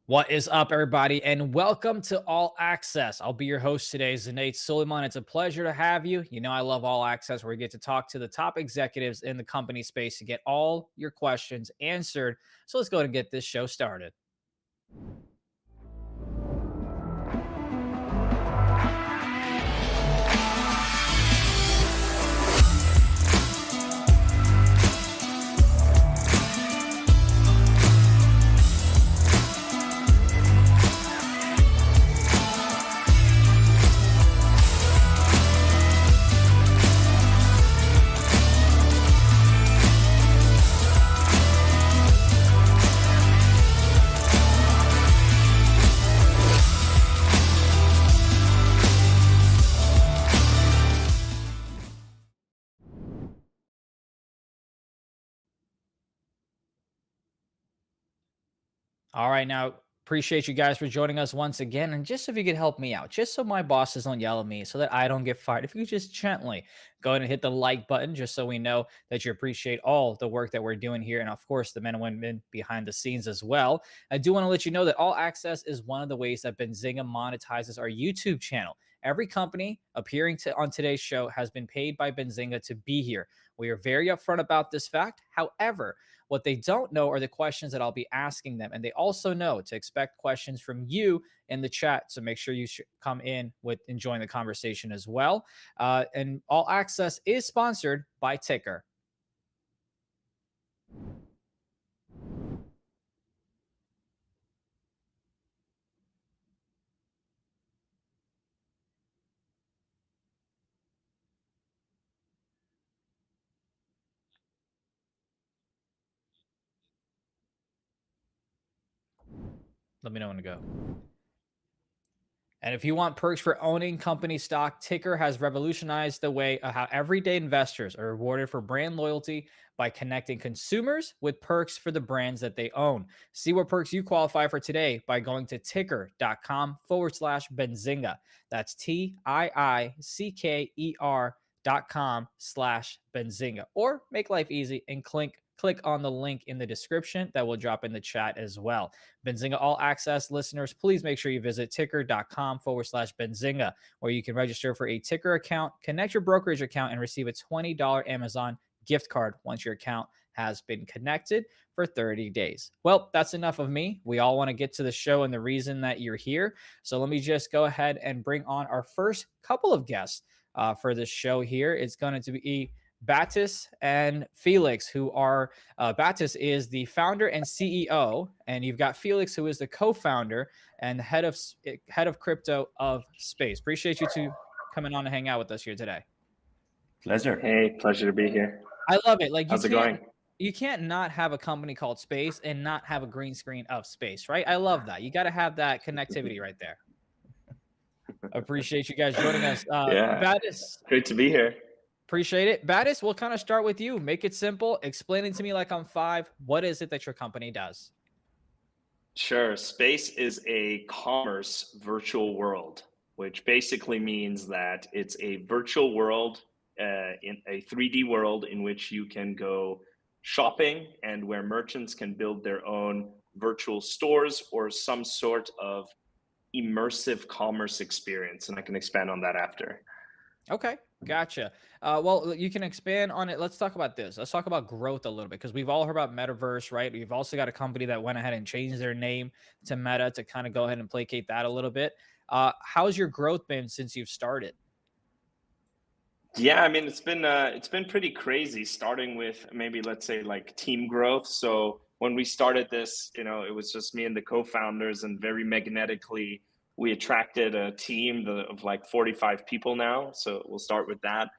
What is up, everybody, and welcome to All Access. I'll be your host today, Zainate Suleiman. It's a pleasure to have you. You know, I love All Access, where we get to talk to the top executives in the company space to get all your questions answered. So let's go ahead and get this show started. All right, now appreciate you guys for joining us once again. And just if you could help me out, just so my bosses don't yell at me, so that I don't get fired, if you could just gently go ahead and hit the like button, just so we know that you appreciate all the work that we're doing here, and of course the men and women behind the scenes as well. I do want to let you know that All Access is one of the ways that Benzinga monetizes our YouTube channel. Every company appearing on today's show has been paid by Benzinga to be here. We are very upfront about this fact. However, what they don't know are the questions that I'll be asking them. And they also know to expect questions from you in the chat. So make sure you come in with enjoying the conversation as well. And All Access is sponsored by Ticker. Let me know when to go. And if you want perks for owning company stock, Ticker has revolutionized the way of how everyday investors are rewarded for brand loyalty by connecting consumers with perks for the brands that they own. See what perks you qualify for today by going to ticker.com/Benzinga. That's TIICKER.com/Benzinga. Or make life easy and click on the link in the description that will drop in the chat as well. Benzinga All Access listeners, please make sure you visit ticker.com/Benzinga, where you can register for a Ticker account, connect your brokerage account, and receive a $20 Amazon gift card once your account has been connected for 30 days. Well, that's enough of me. We all want to get to the show and the reason that you're here. So let me just go ahead and bring on our first couple of guests for this show here. It's going to be Batis and Felix, who are Batis is the founder and CEO, and you've got Felix, who is the co-founder and head of crypto of Space. Appreciate you two coming on to hang out with us here today. Pleasure. Hey, pleasure to be here. I love it. Like, how's it going? You can't not have a company called Space and not have a green screen of Space, right? I love that. You got to have that connectivity right there. Appreciate you guys joining us. Yeah, Batis, great to be here. appreciate it. Batis, we'll kind of start with you. Make it simple. Explain it to me like I'm five. What is it that your company does? Sure. Space is a commerce virtual world, which basically means that it's a virtual world, in a 3D world in which you can go shopping and where merchants can build their own virtual stores or some sort of immersive commerce experience. And I can expand on that after. Okay, gotcha. Well, you can expand on it. Let's talk about this. Let's talk about growth a little bit, because we've all heard about Metaverse, right? We've also got a company that went ahead and changed their name to Meta to kind of go ahead and placate that a little bit. How's your growth been since you've started? Yeah, I mean, it's been pretty crazy, starting with maybe, let's say, like team growth. So when we started this, it was just me and the co-founders, and very magnetically we attracted a team of like 45 people now. So we'll start with that.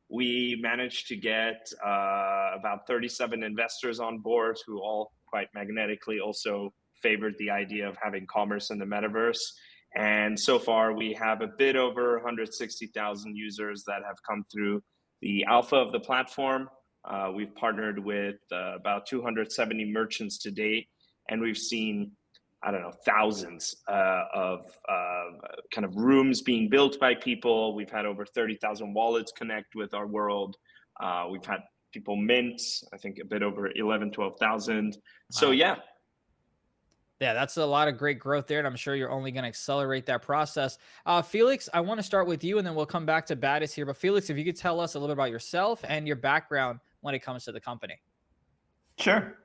We managed to get about 37 investors on board, who all quite magnetically also favored the idea of having commerce in the metaverse. And so far, we have a bit over 160,000 users that have come through the alpha of the platform. We've partnered with about 270 merchants to date, and we've seen, I don't know, thousands of kind of rooms being built by people. We've had over 30,000 wallets connect with our world. We've had people mint, I think, a bit over 11, 12,000. So, yeah. Yeah, that's a lot of great growth there, and I'm sure you're only going to accelerate that process. Felix, I want to start with you, and then we'll come back to Batis here. But Felix, if you could tell us a little bit about yourself and your background when it comes to the company. Sure.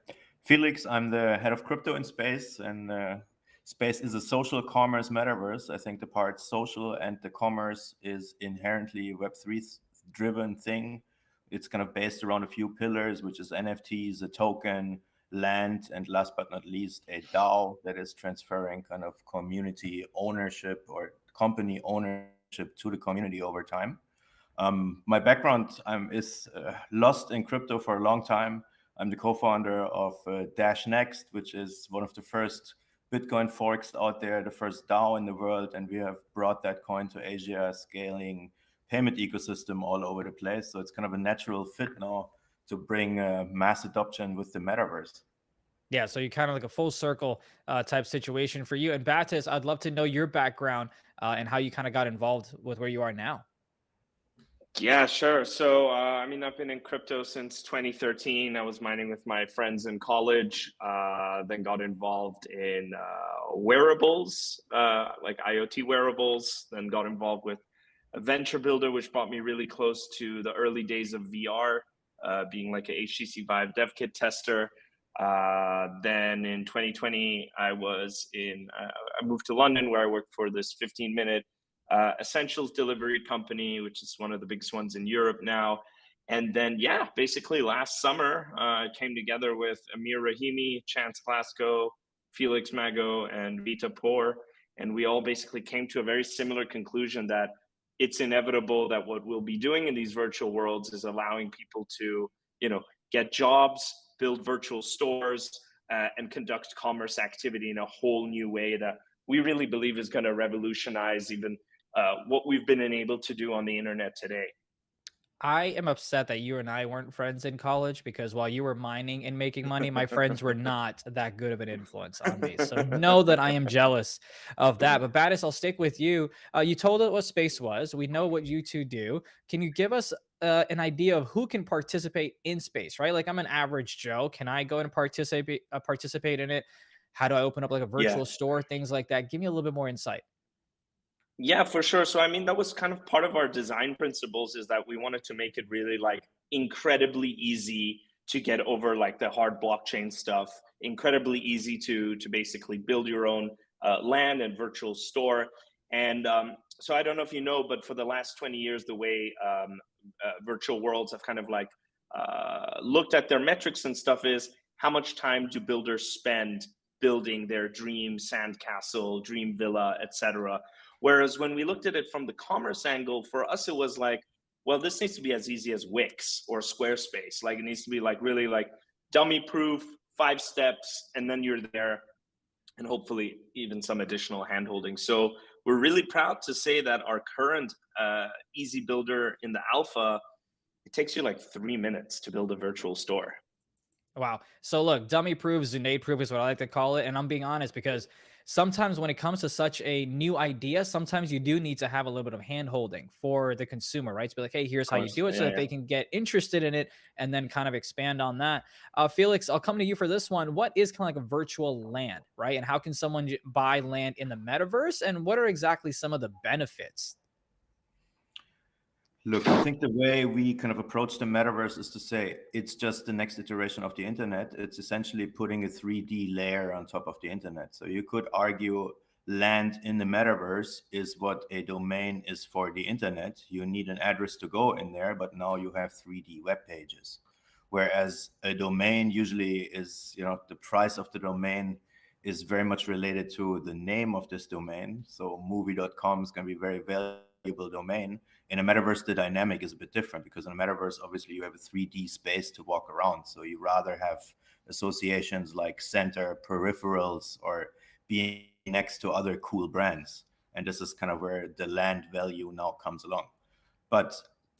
Felix, I'm the head of crypto in Space, and Space is a social commerce metaverse. I think the part social and the commerce is inherently Web3 driven thing. It's kind of based around a few pillars, which is NFTs, a token, land, and last but not least, a DAO that is transferring kind of community ownership or company ownership to the community over time. My background is lost in crypto for a long time. I'm the co-founder of Dash Next, which is one of the first Bitcoin Forex out there, the first DAO in the world, and we have brought that coin to Asia, scaling payment ecosystem all over the place. So it's kind of a natural fit now to bring mass adoption with the metaverse. Yeah, so you're kind of like a full circle type situation for you. And Batis, I'd love to know your background and how you kind of got involved with where you are now. Yeah, sure. So, I mean, I've been in crypto since 2013. I was mining with my friends in college, then got involved in wearables, like IoT wearables, then got involved with a venture builder, which brought me really close to the early days of VR, being like a HTC Vive dev kit tester. Then in 2020, I moved to London where I worked for this 15-minute essentials delivery company, which is one of the biggest ones in Europe now. And then, yeah, basically last summer, I came together with Amir Rahimi, Chance Glasgow, Felix Mago, and Vita Poor. And we all basically came to a very similar conclusion that it's inevitable that what we'll be doing in these virtual worlds is allowing people to, get jobs, build virtual stores, and conduct commerce activity in a whole new way that we really believe is going to revolutionize even what we've been able to do on the internet today. I am upset that you and I weren't friends in college because while you were mining and making money, my friends were not that good of an influence on me. So know that I am jealous of that. But Batis, I'll stick with you. You told us what space was. We know what you two do. Can you give us an idea of who can participate in space? Right, like I'm an average Joe. Can I go and participate in it? How do I open up like a Yeah. virtual store? Things like that. Give me a little bit more insight. Yeah, for sure. So, I mean, that was kind of part of our design principles is that we wanted to make it really like incredibly easy to get over like the hard blockchain stuff, incredibly easy to basically build your own land and virtual store. And so, I don't know if you know, but for the last 20 years, the way virtual worlds have kind of like looked at their metrics and stuff is how much time do builders spend building their dream sandcastle, dream villa, etc. Whereas when we looked at it from the commerce angle, for us, it was like, well, this needs to be as easy as Wix or Squarespace. Like it needs to be like really like dummy proof, 5 steps, and then you're there, and hopefully even some additional handholding. So we're really proud to say that our current easy builder in the alpha, it takes you like 3 minutes to build a virtual store. Wow. So look, dummy proof, Zunade proof is what I like to call it. And I'm being honest because sometimes when it comes to such a new idea, sometimes you do need to have a little bit of hand holding for the consumer, right? To be like, hey, here's Of how you course. do it so Yeah, that yeah. they can get interested in it and then kind of expand on that. Felix, I'll come to you for this one. What is kind of like a virtual land, right? And how can someone buy land in the metaverse? And what are exactly some of the benefits? Look, I think the way we kind of approach the metaverse is to say it's just the next iteration of the internet. It's essentially putting a 3D layer on top of the internet. So you could argue land in the metaverse is what a domain is for the internet. You need an address to go in there, but now you have 3D web pages. Whereas a domain usually is, the price of the domain is very much related to the name of this domain. So movie.com is going to be very valuable domain. In a metaverse, the dynamic is a bit different because in a metaverse, obviously you have a 3D space to walk around. So you rather have associations like center, peripherals, or being next to other cool brands. And this is kind of where the land value now comes along. But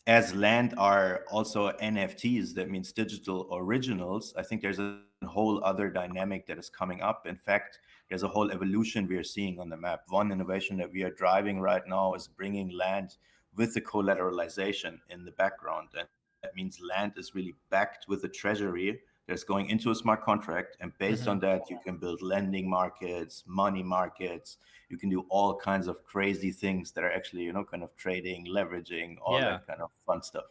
as land are also NFTs, that means digital originals, I think there's a whole other dynamic that is coming up. In fact, there's a whole evolution we are seeing on the map. One innovation that we are driving right now is bringing land with the collateralization in the background. And that means land is really backed with a treasury that's going into a smart contract. And based Mhm. on that, you can build lending markets, money markets. You can do all kinds of crazy things that are actually, you know, kind of trading, leveraging, all Yeah. that kind of fun stuff.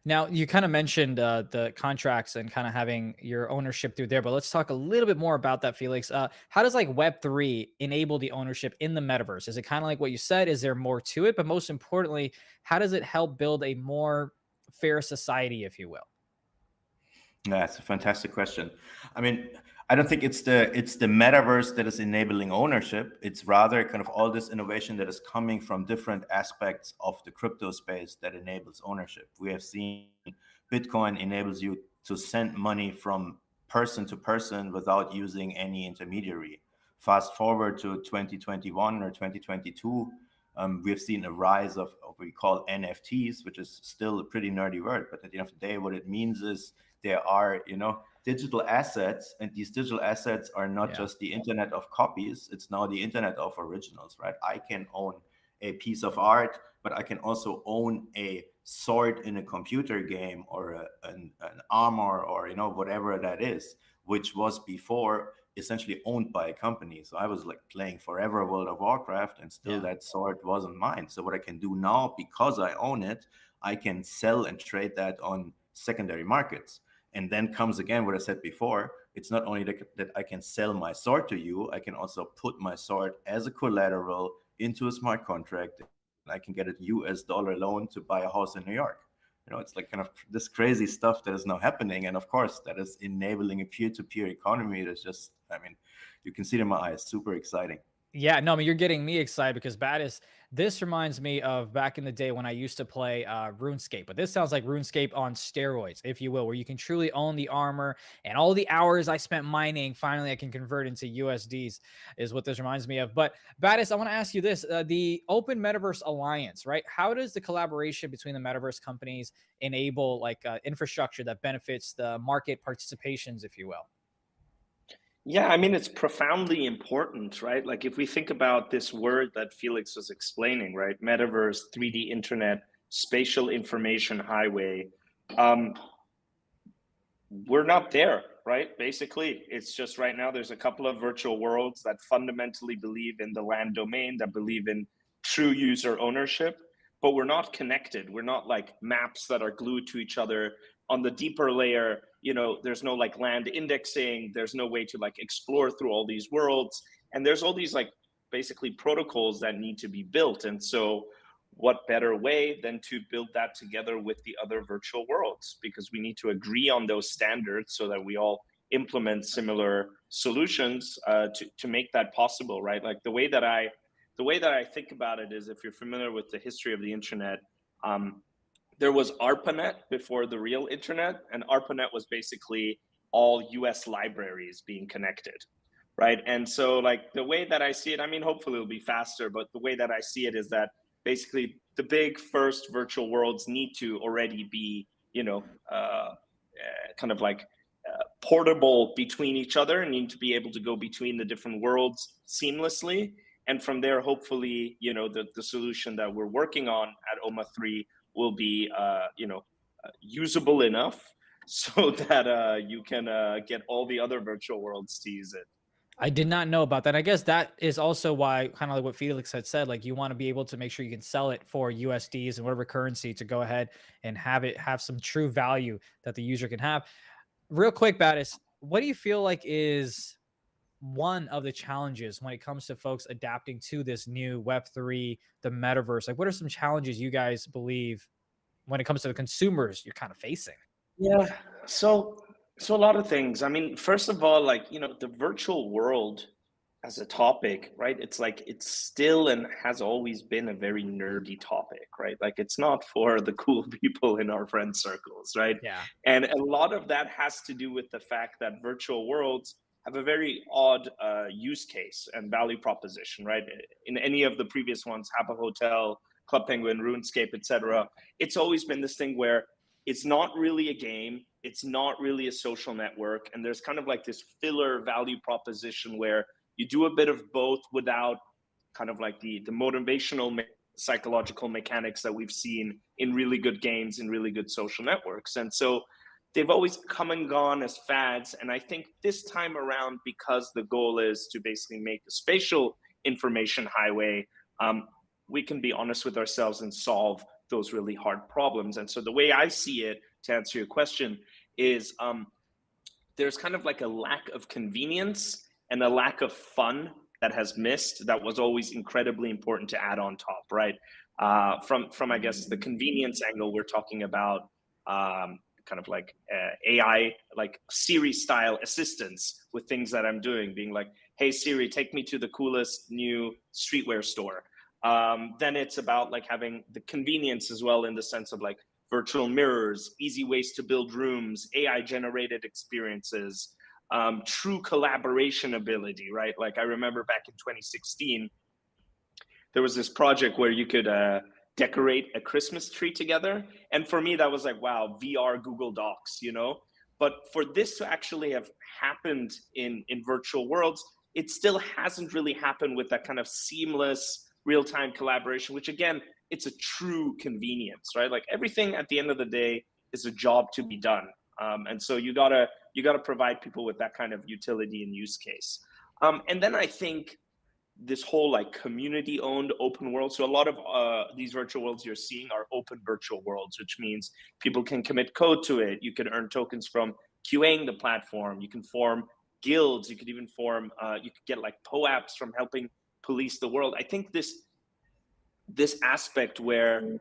Now, you kind of mentioned the contracts and kind of having your ownership through there, but let's talk a little bit more about that, Felix. How does like Web3 enable the ownership in the metaverse? Is it kind of like what you said? Is there more to it? But most importantly, how does it help build a more fair society, if you will? Yeah, it's a fantastic question. I mean, I don't think it's the metaverse that is enabling ownership. It's rather kind of all this innovation that is coming from different aspects of the crypto space that enables ownership. We have seen Bitcoin enables you to send money from person to person without using any intermediary. Fast forward to 2021 or 2022, we've seen a rise of what we call NFTs, which is still a pretty nerdy word, but at the end of the day, what it means is there are, you know, digital assets, and these digital assets are not just the internet of copies, it's now the internet of originals, right? I can own a piece of art, but I can also own a sword in a computer game, or an armor, or, you know, whatever that is, which was before essentially owned by a company. So I was like playing forever World of Warcraft, and still Yeah. that sword wasn't mine. So what I can do now, because I own it, I can sell and trade that on secondary markets. And then comes again what I said before. It's not only that I can sell my sword to you, I can also put my sword as a collateral into a smart contract. I can get a US dollar loan to buy a house in New York. You know, it's like kind of this crazy stuff that is now happening. And of course, that is enabling a peer-to-peer economy that's just, I mean, you can see it in my eyes, super exciting. Yeah, no, I mean, you're getting me excited because Batis, this reminds me of back in the day when I used to play RuneScape. But this sounds like RuneScape on steroids, if you will, where you can truly own the armor, and all the hours I spent mining, finally I can convert into USDs, is what this reminds me of. But Batis, I want to ask you this. The Open Metaverse Alliance, right? How does the collaboration between the metaverse companies enable like infrastructure that benefits the market participations, if you will? Yeah, I mean, it's profoundly important, right? Like, if we think about this word that Felix was explaining, right? Metaverse, 3D internet, spatial information highway. Um, we're not there, right? Basically, it's just right now there's a couple of virtual worlds that fundamentally believe in the land domain, that believe in true user ownership, but we're not connected. We're not like maps that are glued to each other. On the deeper layer, you know, there's no like land indexing, there's no way to like explore through all these worlds, and there's all these like basically protocols that need to be built. And so what better way than to build that together with the other virtual worlds, because we need to agree on those standards so that we all implement similar solutions to make that possible, right? Like the way that I think about it is, if you're familiar with the history of the internet, there was ARPANET before the real internet, and ARPANET was basically all US libraries being connected, right? And so like the way that I see it, I mean, hopefully it'll be faster, but the way that I see it is that basically the big first virtual worlds need to already be, you know, kind of like portable between each other, and need to be able to go between the different worlds seamlessly. And from there, hopefully, you know, the solution that we're working on at OMA 3 will be, usable enough so that you can get all the other virtual worlds to use it. I did not know about that. I guess that is also why, kind of like what Felix had said, like you want to be able to make sure you can sell it for USDs and whatever currency to go ahead and have it have some true value that the user can have. Real quick, Batis, what do you feel like is one of the challenges when it comes to folks adapting to this new Web3, the metaverse? Like, what are some challenges you guys believe when it comes to the consumers you're kind of facing? Yeah. So a lot of things. I mean, first of all, like, you know, the virtual world as a topic, right? It's like it's still and has always been a very nerdy topic, right? Like it's not for the cool people in our friend circles, right? Yeah. And a lot of that has to do with the fact that virtual worlds have a very odd use case and value proposition, right? In any of the previous ones, Habbo Hotel, Club Penguin, RuneScape, etc., it's always been this thing where it's not really a game, it's not really a social network, and there's kind of like this filler value proposition where you do a bit of both without kind of like the motivational psychological mechanics that we've seen in really good games, in really good social networks. And so they've always come and gone as fads. And I think this time around, because the goal is to basically make a spatial information highway, we can be honest with ourselves and solve those really hard problems. And so the way I see it, to answer your question, is there's kind of like a lack of convenience and a lack of fun that has missed, that was always incredibly important to add on top, right? From I guess the convenience angle, we're talking about kind of like AI, like Siri style assistance with things that I'm doing, being like, hey Siri, take me to the coolest new streetwear store. Then it's about like having the convenience as well, in the sense of like virtual mirrors, easy ways to build rooms, AI generated experiences, true collaboration ability, right? Like I remember back in 2016, there was this project where you could decorate a Christmas tree together. And for me, that was like, wow, VR Google Docs, you know? But for this to actually have happened in virtual worlds, it still hasn't really happened with that kind of seamless real-time collaboration, which again, it's a true convenience, right? Like everything at the end of the day is a job to be done. And so you gotta provide people with that kind of utility and use case. And then I think this whole like community owned open world. So a lot of these virtual worlds you're seeing are open virtual worlds, which means people can commit code to it. You can earn tokens from QAing the platform. You can form guilds. You could even form, you could get like POAPs from helping police the world. I think this aspect where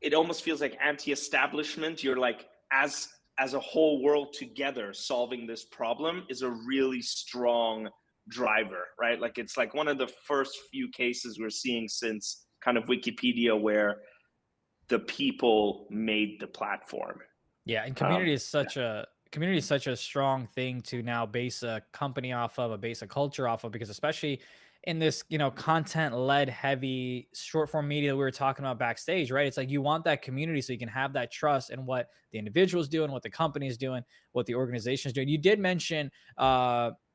it almost feels like anti-establishment, you're like as a whole world together solving this problem, is a really strong driver, right? Like it's like one of the first few cases we're seeing since kind of Wikipedia where the people made the platform. Yeah, and community is such a strong thing to now base a company off of, base a culture off of, because especially in this, you know, content-led heavy short form media we were talking about backstage, right? It's like you want that community so you can have that trust in what the individual's doing, what the company is doing, what the organization is doing. You did mention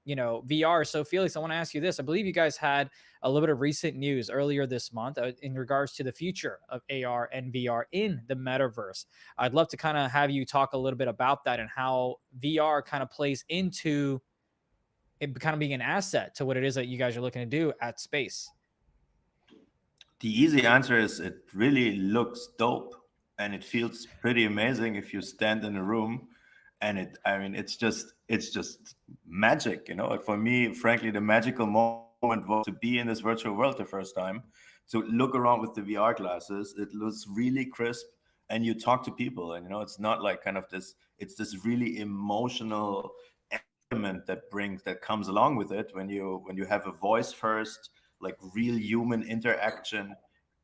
you know, VR. So Felix, I want to ask you this. I believe you guys had a little bit of recent news earlier this month in regards to the future of AR and VR in the metaverse. I'd love to kind of have you talk a little bit about that and how VR kind of plays into it kind of being an asset to what it is that you guys are looking to do at space. The easy answer is it really looks dope and it feels pretty amazing if you stand in a room. And it's just magic, you know. For me, frankly, the magical moment was to be in this virtual world the first time, to look around with the VR glasses. It looks really crisp, and you talk to people, and you know, it's not like kind of this. It's this really emotional element that comes along with it when you have a voice first, like real human interaction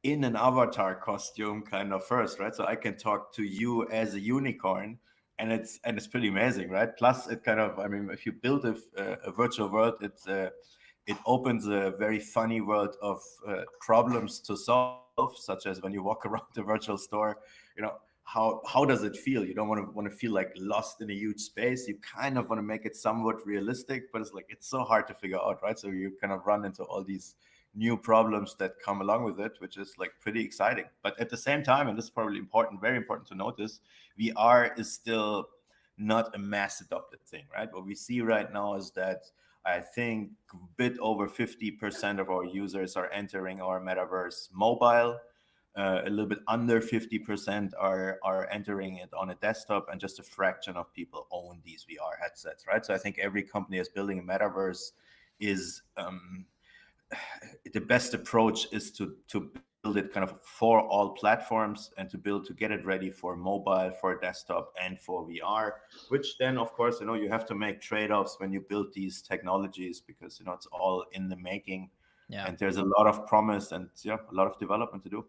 in an avatar costume kind of first, right? So I can talk to you as a unicorn. And it's pretty amazing, right? Plus, it kind of, I mean, if you build a virtual world, it opens a very funny world of problems to solve, such as when you walk around the virtual store. You know, how does it feel? You don't want to feel like lost in a huge space. You kind of want to make it somewhat realistic, but it's so hard to figure out, right? So you kind of run into all these new problems that come along with it, which is like pretty exciting. But at the same time, and this is probably important, very important to notice, VR is still not a mass adopted thing, right? What we see right now is that I think a bit over 50% of our users are entering our metaverse mobile. A little bit under 50% are entering it on a desktop, and just a fraction of people own these VR headsets, right? So I think every company that's building a metaverse is the best approach is to build it kind of for all platforms, and to get it ready for mobile, for desktop, and for VR, which then of course, you know, you have to make trade-offs when you build these technologies, because, you know, it's all in the making. Yeah. And there's a lot of promise and a lot of development to do.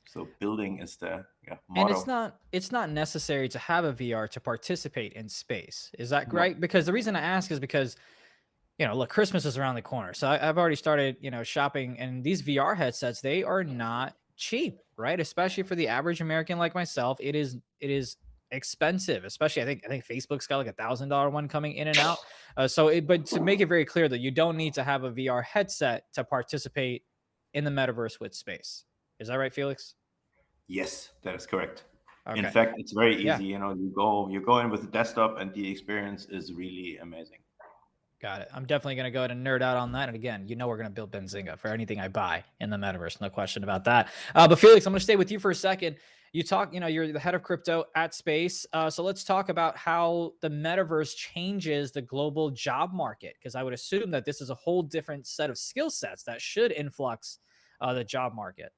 So building is the motto. And it's not necessary to have a VR to participate in space. Is that right? Because the reason I ask is because, you know, look, Christmas is around the corner. So I've already started, you know, shopping, and these VR headsets, they are not cheap, right? Especially for the average American like myself. It is expensive, especially I think Facebook's got like $1,000 one coming in and out. But to make it very clear that you don't need to have a VR headset to participate in the metaverse with space. Is that right, Felix? Yes, that is correct. Okay. In fact, it's very Yeah. easy. You know, you go in with the desktop, and the experience is really amazing. Got it. I'm definitely going to go ahead and nerd out on that. And again, we're going to build Benzinga for anything I buy in the metaverse. No question about that. But Felix, I'm going to stay with you for a second. You talk, you're the head of crypto at Space. So let's talk about how the metaverse changes the global job market. Because I would assume that this is a whole different set of skill sets that should influx the job market.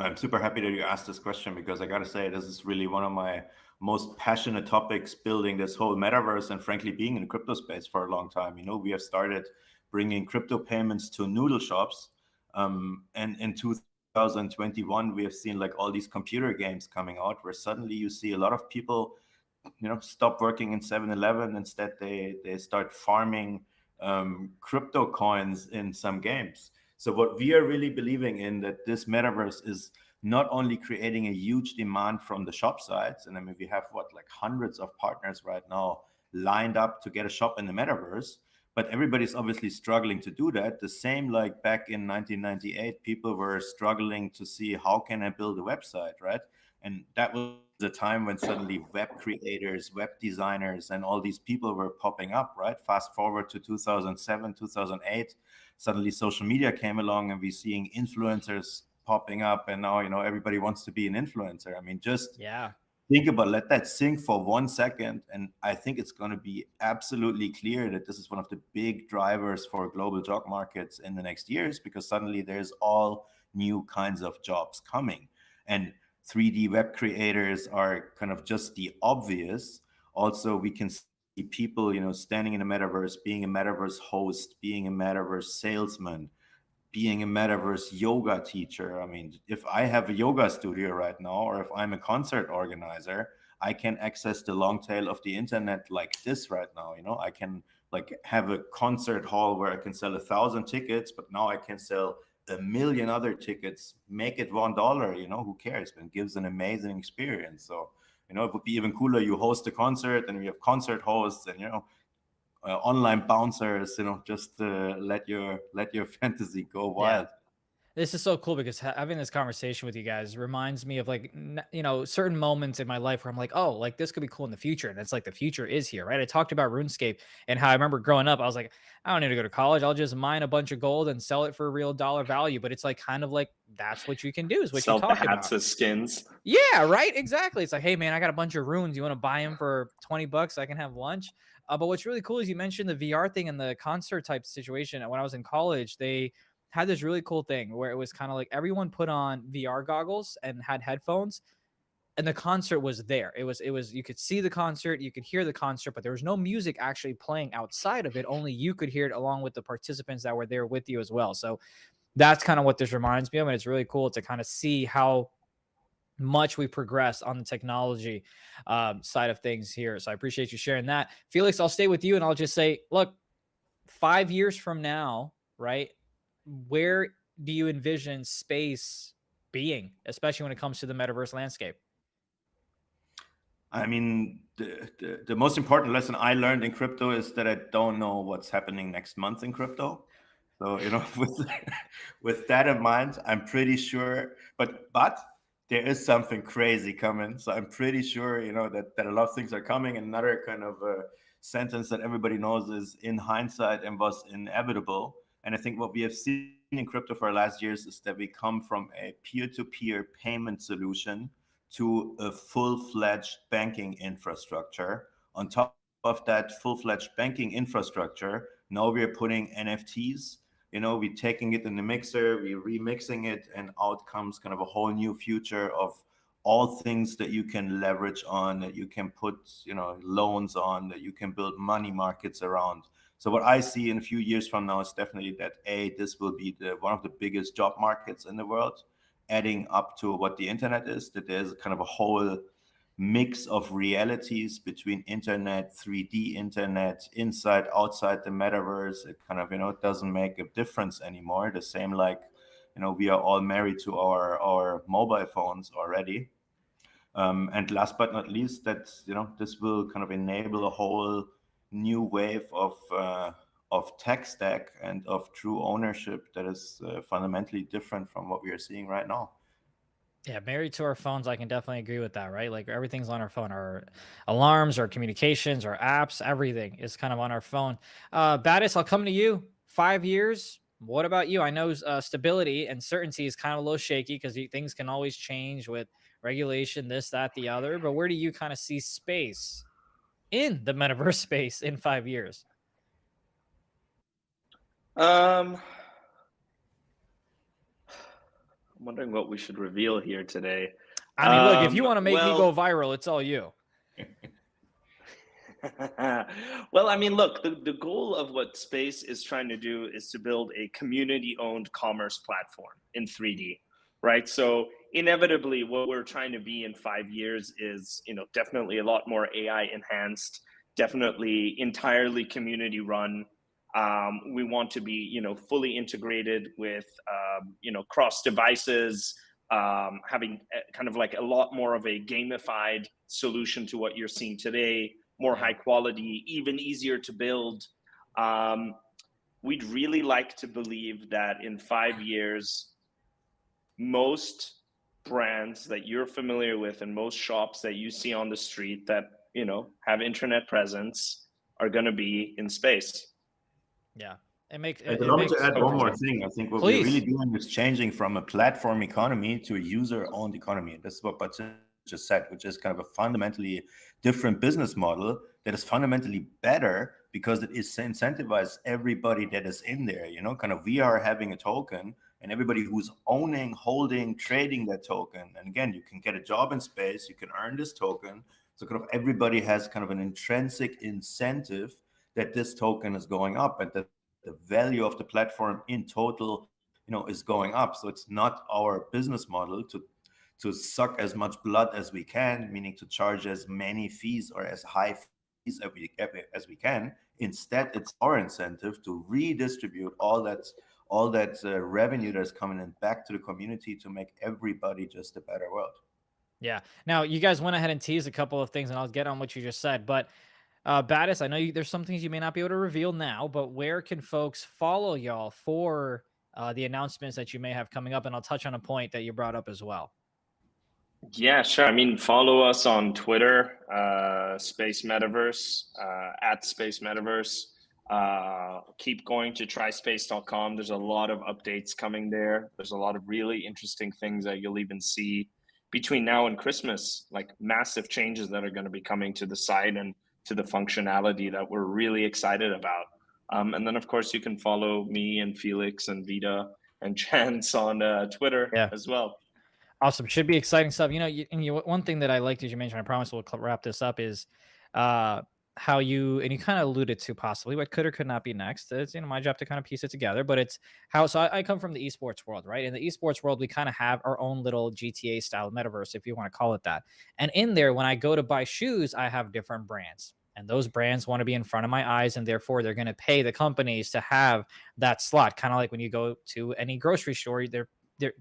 I'm super happy that you asked this question, because I got to say, this is really one of my most passionate topics, building this whole metaverse, and frankly, being in the crypto space for a long time. You know, we have started bringing crypto payments to noodle shops. And in 2021, we have seen like all these computer games coming out, where suddenly you see a lot of people, stop working in 7-Eleven. Instead, they start farming crypto coins in some games. So what we are really believing in, that this metaverse is not only creating a huge demand from the shop sides, and I mean, we have like hundreds of partners right now lined up to get a shop in the metaverse, but everybody's obviously struggling to do that. The same like back in 1998, people were struggling to see, how can I build a website, right? And that was the time when suddenly web creators, web designers, and all these people were popping up, right? Fast forward to 2007, 2008, suddenly social media came along, and we're seeing influencers popping up, and now everybody wants to be an influencer. I mean, just think about, let that sink for 1 second, and I think it's going to be absolutely clear that this is one of the big drivers for global job markets in the next years, because suddenly there's all new kinds of jobs coming, and 3D web creators are kind of just the obvious. Also, we can see people, standing in a metaverse, being a metaverse host, being a metaverse salesman, being a metaverse yoga teacher. I mean, if I have a yoga studio right now, or if I'm a concert organizer, I can access the long tail of the internet like this right now. I can like have a concert hall where I can sell 1,000 tickets, but now I can sell 1,000,000 other tickets, make it $1. Who cares? It gives an amazing experience. So, it would be even cooler. You host a concert, and we have concert hosts, and online bouncers. Just let your fantasy go wild. Yeah. This is so cool, because having this conversation with you guys reminds me of like, certain moments in my life where I'm like, oh, like this could be cool in the future. And it's like, the future is here, right? I talked about RuneScape and how I remember growing up, I was like, I don't need to go to college. I'll just mine a bunch of gold and sell it for a real dollar value. But it's like, kind of like, that's what you can do, is what you Sell talked Bats about. as skins. Yeah, right. Exactly. It's like, hey man, I got a bunch of runes. You want to buy them for $20? I can have lunch. But what's really cool is you mentioned the VR thing and the concert type situation. When I was in college, they had this really cool thing where it was kind of like everyone put on VR goggles and had headphones, and the concert was there. It was you could see the concert, you could hear the concert, but there was no music actually playing outside of it. Only you could hear it along with the participants that were there with you as well. So that's kind of what this reminds me of, and it's really cool to kind of see how much we progressed on the technology side of things here. So I appreciate you sharing that. Felix, I'll stay with you, and I'll just say, look, 5 years from now, right? Where do you envision space being, especially when it comes to the metaverse landscape? I mean, the most important lesson I learned in crypto is that I don't know what's happening next month in crypto. So, with that in mind, I'm pretty sure, but there is something crazy coming. So I'm pretty sure, that a lot of things are coming. And another kind of sentence that everybody knows is, in hindsight, and was inevitable. And I think what we have seen in crypto for the last years is that we come from a peer-to-peer payment solution to a full-fledged banking infrastructure. On top of that full-fledged banking infrastructure, now we're putting NFTs. We're taking it in the mixer, we're remixing it, and out comes kind of a whole new future of all things that you can leverage on, that you can put, loans on, that you can build money markets around. So what I see in a few years from now is definitely that this will be one of the biggest job markets in the world, adding up to what the internet is, that there's kind of a whole mix of realities between internet, 3D internet, inside, outside the metaverse. It kind of, doesn't make a difference anymore. The same like, we are all married to our mobile phones already. And last but not least, that, this will kind of enable a whole new wave of tech stack and of true ownership that is fundamentally different from what we are seeing right now. Yeah, married to our phones, I can definitely agree with that, right? Like everything's on our phone, our alarms, our communications, our apps, everything is kind of on our phone. Batis, I'll come to you. 5 years. What about you? I know stability and certainty is kind of a little shaky because things can always change with regulation, this, that, the other. But where do you kind of see space in the metaverse space in 5 years? Um, I'm wondering what we should reveal here today. I mean, look, if you want to make me go Well, viral, it's all you. well, I mean, look, the goal of what Space is trying to do is to build a community-owned commerce platform in 3D, right? So inevitably, what we're trying to be in 5 years is, definitely a lot more AI enhanced, definitely entirely community run. We want to be, fully integrated with, cross devices, having kind of like a lot more of a gamified solution to what you're seeing today, more high quality, even easier to build. We'd really like to believe that in 5 years, most brands that you're familiar with and most shops that you see on the street that, have internet presence are going to be in space. Yeah, it makes Allow me to add one more sense. thing. I think what Please. we're really doing is changing from a platform economy to a user-owned economy. This is what Batis just said, which is kind of a fundamentally different business model that is fundamentally better because it is incentivizes everybody that is in there. Kind of we are having a token, and everybody who's owning, holding, trading that token. And again, you can get a job in space, you can earn this token. So kind of everybody has kind of an intrinsic incentive that this token is going up and that the value of the platform in total, is going up. So it's not our business model to suck as much blood as we can, meaning to charge as many fees or as high fees as we can. Instead, it's our incentive to redistribute all that revenue that's coming in back to the community to make everybody just a better world. Yeah. Now, you guys went ahead and teased a couple of things, and I'll get on what you just said. But Batis, I know there's some things you may not be able to reveal now, but where can folks follow y'all for the announcements that you may have coming up? And I'll touch on a point that you brought up as well. Yeah, sure. I mean, follow us on Twitter, Space Metaverse, at Space Metaverse. Keep going to tryspace.com. There's a lot of updates coming there. There's a lot of really interesting things that you'll even see between now and Christmas, like massive changes that are going to be coming to the site and to the functionality that we're really excited about. And then, of course, you can follow me and Felix and Vita and Chance on Twitter as well. Awesome. Should be exciting stuff. One thing that I liked, as you mentioned, I promise we'll wrap this up, is how you kind of alluded to possibly what could or could not be next. It's my job to kind of piece it together, but it's how. So I come from the esports world, right? In the esports world, we kind of have our own little GTA style metaverse, if you want to call it that. And in there, when I go to buy shoes, I have different brands. And those brands want to be in front of my eyes, and therefore they're going to pay the companies to have that slot. Kind of like when you go to any grocery store, their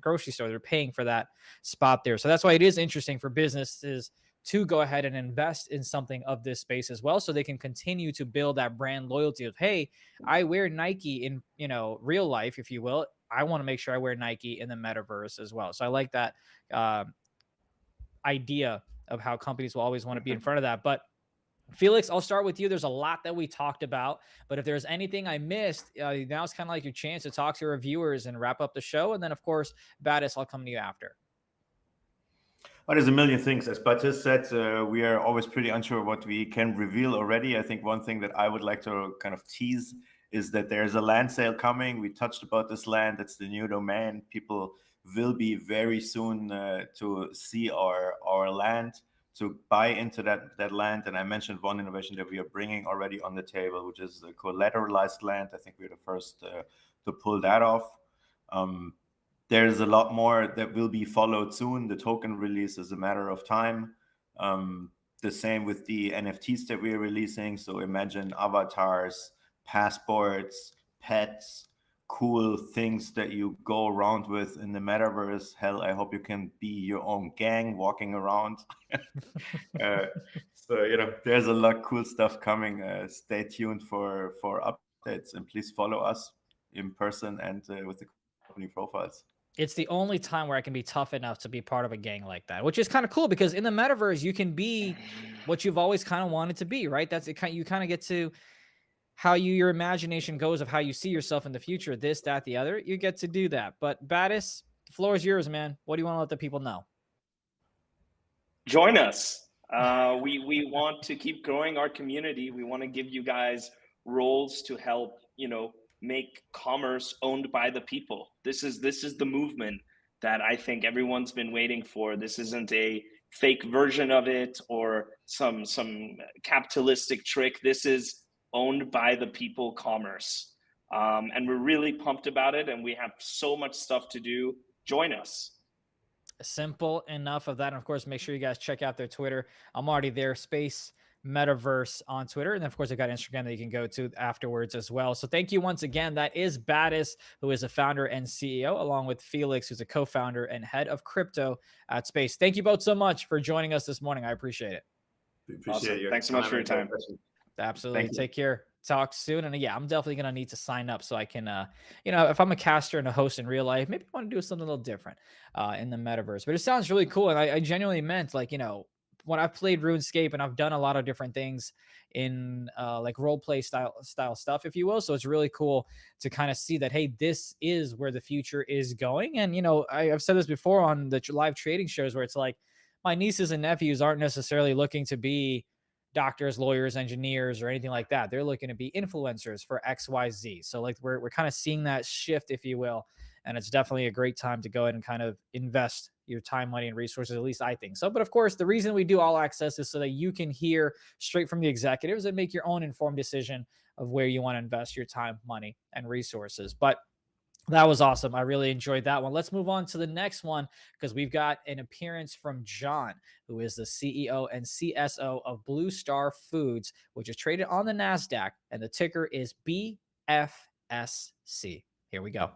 grocery store, they're paying for that spot there. So that's why it is interesting for businesses to go ahead and invest in something of this space as well, so they can continue to build that brand loyalty of, hey, I wear Nike in real life, if you will. I want to make sure I wear Nike in the metaverse as well. So I like that idea of how companies will always want to be in front of that. But Felix, I'll start with you. There's a lot that we talked about, but if there's anything I missed, now's kind of like your chance to talk to our viewers and wrap up the show. And then, of course, Batis, I'll come to you after. Well, there's a million things. As Batis said, we are always pretty unsure what we can reveal already. I think one thing that I would like to kind of tease is that there's a land sale coming. We touched about this land. It's the new domain. People will be very soon to see our land, to buy into that land. And I mentioned one innovation that we are bringing already on the table, which is the collateralized land. I think we're the first to pull that off. There's a lot more that will be followed soon. The token release is a matter of time. The same with the NFTs that we are releasing. So imagine avatars, passports, pets, cool things that you go around with in the metaverse. Hell, I hope you can be your own gang walking around. So there's a lot of cool stuff coming. Stay tuned for updates, and please follow us in person and with the company profiles. It's the only time where I can be tough enough to be part of a gang like that, which is kind of cool because in the metaverse, you can be what you've always kind of wanted to be, right? That's it. You kind of get to how your imagination goes of how you see yourself in the future, this, that, the other. You get to do that. But Batis, the floor is yours, man. What do you want to let the people know? Join us. We want to keep growing our community. We want to give you guys roles to help, make commerce owned by the people. This is the movement that I think everyone's been waiting for. This isn't a fake version of it or some capitalistic trick. This is owned by the people commerce. And we're really pumped about it, and we have so much stuff to do. Join us. Simple enough of that. And of course, make sure you guys check out their Twitter. I'm already there, Space Metaverse on Twitter. And then, of course, I got Instagram that you can go to afterwards as well. So thank you once again. That is Batis, who is a founder and CEO, along with Felix, who's a co-founder and head of crypto at Space. Thank you both so much for joining us this morning. I appreciate it. Appreciate you. Thanks so much for your time. Absolutely. Take care. Talk soon. And yeah, I'm definitely going to need to sign up so I can, if I'm a caster and a host in real life, maybe I want to do something a little different in the metaverse. But it sounds really cool. And I genuinely meant, like, when I've played RuneScape and I've done a lot of different things in like role play style stuff, if you will. So it's really cool to kind of see that, hey, this is where the future is going. And, I've said this before on the live trading shows where it's like my nieces and nephews aren't necessarily looking to be doctors, lawyers, engineers, or anything like that. They're looking to be influencers for XYZ. So like we're kind of seeing that shift, if you will. And it's definitely a great time to go ahead and kind of invest your time, money, and resources. At least I think so. But of course, the reason we do all access is so that you can hear straight from the executives and make your own informed decision of where you want to invest your time, money, and resources. But that was awesome. I really enjoyed that one. Let's move on to the next one because we've got an appearance from John, who is the CEO and CSO of Blue Star Foods, which is traded on the NASDAQ, and the ticker is BFSC. Here we go.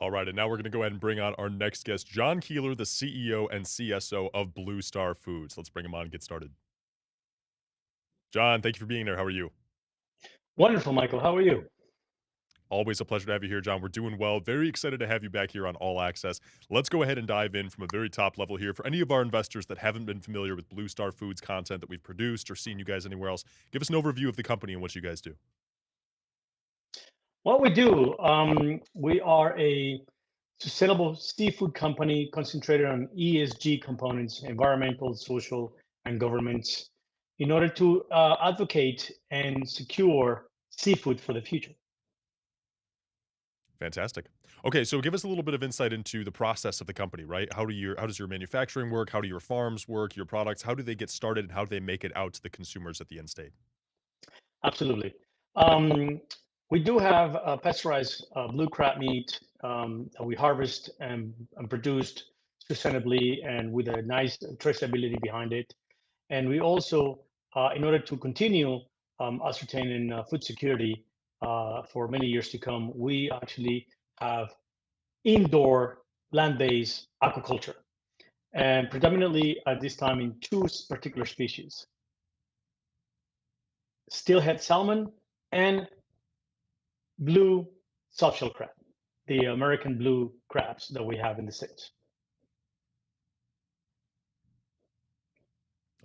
All right, and now we're going to go ahead and bring on our next guest, John Keeler, the CEO and CSO of Blue Star Foods. Let's bring him on and get started. John, thank you for being there. How are you? Wonderful, Michael. How are you? Always a pleasure to have you here, John. We're doing well. Very excited to have you back here on All Access. Let's go ahead and dive in from a very top level here. For any of our investors that haven't been familiar with Blue Star Foods content that we've produced or seen you guys anywhere else, give us an overview of the company and what you guys do. What we do, we are a sustainable seafood company concentrated on ESG components, environmental, social, and governance, in order to advocate and secure seafood for the future. Fantastic. Okay, so give us a little bit of insight into the process of the company, right? How does your manufacturing work? How do your farms work? Your products? How do they get started? And how do they make it out to the consumers at the end state? Absolutely. We do have pasteurized blue crab meat that we harvest and produced sustainably and with a nice traceability behind it. And we also, in order to continue ascertaining food security for many years to come, we actually have indoor land-based aquaculture, and predominantly at this time in two particular species: steelhead salmon and blue softshell crab, the American blue crabs that we have in the States.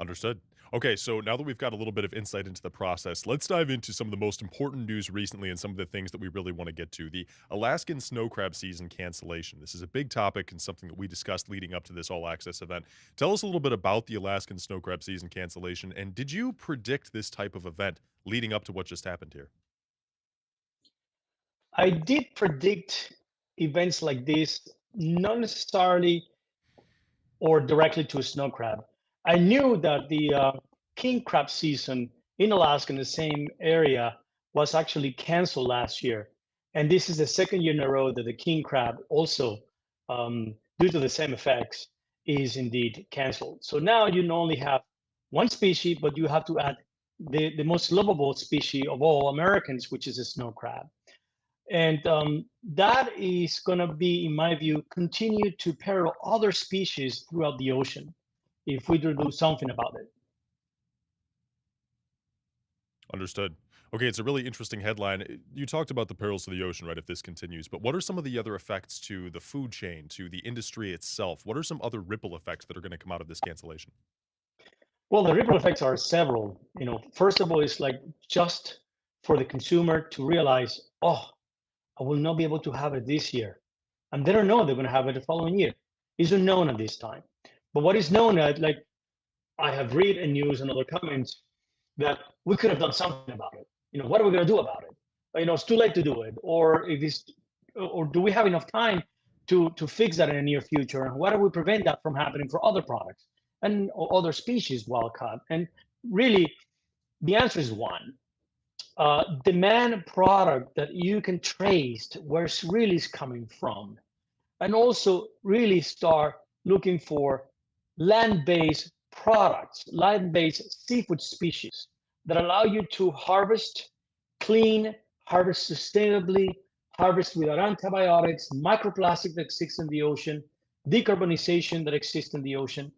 Understood. Okay, so now that we've got a little bit of insight into the process, let's dive into some of the most important news recently and some of the things that we really want to get to. The Alaskan snow crab season cancellation. This is a big topic and something that we discussed leading up to this All Access event. Tell us a little bit about the Alaskan snow crab season cancellation, and did you predict this type of event leading up to what just happened here? I did predict events like this, not necessarily or directly to a snow crab. I knew that the king crab season in Alaska in the same area was actually canceled last year. And this is the second year in a row that the king crab also, due to the same effects, is indeed canceled. So now you not only have one species, but you have to add the most lovable species of all Americans, which is a snow crab. And that is going to be, in my view, continue to peril other species throughout the ocean. if we do something about it. Understood. Okay, it's a really interesting headline. You talked about the perils to the ocean, right, if this continues, but what are some of the other effects to the food chain, to the industry itself? What are some other ripple effects that are going to come out of this cancellation? Well, the ripple effects are several. First of all, it's like just for the consumer to realize, oh, I will not be able to have it this year. And they don't know they're going to have it the following year. It's unknown at this time. But what is known at, like I have read in news and other comments, that we could have done something about it. What are we going to do about it? It's too late to do it. Or do we have enough time to fix that in the near future? And why do we prevent that from happening for other products and other species wild caught? And really, the answer is one. Demand product that you can trace where it's really is coming from, and also really start looking for land-based products, land-based seafood species that allow you to harvest clean, harvest sustainably, harvest without antibiotics, microplastic that exists in the ocean, decarbonization that exists in the ocean,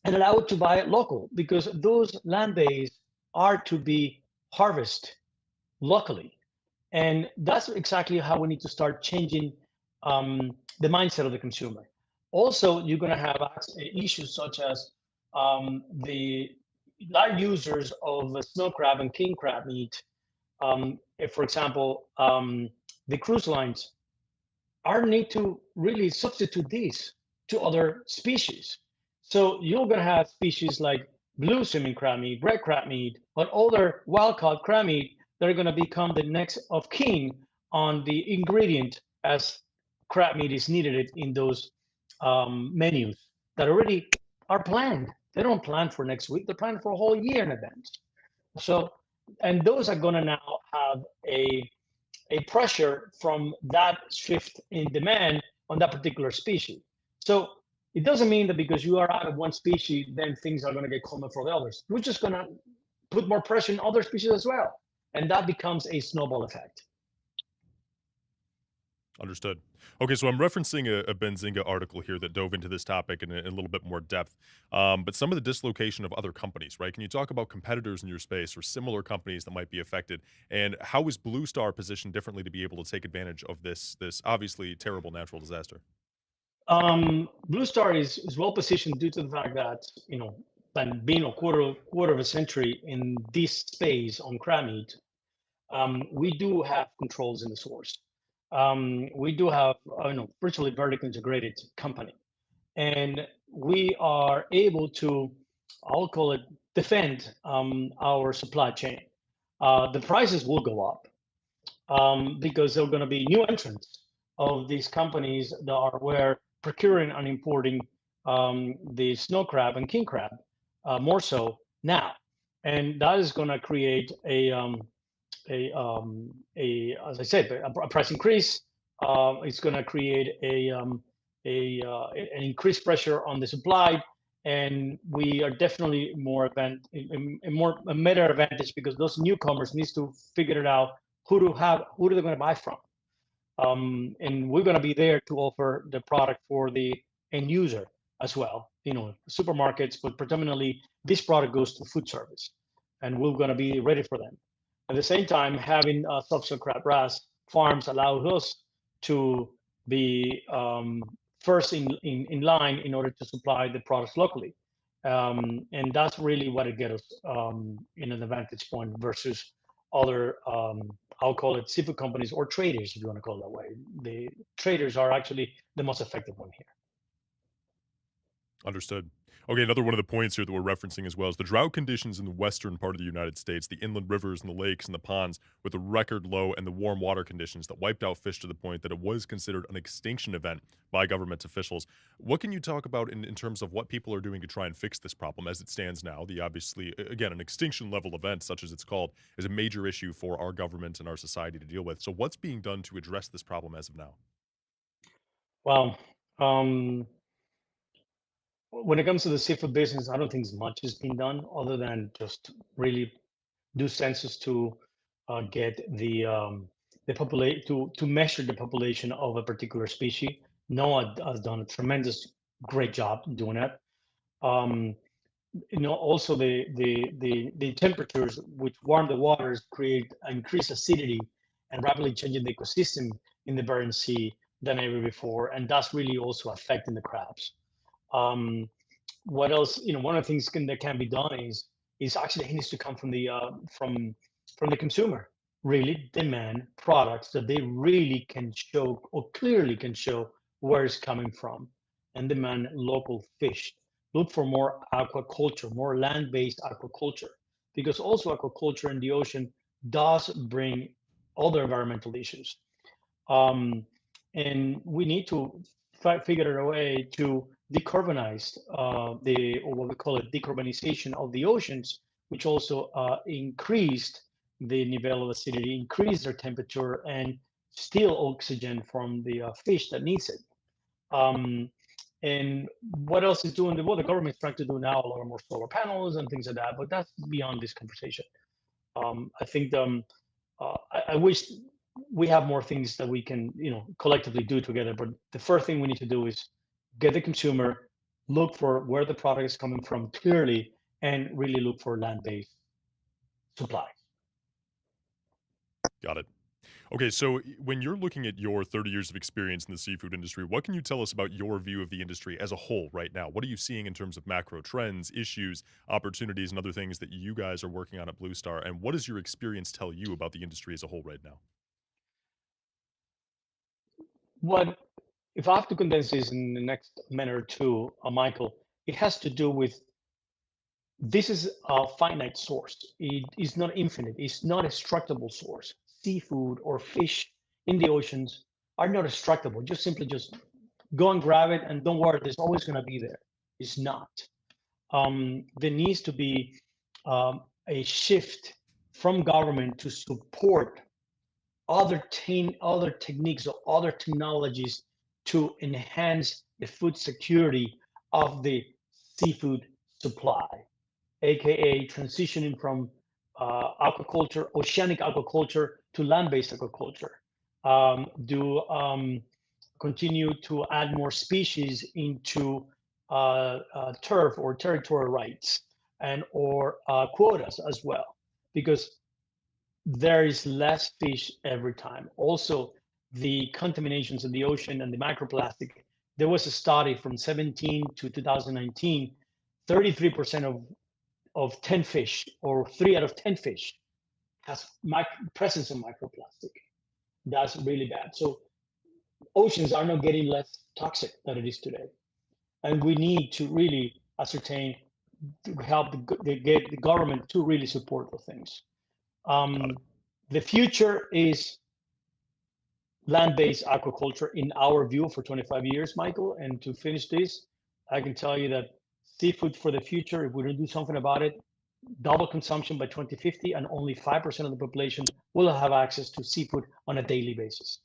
and allow it to buy it local, because those land-based are to be harvested locally. And that's exactly how we need to start changing the mindset of the consumer. Also, you're going to have issues such as the large users of snow crab and king crab meat. If, for example, the cruise lines are need to really substitute these to other species. So you're going to have species like blue swimming crab meat, red crab meat, but other wild-caught crab meat that are going to become the next of kin on the ingredient as crab meat is needed in those menus that already are planned. They don't plan for next week, they're planned for a whole year in advance. So, and those are going to now have a pressure from that shift in demand on that particular species. So it doesn't mean that because you are out of one species, then things are going to get common for the others. We're just going to put more pressure on other species as well. And that becomes a snowball effect. Understood. Okay, so I'm referencing a Benzinga article here that dove into this topic in a little bit more depth. But some of the dislocation of other companies, right? Can you talk about competitors in your space or similar companies that might be affected? And how is Blue Star positioned differently to be able to take advantage of this obviously terrible natural disaster? Blue Star is well positioned due to the fact that, and being a quarter of a century in this space on crab meat, we do have controls in the source. We do have virtually vertically integrated company, and we are able to, I'll call it, defend our supply chain. The prices will go up because there are going to be new entrants of these companies that are procuring and importing the snow crab and king crab more so now, and that is going to create as I said, a price increase. It's going to create an increased pressure on the supply, and we are definitely a better advantage because those newcomers needs to figure it out who they're going to buy from, and we're going to be there to offer the product for the end user as well. Supermarkets, but predominantly this product goes to food service, and we're going to be ready for them. At the same time, having substrate crabgrass farms allows us to be first in line in order to supply the products locally. And that's really what it gets us in an advantage point versus other, I'll call it seafood companies or traders, if you want to call it that way. The traders are actually the most effective one here. Understood. Okay, another one of the points here that we're referencing as well is the drought conditions in the western part of the United States, the inland rivers and the lakes and the ponds with the record low and the warm water conditions that wiped out fish to the point that it was considered an extinction event by government officials. What can you talk about in terms of what people are doing to try and fix this problem as it stands now? The obviously, again, an extinction level event, such as it's called, is a major issue for our government and our society to deal with. So what's being done to address this problem as of now? Well, when it comes to the seafood business, I don't think much has been done other than just really do census to get the population to measure the population of a particular species. NOAA has done a great job doing that. Also the temperatures which warm the waters create increased acidity and rapidly changing the ecosystem in the Bering Sea than ever before, and that's really also affecting the crabs. What else? One of the things that can be done is actually it needs to come from the consumer. Really demand products that they really can show or clearly can show where it's coming from, and demand local fish. Look for more aquaculture, more land-based aquaculture, because also aquaculture in the ocean does bring other environmental issues. And we need to figure out a way to decarbonize or what we call it decarbonization of the oceans, which also increased the level of acidity, increased their temperature, and steal oxygen from the fish that needs it. And what else is doing? The government is trying to do now a lot more solar panels and things like that, but that's beyond this conversation. I think I wish we have more things that we can, collectively do together. But the first thing we need to do is get the consumer, look for where the product is coming from clearly, and really look for land-based supply. Got it. Okay, so when you're looking at your 30 years of experience in the seafood industry, what can you tell us about your view of the industry as a whole right now? What are you seeing in terms of macro trends, issues, opportunities, and other things that you guys are working on at Blue Star? And what does your experience tell you about the industry as a whole right now? What if I have to condense this in the next minute or two, Michael? It has to do with this is a finite source. It is not infinite. It's not a extractable source. Seafood or fish in the oceans are not extractable. Just go and grab it and don't worry, there's always going to be there. It's not. There needs to be a shift from government to support other techniques or other technologies to enhance the food security of the seafood supply, aka transitioning from aquaculture, oceanic aquaculture, to land-based aquaculture. Continue to add more species into turf or territorial rights or quotas as well, because there is less fish every time. Also, the contaminations in the ocean and the microplastic. There was a study from 17 to 2019, 33% of 10 fish, or 3 out of 10 fish, has presence of microplastic. That's really bad. So oceans are not getting less toxic than it is today. And we need to really ascertain, to help the government to really support those things. The future is land-based aquaculture in our view for 25 years, Michael. And to finish this, I can tell you that seafood for the future, if we don't do something about it, double consumption by 2050, and only 5% of the population will have access to seafood on a daily basis.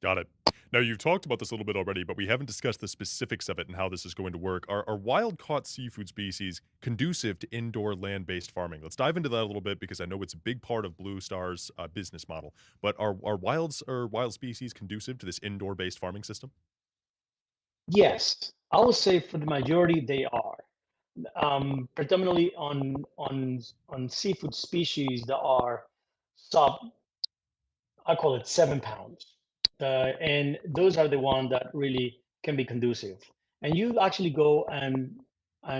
Got it. Now, you've talked about this a little bit already, but we haven't discussed the specifics of it and how this is going to work. Are wild-caught seafood species conducive to indoor land-based farming? Let's dive into that a little bit, because I know it's a big part of Blue Star's business model. But are wild species conducive to this indoor-based farming system? Yes, I would say for the majority they are. Predominantly on seafood species that are I call it 7 pounds. And those are the ones that really can be conducive. And you actually go and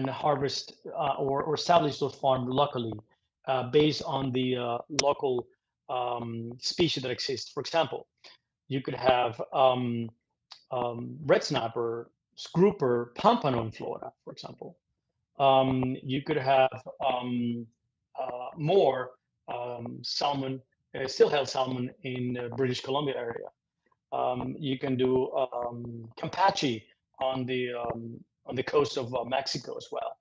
harvest or establish those farms locally based on the local species that exist. For example, you could have red snapper, grouper, pompano in Florida, for example. You could have more salmon, still-held salmon in British Columbia area. You can do Campeche on the coast of Mexico as well.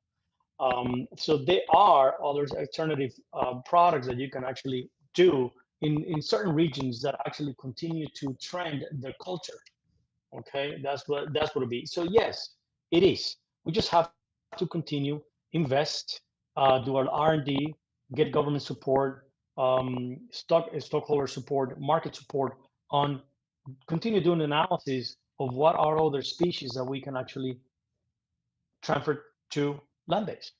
So there are other alternative products that you can actually do in certain regions that actually continue to trend their culture. Okay, that's what it be. So yes, it is. We just have to continue, invest, do our R&D, get government support, stockholder support, market support, on continue doing analysis of what are other species that we can actually transferred to land-based.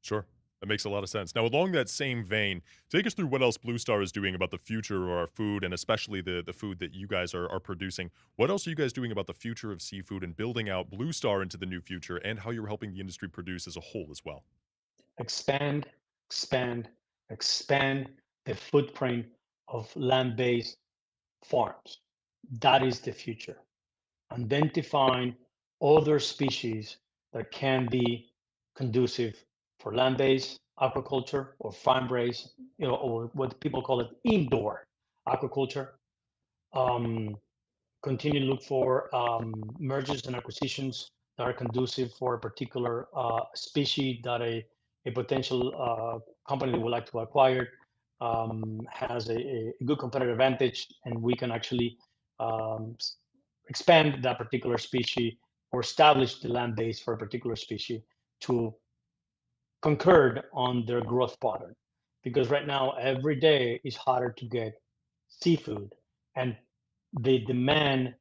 Sure. That makes a lot of sense. Now, along that same vein, take us through what else Blue Star is doing about the future of our food, and especially the food that you guys are producing. What else are you guys doing about the future of seafood and building out Blue Star into the new future, and how you're helping the industry produce as a whole as well? Expand, expand, expand the footprint of land-based farms. That is the future. Identifying other species that can be conducive for land-based aquaculture or farm-raised, or what people call it indoor aquaculture. Continue to look for mergers and acquisitions that are conducive for a particular species that a potential company that would like to acquire has a good competitive advantage, and we can actually expand that particular species or establish the land base for a particular species to concur on their growth pattern. Because right now, every day is harder to get seafood, and the demand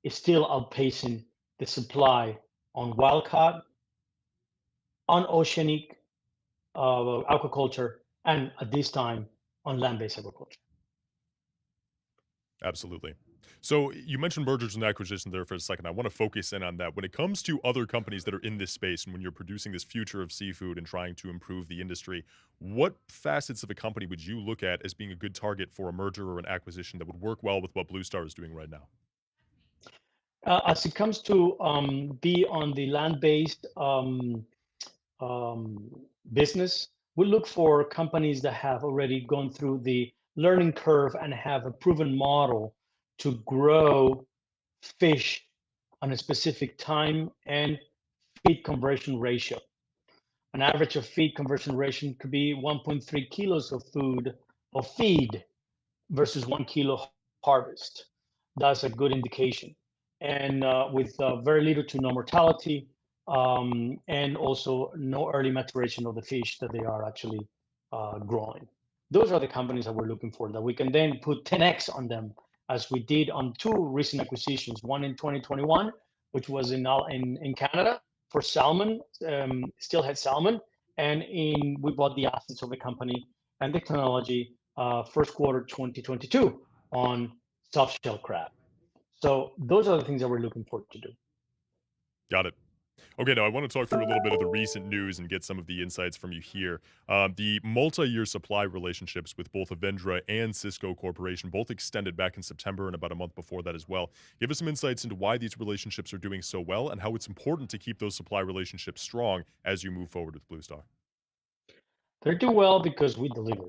is still outpacing the supply on wild caught, on oceanic aquaculture, and at this time on land-based aquaculture. Absolutely. So you mentioned mergers and acquisitions there for a second. I want to focus in on that. When it comes to other companies that are in this space, and when you're producing this future of seafood and trying to improve the industry, what facets of a company would you look at as being a good target for a merger or an acquisition that would work well with what Blue Star is doing right now? As it comes to be on the land-based business, we look for companies that have already gone through the learning curve and have a proven model to grow fish on a specific time and feed conversion ratio. An average of feed conversion ratio could be 1.3 kilos of feed versus 1 kilo harvest. That's a good indication. And with very little to no mortality, and also no early maturation of the fish that they are actually growing. Those are the companies that we're looking for, that we can then put 10x on them, as we did on two recent acquisitions, one in 2021, which was in Canada for salmon, steelhead salmon, and we bought the assets of the company and the technology first quarter 2022 on soft shell crab. So those are the things that we're looking forward to do. Got it. Okay, now I want to talk through a little bit of the recent news and get some of the insights from you here. The multi-year supply relationships with both Avendra and Cisco Corporation, both extended back in September and about a month before that as well. Give us some insights into why these relationships are doing so well and how it's important to keep those supply relationships strong as you move forward with Blue Star. They do well because we deliver.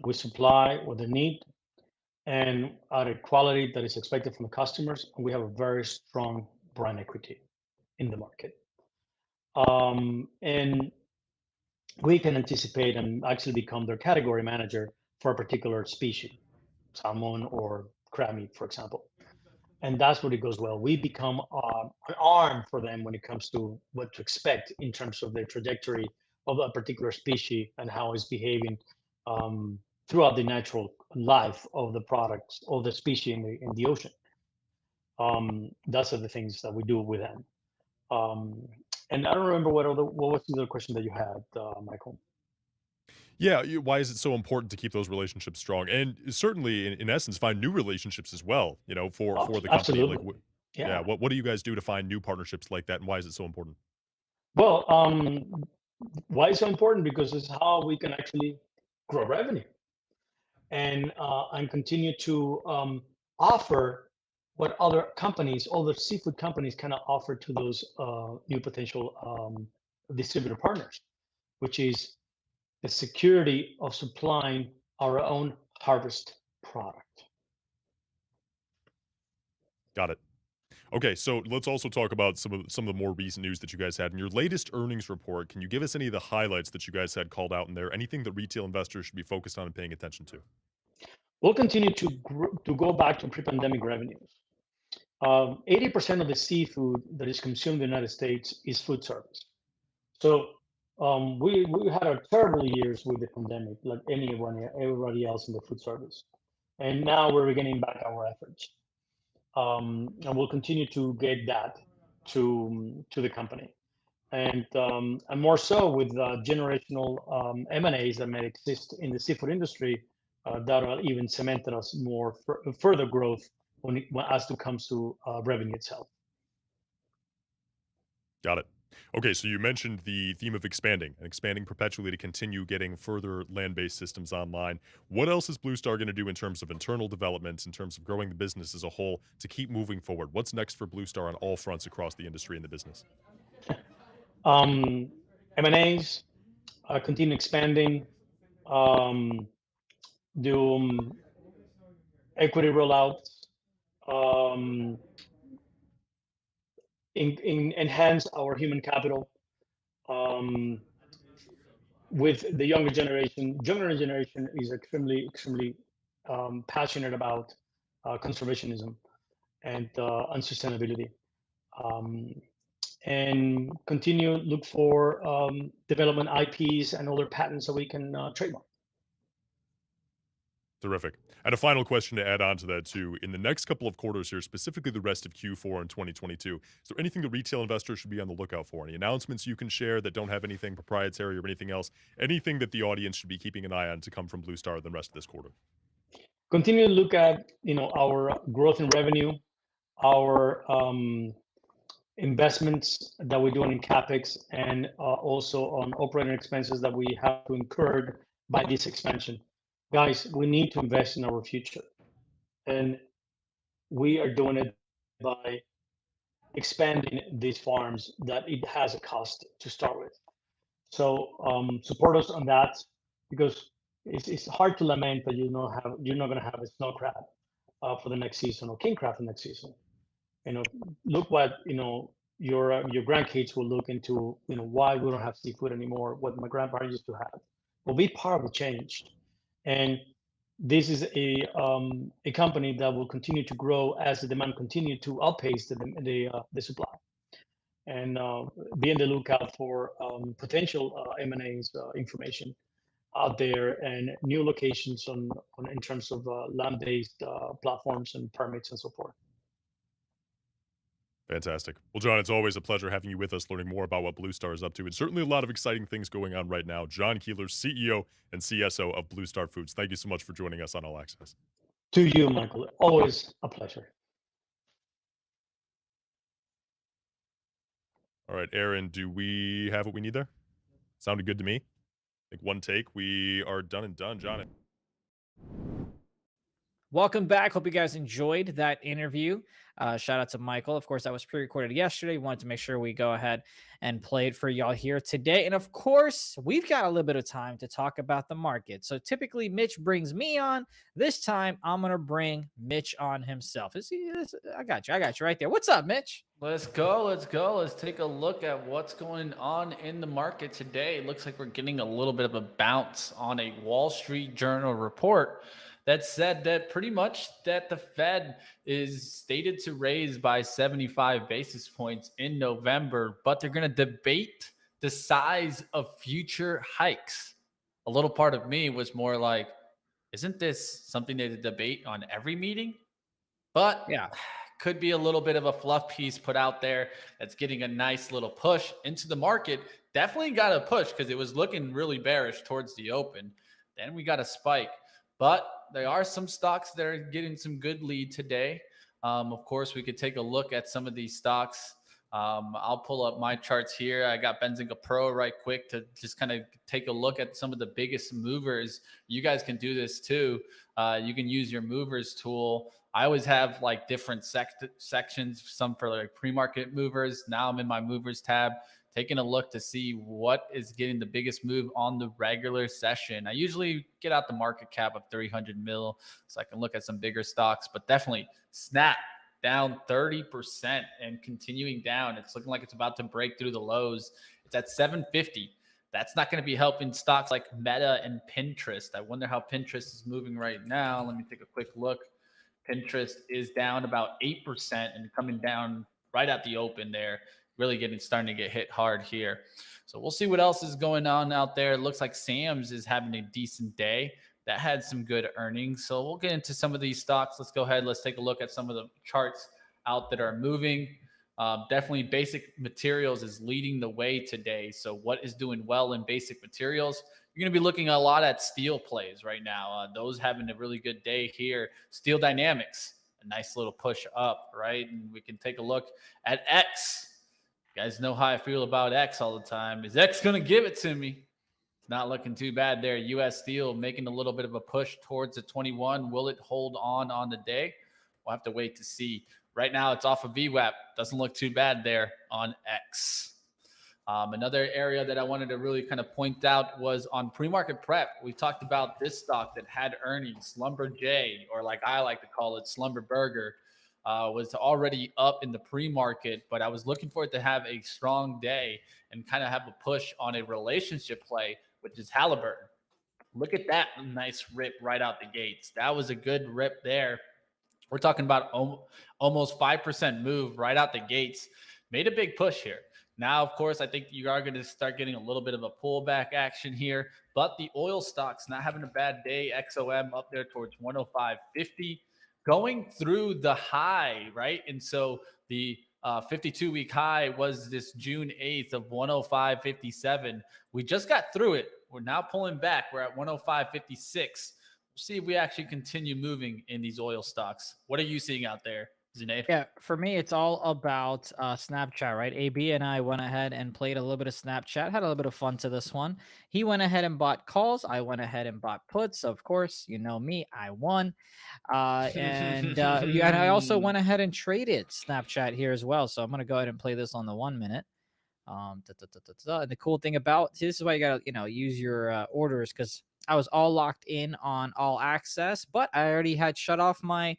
We supply what they need and at a quality that is expected from the customers. And we have a very strong brand equity in the market. And we can anticipate and actually become their category manager for a particular species, salmon or crab meat, for example. And that's what it goes well. We become an arm for them when it comes to what to expect in terms of their trajectory of a particular species and how it's behaving throughout the natural life of the products of the species in the ocean. Those are the things that we do with them. And I don't remember what was the other question that you had, Michael. Yeah, why is it so important to keep those relationships strong, and certainly, in essence, find new relationships as well? You know, for the company. Absolutely. Like, Yeah. What do you guys do to find new partnerships like that, and why is it so important? Well, why it's so important? Because it's how we can actually grow revenue and continue to offer what other seafood companies cannot offer to those new potential distributor partners, which is the security of supplying our own harvest product. Got it. Okay, so let's also talk about some of the more recent news that you guys had in your latest earnings report. Can you give us any of the highlights that you guys had called out in there? Anything that retail investors should be focused on and paying attention to? We'll continue to go back to pre-pandemic revenues. 80% of the seafood that is consumed in the United States is food service. So we had our terrible years with the pandemic, like everybody else in the food service. And now we're beginning back our efforts. And we'll continue to get that to the company, and more so with generational M&As that may exist in the seafood industry that will even cement us more further growth as it comes to revenue itself. Got it. Okay, so you mentioned the theme of expanding and expanding perpetually to continue getting further land-based systems online. What else is Blue Star going to do in terms of internal development, in terms of growing the business as a whole to keep moving forward? What's next for Blue Star on all fronts across the industry and the business? M&As, continue expanding, do equity rollouts, enhance our human capital with the younger generation. Younger generation is extremely passionate about conservationism and sustainability, and continue look for development IPs and other patents that we can trademark. Terrific. And a final question to add on to that, too. In the next couple of quarters here, specifically the rest of Q4 in 2022, is there anything that retail investors should be on the lookout for? Any announcements you can share that don't have anything proprietary or anything else? Anything that the audience should be keeping an eye on to come from Blue Star the rest of this quarter? Continue to look at our growth in revenue, our investments that we're doing in CapEx, and also on operating expenses that we have to incur by this expansion. Guys, we need to invest in our future, and we are doing it by expanding these farms that it has a cost to start with. So support us on that, because it's hard to lament that you're not going to have a snow crab for the next season, or king crab for next season. Look what your grandkids will look into. Why we don't have seafood anymore? What my grandparents used to have. We'll be part of the change. And this is a company that will continue to grow as the demand continue to outpace the supply. And be on the lookout for potential M&As information out there, and new locations in terms of land-based platforms and permits and so forth. Fantastic. Well, John, it's always a pleasure having you with us, learning more about what Blue Star is up to, and certainly a lot of exciting things going on right now. John Keeler, CEO and CSO of Blue Star Foods. Thank you so much for joining us on All Access. To you, Michael. Always a pleasure. All right, Aaron, do we have what we need there? Sounded good to me. I think one take, we are done and done. John. Welcome back. Hope you guys enjoyed that interview. Shout out to Michael. Of course, that was pre-recorded yesterday. Wanted to make sure we go ahead and play it for y'all here today. And of course, we've got a little bit of time to talk about the market. So typically Mitch brings me on. This time I'm going to bring Mitch on himself. I got you right there. What's up, Mitch? Let's go. Let's take a look at what's going on in the market today. It looks like we're getting a little bit of a bounce on a Wall Street Journal report that said that pretty much that the Fed is stated to raise by 75 basis points in November, but they're going to debate the size of future hikes. A little part of me was more like, isn't this something they debate on every meeting? But yeah, could be a little bit of a fluff piece put out there that's getting a nice little push into the market. Definitely got a push because it was looking really bearish towards the open. Then we got a spike. But there are some stocks that are getting some good lead today. Of course, we could take a look at some of these stocks. I'll pull up my charts here. I got Benzinga Pro right quick to just kind of take a look at some of the biggest movers. You guys can do this too. You can use your movers tool. I always have like different sections, some for like pre-market movers. Now I'm in my movers tab, taking a look to see what is getting the biggest move on the regular session. I usually get out the market cap of 300 mil so I can look at some bigger stocks, but definitely Snap down 30% and continuing down. It's looking like it's about to break through the lows. It's at 750. That's not going to be helping stocks like Meta and Pinterest. I wonder how Pinterest is moving right now. Let me take a quick look. Pinterest is down about 8% and coming down right at the open there. Really starting to get hit hard here. So we'll see what else is going on out there. It looks like Sam's is having a decent day. That had some good earnings. So we'll get into some of these stocks. Let's go ahead. Let's take a look at some of the charts out that are moving. Definitely basic materials is leading the way today. So what is doing well in basic materials? You're going to be looking a lot at steel plays right now. Those having a really good day here. Steel Dynamics, a nice little push up, right? And we can take a look at X. You guys know how I feel about X all the time. Is X going to give it to me? It's not looking too bad there. US Steel making a little bit of a push towards the 21. Will it hold on the day? We'll have to wait to see. Right now, it's off of VWAP. Doesn't look too bad there on X. Another area that I wanted to really kind of point out was on pre-market prep. We talked about this stock that had earnings, Slumberjay, or like I like to call it, Slumber Burger, was already up in the pre-market, but I was looking for it to have a strong day and kind of have a push on a relationship play, which is Halliburton. Look at that nice rip right out the gates. That was a good rip there. We're talking about almost 5% move right out the gates. Made a big push here. Now, of course, I think you are going to start getting a little bit of a pullback action here, but the oil stocks not having a bad day. XOM up there towards 105.50, going through the high, right? And so the 52-week high was this June 8th of 105.57. We just got through it. We're now pulling back. We're at 105.56. See if we actually continue moving in these oil stocks. What are you seeing out there, Zunaid? Yeah, for me, it's all about Snapchat, right? AB and I went ahead and played a little bit of Snapchat, had a little bit of fun to this one. He went ahead and bought calls. I went ahead and bought puts. Of course, you know me, I won. And I also went ahead and traded Snapchat here as well. So I'm going to go ahead and play this on the 1 minute. And the cool thing about this is why you got to, use your orders, because I was all locked in on All Access, but I already had shut off my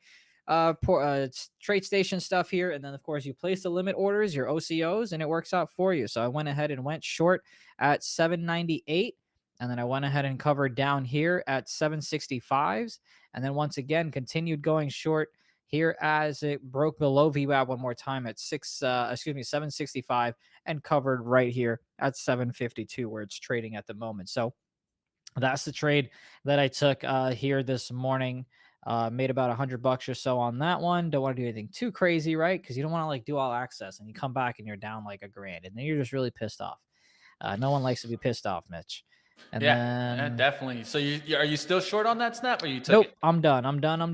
trade station stuff here. And then, of course, you place the limit orders, your OCOs, and it works out for you. So I went ahead and went short at 798. And then I went ahead and covered down here at 765s. And then once again, continued going short here as it broke below VWAP one more time at 765 and covered right here at 752 where it's trading at the moment. So that's the trade that I took here this morning. Made about $100 or so on that one. Don't want to do anything too crazy, right? Because you don't want to like do All Access and you come back and you're down like $1,000 and then you're just really pissed off. No one likes to be pissed off, Mitch. And then definitely. So are you still short on that snap, or you took nope, it? I'm done.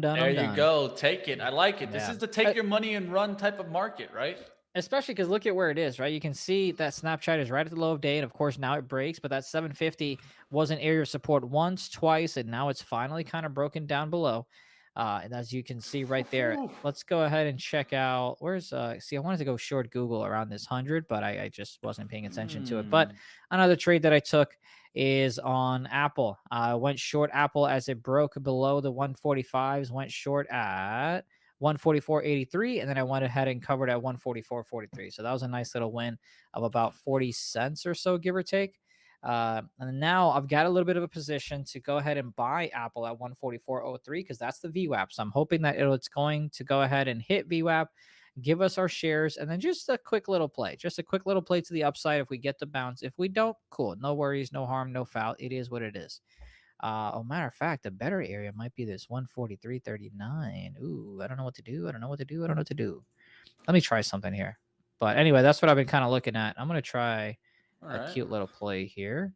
There you go. Take it. I like it. This Yeah. is the take your money and run type of market, right? Especially because look at where it is, right? You can see that Snapchat is right at the low of day, and of course now it breaks, but that 750 was an area of support once, twice, and now it's finally kind of broken down below. And as you can see right there, let's go ahead and check out where's see, I wanted to go short Google around this 100, but I just wasn't paying attention to it. But another trade that I took is on Apple. I went short Apple as it broke below the 145s, went short at 144.83, and then I went ahead and covered at 144.43. So that was a nice little win of about 40 cents or so, give or take. And now I've got a little bit of a position to go ahead and buy Apple at 144.03 because that's the VWAP. So I'm hoping that it's going to go ahead and hit VWAP, give us our shares, and then just a quick little play to the upside if we get the bounce. If we don't, cool. No worries, no harm, no foul. It is what it is. Matter of fact, the better area might be this 143.39. Ooh, I don't know what to do. Let me try something here. But anyway, that's what I've been kind of looking at. I'm going to try a cute little play here.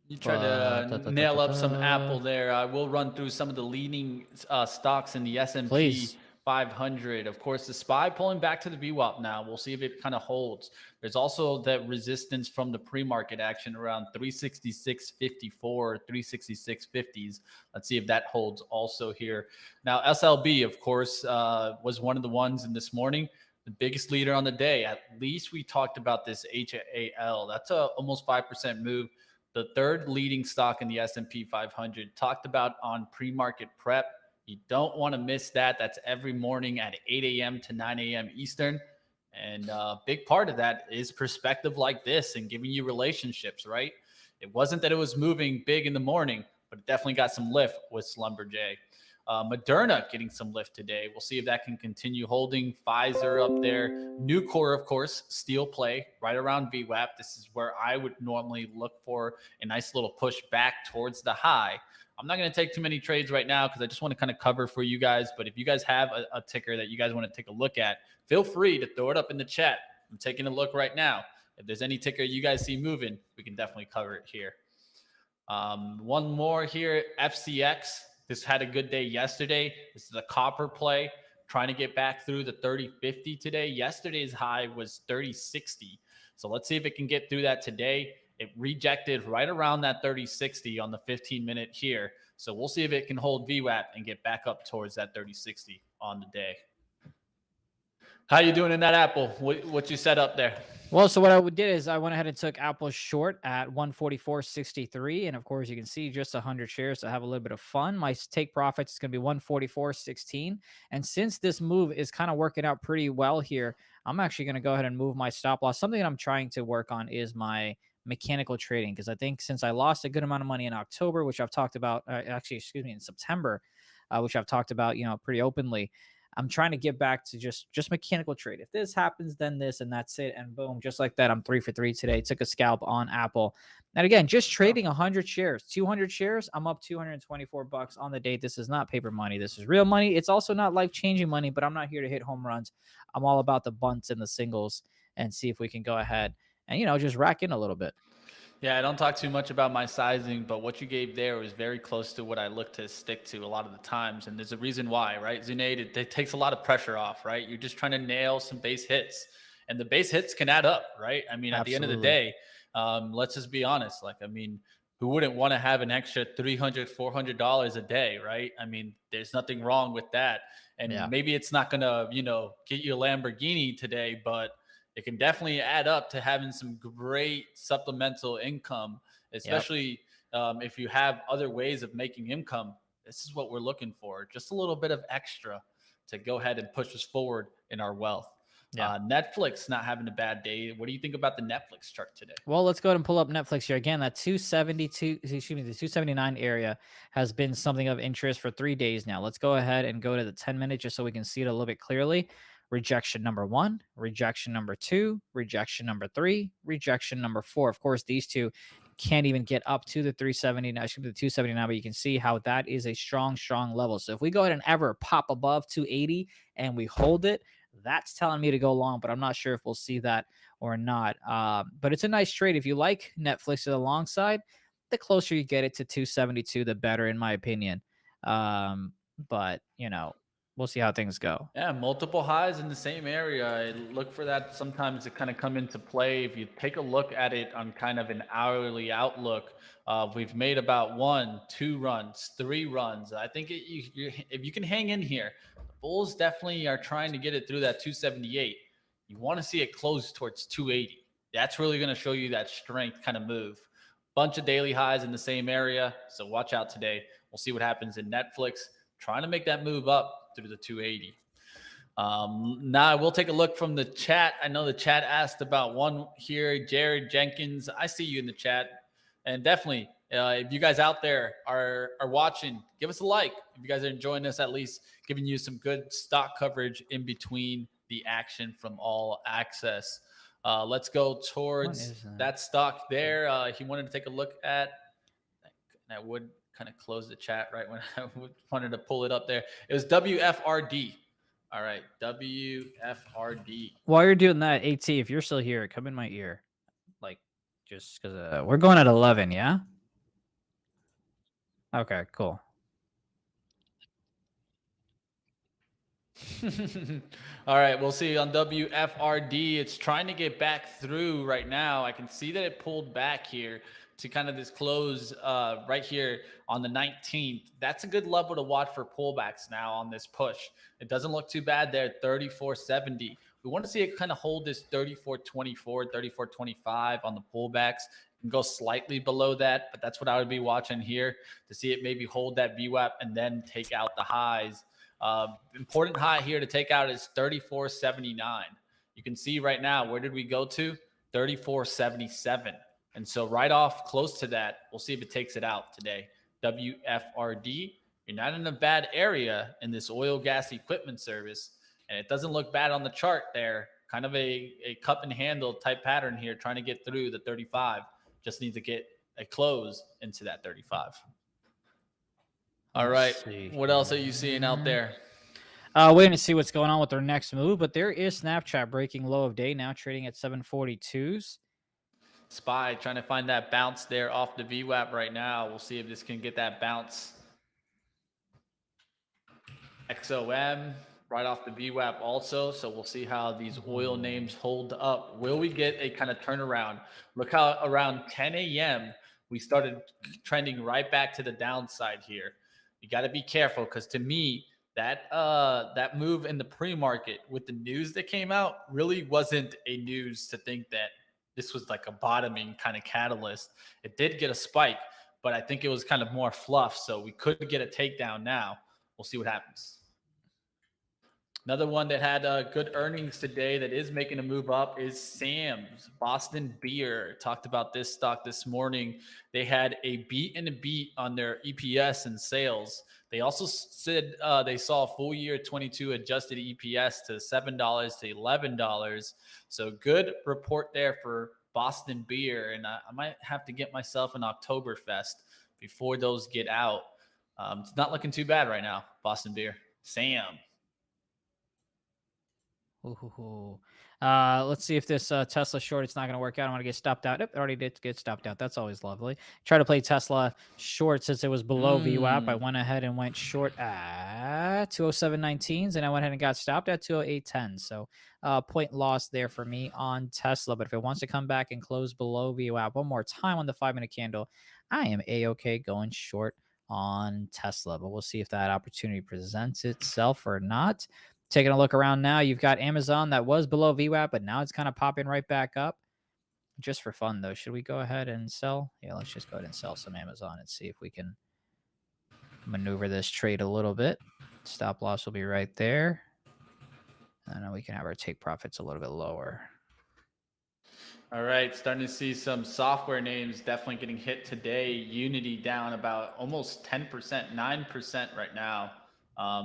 You try to nail up some Apple there. I will run through some of the leading stocks in the S&P 500. Of course, the SPY pulling back to the VWAP now. We'll see if it kind of holds. There's also that resistance from the pre-market action around 366.54, 366.50s. Let's see if that holds also here. Now, SLB, of course, was one of the ones in this morning. The biggest leader on the day. At least we talked about this HAL. That's a almost 5% move. The third leading stock in the S&P 500. Talked about on pre-market prep. You don't want to miss that. That's every morning at 8 a.m. to 9 a.m. Eastern. And a big part of that is perspective like this and giving you relationships, right? It wasn't that it was moving big in the morning, but it definitely got some lift with Slumberjay. Moderna getting some lift today. We'll see if that can continue holding. Pfizer up there. Nucor, of course, steel play right around VWAP. This is where I would normally look for a nice little push back towards the high. I'm not going to take too many trades right now because I just want to kind of cover for you guys. But if you guys have a ticker that you guys want to take a look at, feel free to throw it up in the chat. I'm taking a look right now. If there's any ticker you guys see moving, we can definitely cover it here. One more here, FCX. This had a good day yesterday. This is a copper play, trying to get back through the 30.50 today. Yesterday's high was 30.60. So let's see if it can get through that today. It rejected right around that 30.60 on the 15-minute here. So we'll see if it can hold VWAP and get back up towards that 30.60 on the day. How you doing in that Apple? What you set up there? Well, so what I did is I went ahead and took Apple short at 144.63. And of course, you can see just 100 shares to have a little bit of fun. My take profits is going to be 144.16. And since this move is kind of working out pretty well here, I'm actually going to go ahead and move my stop loss. Something that I'm trying to work on is my mechanical trading, because I think since I lost a good amount of money in October, which I've talked about, in September, which I've talked about, pretty openly, I'm trying to get back to just mechanical trade. If this happens, then this, and that's it. And boom, just like that, I'm 3 for 3 today. Took a scalp on Apple. And again, just trading 100 shares, 200 shares, I'm up $224 on the day. This is not paper money. This is real money. It's also not life-changing money, but I'm not here to hit home runs. I'm all about the bunts and the singles and see if we can go ahead and, just rack in a little bit. Yeah, I don't talk too much about my sizing, but what you gave there was very close to what I look to stick to a lot of the times. And there's a reason why, right? Zunaid, it takes a lot of pressure off, right? You're just trying to nail some base hits, and the base hits can add up, right? I mean, at the end of the day, let's just be honest. Who wouldn't want to have an extra $300, $400 a day, right? I mean, there's nothing wrong with that. And maybe it's not going to, get you a Lamborghini today, but it can definitely add up to having some great supplemental income, especially if you have other ways of making income. This is what we're looking for. Just a little bit of extra to go ahead and push us forward in our wealth. Netflix not having a bad day. What do you think about the Netflix chart today? Well, let's go ahead and pull up Netflix here. Again, that the 279 area has been something of interest for 3 days now. Let's go ahead and go to the 10-minute just so we can see it a little bit clearly. Rejection number 1, rejection number 2, rejection number 3, rejection number 4. Of course, these two can't even get up to the 379, should be the 279, but you can see how that is a strong level. So if we go ahead and ever pop above 280 and we hold it, that's telling me to go long, but I'm not sure if we'll see that or not. But it's a nice trade. If you like Netflix to the long side, the closer you get it to 272, the better, in my opinion. But, we'll see how things go. Yeah, multiple highs in the same area. I look for that sometimes to kind of come into play. If you take a look at it on kind of an hourly outlook, we've made about 1, 2 runs, 3 runs. I think if you can hang in here, the Bulls definitely are trying to get it through that 278. You want to see it close towards 280. That's really going to show you that strength kind of move. Bunch of daily highs in the same area. So watch out today. We'll see what happens in Netflix. Trying to make that move up through the 280. Now we'll take a look from the chat. I know the chat asked about one here. Jared Jenkins, I see you in the chat. And definitely, if you guys out there are watching, give us a like. If you guys are enjoying this, at least giving you some good stock coverage in between the action from All Access. Let's go towards that stock there. He wanted to take a look at, and I would kind of close the chat right when I wanted to pull it up there. It was WFRD. All right, WFRD. While you're doing that, AT, if you're still here, come in my ear. Just because we're going at 11, yeah? Okay, cool. All right, we'll see on WFRD. It's trying to get back through right now. I can see that it pulled back here to kind of this close right here on the 19th. That's a good level to watch for pullbacks now on this push. It doesn't look too bad there, 34.70. We want to see it kind of hold this 34.24, 34.25 on the pullbacks and go slightly below that, but that's what I would be watching here to see it maybe hold that VWAP and then take out the highs. Important high here to take out is 34.79. You can see right now, where did we go to? 34.77. And so right off close to that, we'll see if it takes it out today. WFRD, you're not in a bad area in this oil gas equipment service. And it doesn't look bad on the chart there. Kind of a cup and handle type pattern here, trying to get through the 35. Just needs to get a close into that 35. All right. Let's see What else are you seeing out there? Waiting to see what's going on with their next move, but there is Snapchat breaking low of day now, trading at 742s. SPY trying to find that bounce there off the VWAP right now. We'll see if this can get that bounce. XOM right off the VWAP also. So we'll see how these oil names hold up. Will we get a kind of turnaround? Look how around 10 a.m. we started trending right back to the downside here. You got to be careful because to me, that move in the pre-market with the news that came out really wasn't a news to think that this was like a bottoming kind of catalyst. It did get a spike, but I think it was kind of more fluff. So we could get a takedown now. We'll see what happens. Another one that had good earnings today that is making a move up is Sam's Boston Beer. Talked about this stock this morning. They had a beat and a beat on their EPS and sales. They also said they saw full year 22 adjusted EPS to $7 to $11. So good report there for Boston Beer. And I might have to get myself an Oktoberfest before those get out. It's not looking too bad right now, Boston Beer. Sam. Let's see if this Tesla short, it's not going to work out. I want to get stopped out. Yep, it already did get stopped out. That's always lovely. Try to play Tesla short since it was below VWAP. I went ahead and went short at 207.19s, and I went ahead and got stopped at 208.10. So point loss there for me on Tesla. But if it wants to come back and close below VWAP one more time on the 5-minute candle, I am A-okay going short on Tesla. But we'll see if that opportunity presents itself or not. Taking a look around now, you've got Amazon that was below VWAP, but now it's kind of popping right back up. Just for fun, though, should we go ahead and sell? Yeah, let's just go ahead and sell some Amazon and see if we can maneuver this trade a little bit. Stop loss will be right there. And then we can have our take profits a little bit lower. All right, starting to see some software names definitely getting hit today. Unity down about almost 10%, 9% right now.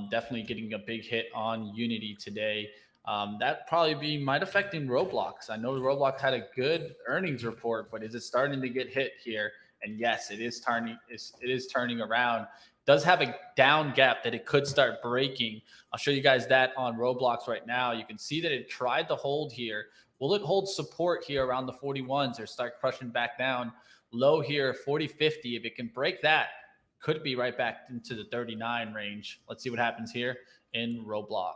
Definitely getting a big hit on Unity today. That probably might affecting Roblox. I know Roblox had a good earnings report, but is it starting to get hit here? And yes, it is turning. It is turning around. It does have a down gap that it could start breaking. I'll show you guys that on Roblox right now. You can see that it tried to hold here. Will it hold support here around the 41s or start crushing back down low here, 40.50? If it can break that, could be right back into the 39 range. Let's see what happens here in Roblox.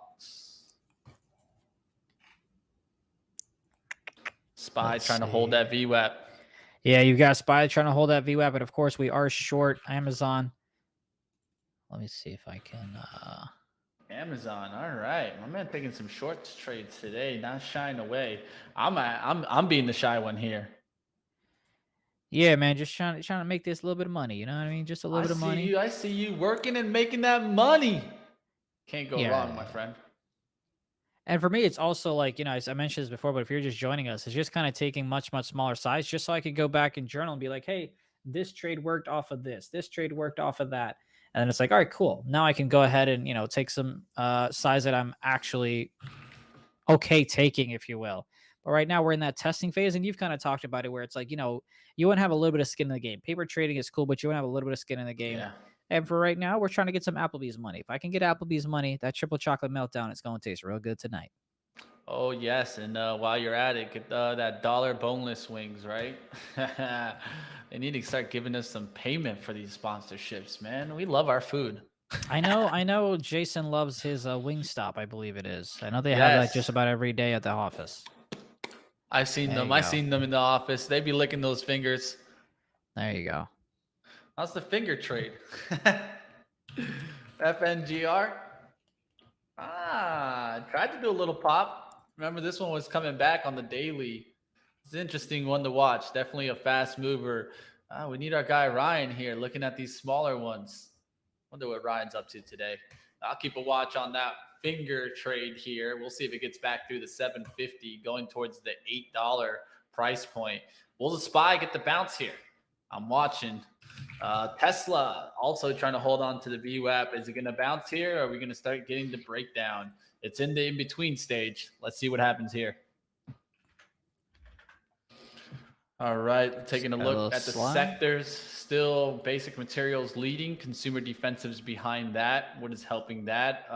SPY trying to hold that VWAP. Yeah, you've got SPY trying to hold that VWAP, but of course we are short Amazon. Let me see if I can. Amazon, all right. My man taking some short trades today, not shying away. I'm being the shy one here. Yeah, man, just trying to make this a little bit of money. You know what I mean? Just a little bit of money. I see you working and making that money. Can't go wrong, my friend. And for me, it's also like, you know, as I mentioned this before, but if you're just joining us, it's just kind of taking much, much smaller size just so I could go back and journal and be like, hey, this trade worked off of this. This trade worked off of that. And then it's like, all right, cool. Now I can go ahead and, you know, take some size that I'm actually okay taking, if you will. But right now we're in that testing phase, and you've kind of talked about it where it's like, you know, you want to have a little bit of skin in the game. Paper trading is cool, but you want to have a little bit of skin in the game. Yeah. And for right now, we're trying to get some Applebee's money. If I can get Applebee's money, that triple chocolate meltdown is going to taste real good tonight. Oh, yes. And while you're at it, get that dollar boneless wings, right? They need to start giving us some payment for these sponsorships, man. We love our food. I know Jason loves his Wingstop, I believe it is. I know they have that just about every day at the office. I've seen them. I've seen them in the office. They be licking those fingers. There you go. How's the finger trade? FNGR? Tried to do a little pop. Remember, this one was coming back on the daily. It's an interesting one to watch. Definitely a fast mover. We need our guy Ryan here looking at these smaller ones. Wonder what Ryan's up to today. I'll keep a watch on that finger trade here. We'll see if it gets back through the 750, going towards the $8 price point. Will the SPY get the bounce here? I'm watching. Tesla also trying to hold on to the VWAP. Is it going to bounce here, or are we going to start getting the breakdown? It's in the in-between stage. Let's see what happens here. All right, taking a got a little look at the slide. sectors. Still basic materials leading, consumer defensives behind that. What is helping that?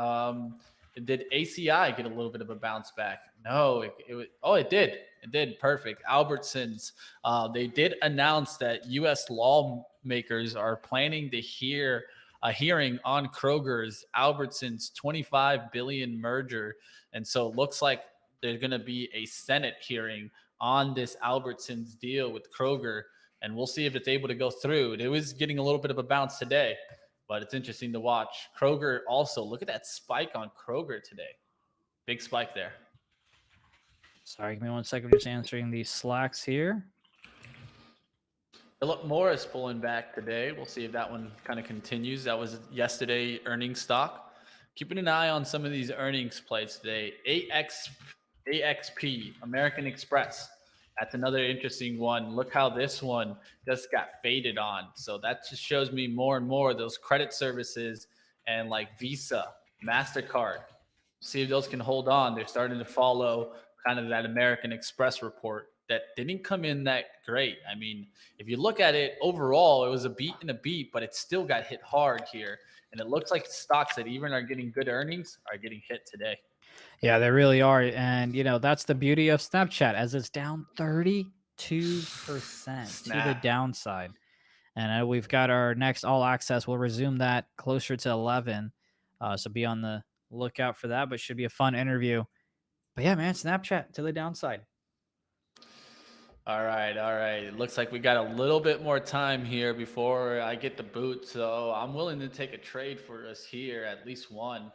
Did ACI get a little bit of a bounce back? No, it did. It did. Perfect. Albertsons. They did announce that U.S. lawmakers are planning to hear a hearing on Kroger's Albertsons $25 billion merger, and so it looks like there's going to be a Senate hearing on this Albertsons deal with Kroger, and we'll see if it's able to go through. It was getting a little bit of a bounce today, but it's interesting to watch. Kroger also, look at that spike on Kroger today. Big spike there. Sorry, give me 1 second. Just answering these Slacks here. Philip Morris pulling back today. We'll see if that one kind of continues. That was yesterday earnings stock. Keeping an eye on some of these earnings plays today. AXP, American Express. That's another interesting one. Look how this one just got faded on. So that just shows me more and more those credit services and like Visa, MasterCard. See if those can hold on. They're starting to follow kind of that American Express report that didn't come in that great. I mean, if you look at it overall, it was a beat and a beat, but it still got hit hard here. And it looks like stocks that even are getting good earnings are getting hit today. Yeah, they really are. And, you know, that's the beauty of Snapchat, as it's down 32% to the downside. And we've got our next All Access. We'll resume that closer to 11. So be on the lookout for that, but should be a fun interview. But yeah, man, Snapchat to the downside. All right. It looks like we got a little bit more time here before I get the boot. So I'm willing to take a trade for us here, at least one.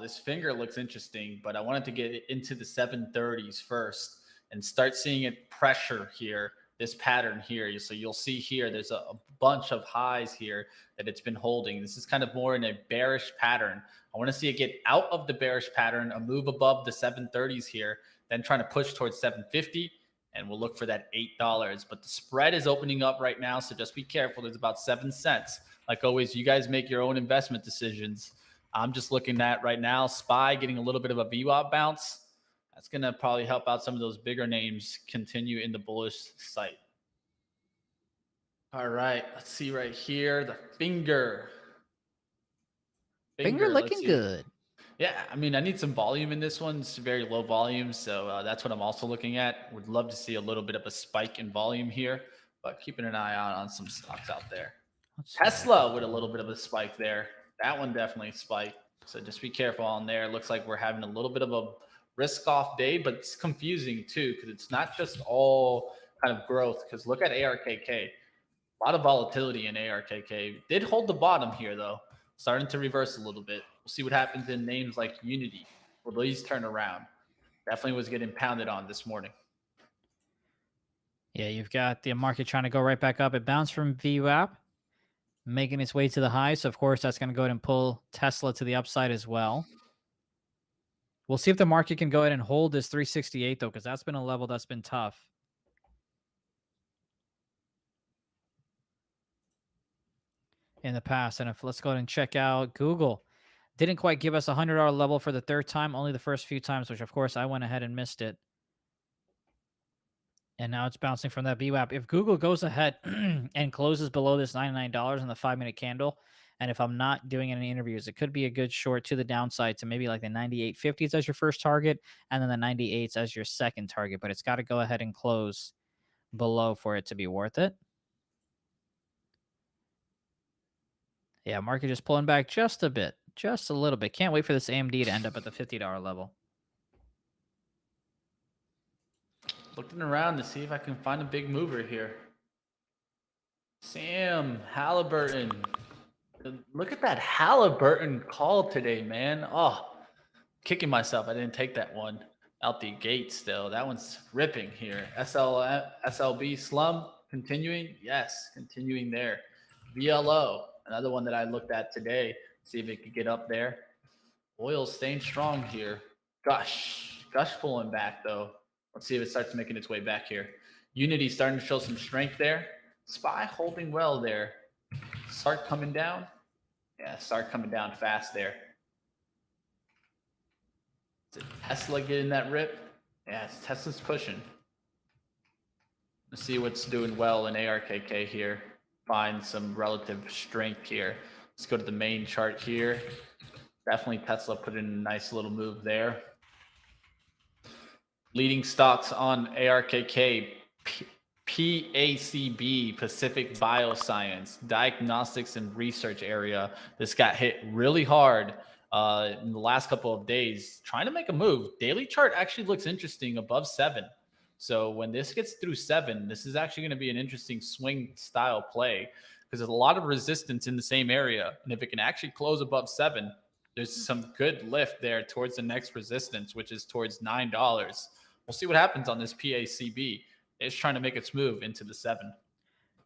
This finger looks interesting, but I wanted to get into the 730s first and start seeing it pressure here, this pattern here. So you'll see here, there's a bunch of highs here that it's been holding. This is kind of more in a bearish pattern. I want to see it get out of the bearish pattern, a move above the 730s here, then trying to push towards 750. And we'll look for that $8. But the spread is opening up right now, so just be careful. There's about 7 cents. Like always, you guys make your own investment decisions. I'm just looking at right now, SPY getting a little bit of a VWAP bounce. That's going to probably help out some of those bigger names continue in the bullish site. All right, let's see right here, the finger. Finger looking good. Yeah, I mean, I need some volume in this one. It's very low volume, so that's what I'm also looking at. Would love to see a little bit of a spike in volume here, but keeping an eye out on some stocks out there. Tesla with a little bit of a spike there. That one definitely spiked, so just be careful on there. Looks like we're having a little bit of a risk-off day, but it's confusing too because it's not just all kind of growth. Because look at ARKK, a lot of volatility in ARKK. Did hold the bottom here though, starting to reverse a little bit. We'll see what happens in names like Unity. Will these turn around? Definitely was getting pounded on this morning. Yeah, you've got the market trying to go right back up. It bounced from VWAP, making its way to the high. So, of course, that's going to go ahead and pull Tesla to the upside as well. We'll see if the market can go ahead and hold this 368, though, because that's been a level that's been tough. In the past. And if let's go ahead and check out Google. Didn't quite give us a $100 level for the third time, only the first few times, which of course I went ahead and missed it. And now it's bouncing from that VWAP. If Google goes ahead and closes below this $99 in the 5-minute candle, and if I'm not doing any interviews, it could be a good short to the downside to maybe like the 98.50s as your first target, and then the 98s as your second target. But it's got to go ahead and close below for it to be worth it. Yeah, market just pulling back just a bit. Just a little bit. Can't wait for this AMD to end up at the $50 level. Looking around to see if I can find a big mover here. Sam Halliburton. Look at that Halliburton call today, man. Oh, kicking myself. I didn't take that one out the gate still. That one's ripping here. SLB slump continuing. Yes, continuing there. BLO, another one that I looked at today. See if it could get up there. Oil's staying strong here. Gush pulling back though. Let's see if it starts making its way back here. Unity starting to show some strength there. SPY holding well there. Start coming down. Yeah, start coming down fast there. Is it Tesla getting that rip? Yeah, Tesla's pushing. Let's see what's doing well in ARKK here. Find some relative strength here. Let's go to the main chart here. Definitely Tesla put in a nice little move there. Leading stocks on ARKK, PACB, Pacific Bioscience, Diagnostics and Research area. This got hit really hard in the last couple of days, trying to make a move. Daily chart actually looks interesting above 7. So when this gets through 7, this is actually going to be an interesting swing style play because there's a lot of resistance in the same area. And if it can actually close above 7, there's some good lift there towards the next resistance, which is towards $9. We'll see what happens on this PACB. It's trying to make its move into the 7.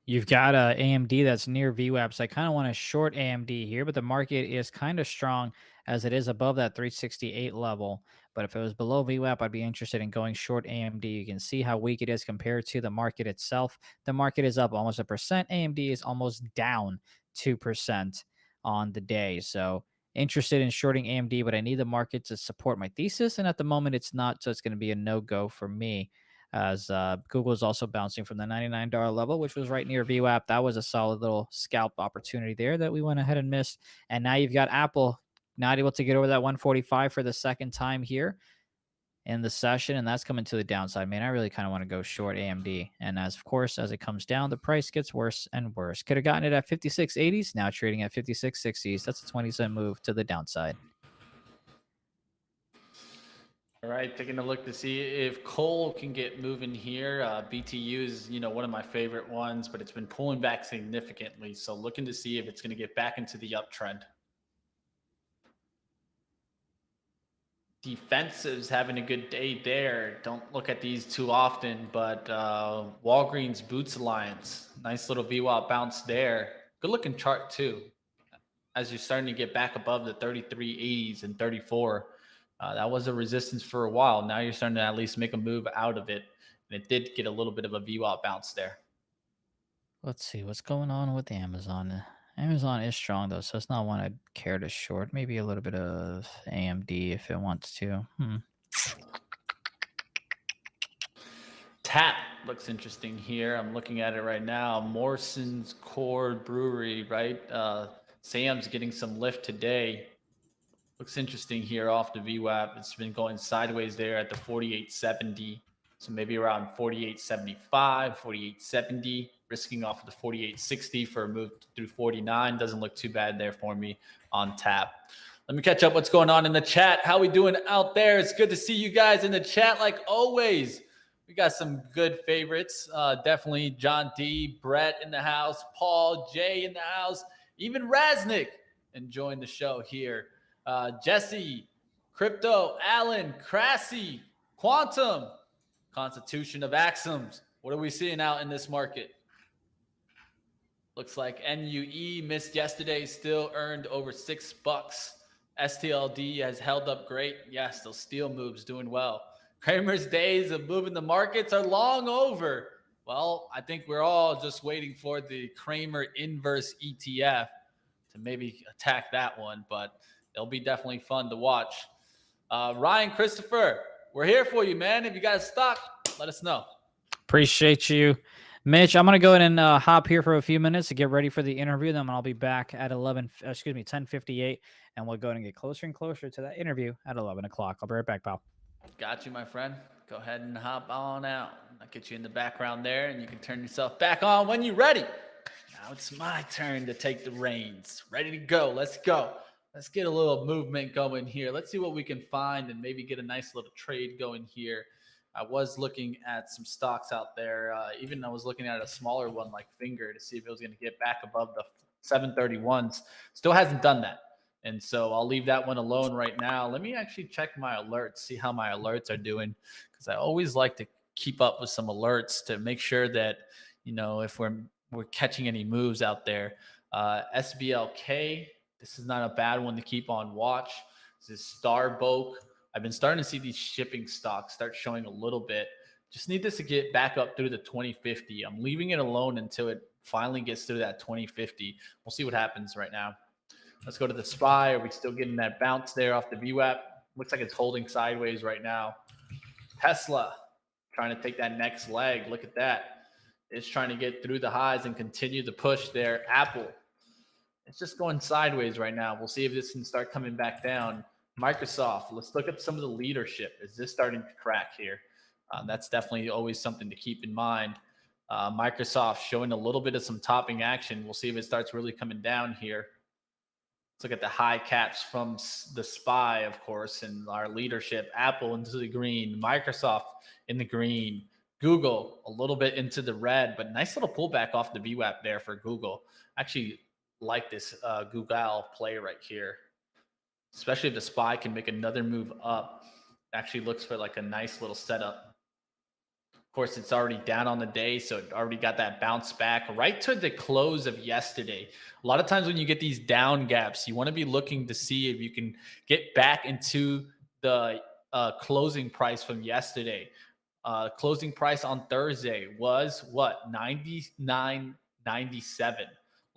You've got AMD that's near VWAP, so I kind of want to short AMD here, but the market is kind of strong as it is above that 368 level. But if it was below VWAP, I'd be interested in going short AMD. You can see how weak it is compared to the market itself. The market is up almost 1%. AMD is almost down 2% on the day. So interested in shorting AMD, but I need the market to support my thesis. And at the moment, it's not, so it's going to be a no-go for me. As Google is also bouncing from the $99 level, which was right near VWAP. That was a solid little scalp opportunity there that we went ahead and missed. And now you've got Apple not able to get over that 145 for the second time here in the session, and that's coming to the downside. Man, I really kind of want to go short AMD. And as, of course, as it comes down, the price gets worse and worse. Could have gotten it at 56.80s, now trading at 56.60s. That's a 20-cent move to the downside. All right, taking a look to see if coal can get moving here. BTU is, one of my favorite ones, but it's been pulling back significantly. So looking to see if it's going to get back into the uptrend. Defensives having a good day there. Don't look at these too often, but Walgreens Boots Alliance, nice little VWAP bounce there. Good looking chart too. As you're starting to get back above the 33.80s and 34. That was a resistance for a while. Now you're starting to at least make a move out of it. And it did get a little bit of a VWAP bounce there. Let's see what's going on with Amazon. Amazon is strong though, so it's not one I'd care to short. Maybe a little bit of AMD if it wants to. TAP looks interesting here. I'm looking at it right now. Morrison's Core Brewery, right? Sam's getting some lift today. Looks interesting here off the VWAP. It's been going sideways there at the 48.70. So maybe around 48.75, 48.70, risking off of the 48.60 for a move through 49. Doesn't look too bad there for me on tap. Let me catch up what's going on in the chat. How we doing out there? It's good to see you guys in the chat like always. We got some good favorites. Definitely John D, Brett in the house, Paul, Jay in the house, even Raznick enjoying the show here. Jesse, Crypto, Alan, Crassy, Quantum, Constitution of Axioms. What are we seeing out in this market? Looks like NUE missed yesterday, still earned over $6. STLD has held up great. Yes, those steel moves doing well. Kramer's days of moving the markets are long over. Well, I think we're all just waiting for the Kramer inverse ETF to maybe attack that one, but it'll be definitely fun to watch. Ryan Christopher, we're here for you, man. If you got a stock, let us know. Appreciate you, Mitch. I'm going to go ahead and hop here for a few minutes to get ready for the interview. Then I'll be back at 10:58, and we'll go ahead and get closer and closer to that interview at 11 o'clock. I'll be right back, pal. Got you, my friend. Go ahead and hop on out. I'll get you in the background there, and you can turn yourself back on when you're ready. Now it's my turn to take the reins. Ready to go. Let's go. Let's get a little movement going here. Let's see what we can find and maybe get a nice little trade going here. I was looking at some stocks out there. Even I was looking at a smaller one like Finger to see if it was going to get back above the 731s. Still hasn't done that. And so I'll leave that one alone right now. Let me actually check my alerts, see how my alerts are doing, because I always like to keep up with some alerts to make sure that, if we're catching any moves out there. SBLK, this is not a bad one to keep on watch. This is Starboak. I've been starting to see these shipping stocks start showing a little bit. Just need this to get back up through the 2050. I'm leaving it alone until it finally gets through that 2050. We'll see what happens right now. Let's go to the SPY. Are we still getting that bounce there off the VWAP? Looks like it's holding sideways right now. Tesla trying to take that next leg. Look at that. is trying to get through the highs and continue to push there. Apple, it's just going sideways right now. We'll see if this can start coming back down. Microsoft, let's look at some of the leadership. Is this starting to crack here? That's definitely always something to keep in mind. Microsoft showing a little bit of some topping action. We'll see if it starts really coming down here. Let's look at the high caps from the SPY, of course, and our leadership. Apple into the green, Microsoft in the green, Google a little bit into the red, but nice little pullback off the VWAP there for Google. Actually like this Google play right here, especially if the SPY can make another move up. Actually looks for like a nice little setup. Of course, it's already down on the day, so it already got that bounce back right to the close of yesterday. A lot of times when you get these down gaps, you want to be looking to see if you can get back into the closing price from yesterday. Closing price on Thursday was what? 99.97.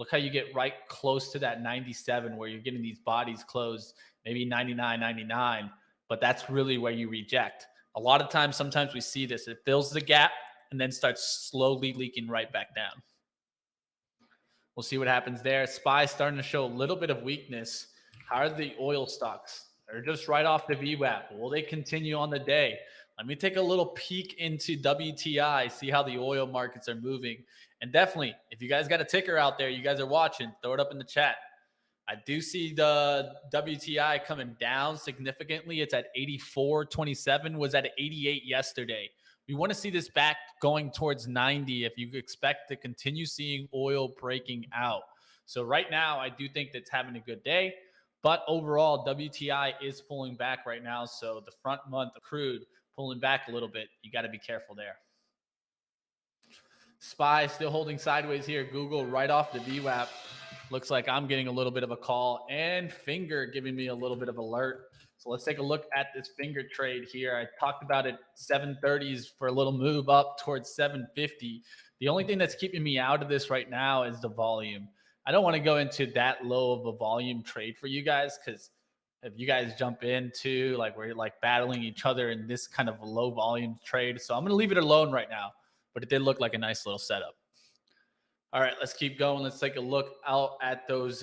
Look how you get right close to that 97 where you're getting these bodies closed, maybe 99.99, but that's really where you reject. A lot of times, sometimes we see this. It fills the gap and then starts slowly leaking right back down. We'll see what happens there. SPY starting to show a little bit of weakness. How are the oil stocks? They're just right off the VWAP. Will they continue on the day? Let me take a little peek into WTI, see how the oil markets are moving. And definitely, if you guys got a ticker out there, you guys are watching, throw it up in the chat. I do see the WTI coming down significantly. It's at 84.27, was at 88 yesterday. We want to see this back going towards 90 if you expect to continue seeing oil breaking out. So right now, I do think that's having a good day. But overall, WTI is pulling back right now. So the front month of crude pulling back a little bit. You got to be careful there. SPY still holding sideways here. Google right off the VWAP. Looks like I'm getting a little bit of a call, and Finger giving me a little bit of alert. So let's take a look at this Finger trade here. I talked about it 730s for a little move up towards 750. The only thing that's keeping me out of this right now is the volume. I don't want to go into that low of a volume trade for you guys, because if you guys jump into like we're like battling each other in this kind of low volume trade. So I'm going to leave it alone right now, but it did look like a nice little setup. All right, let's keep going. Let's take a look out at those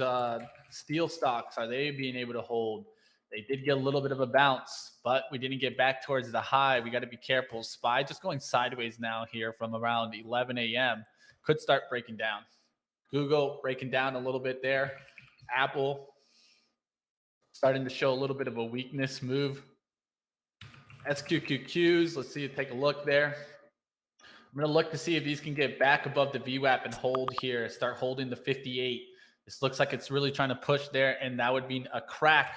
steel stocks. Are they being able to hold? They did get a little bit of a bounce, but we didn't get back towards the high. We got to be careful. SPY just going sideways now here from around 11 a.m. Could start breaking down. Google breaking down a little bit there. Apple starting to show a little bit of a weakness move. SQQQs, let's see, take a look there. I'm going to look to see if these can get back above the VWAP and hold here, start holding the 58. This looks like it's really trying to push there, and that would mean a crack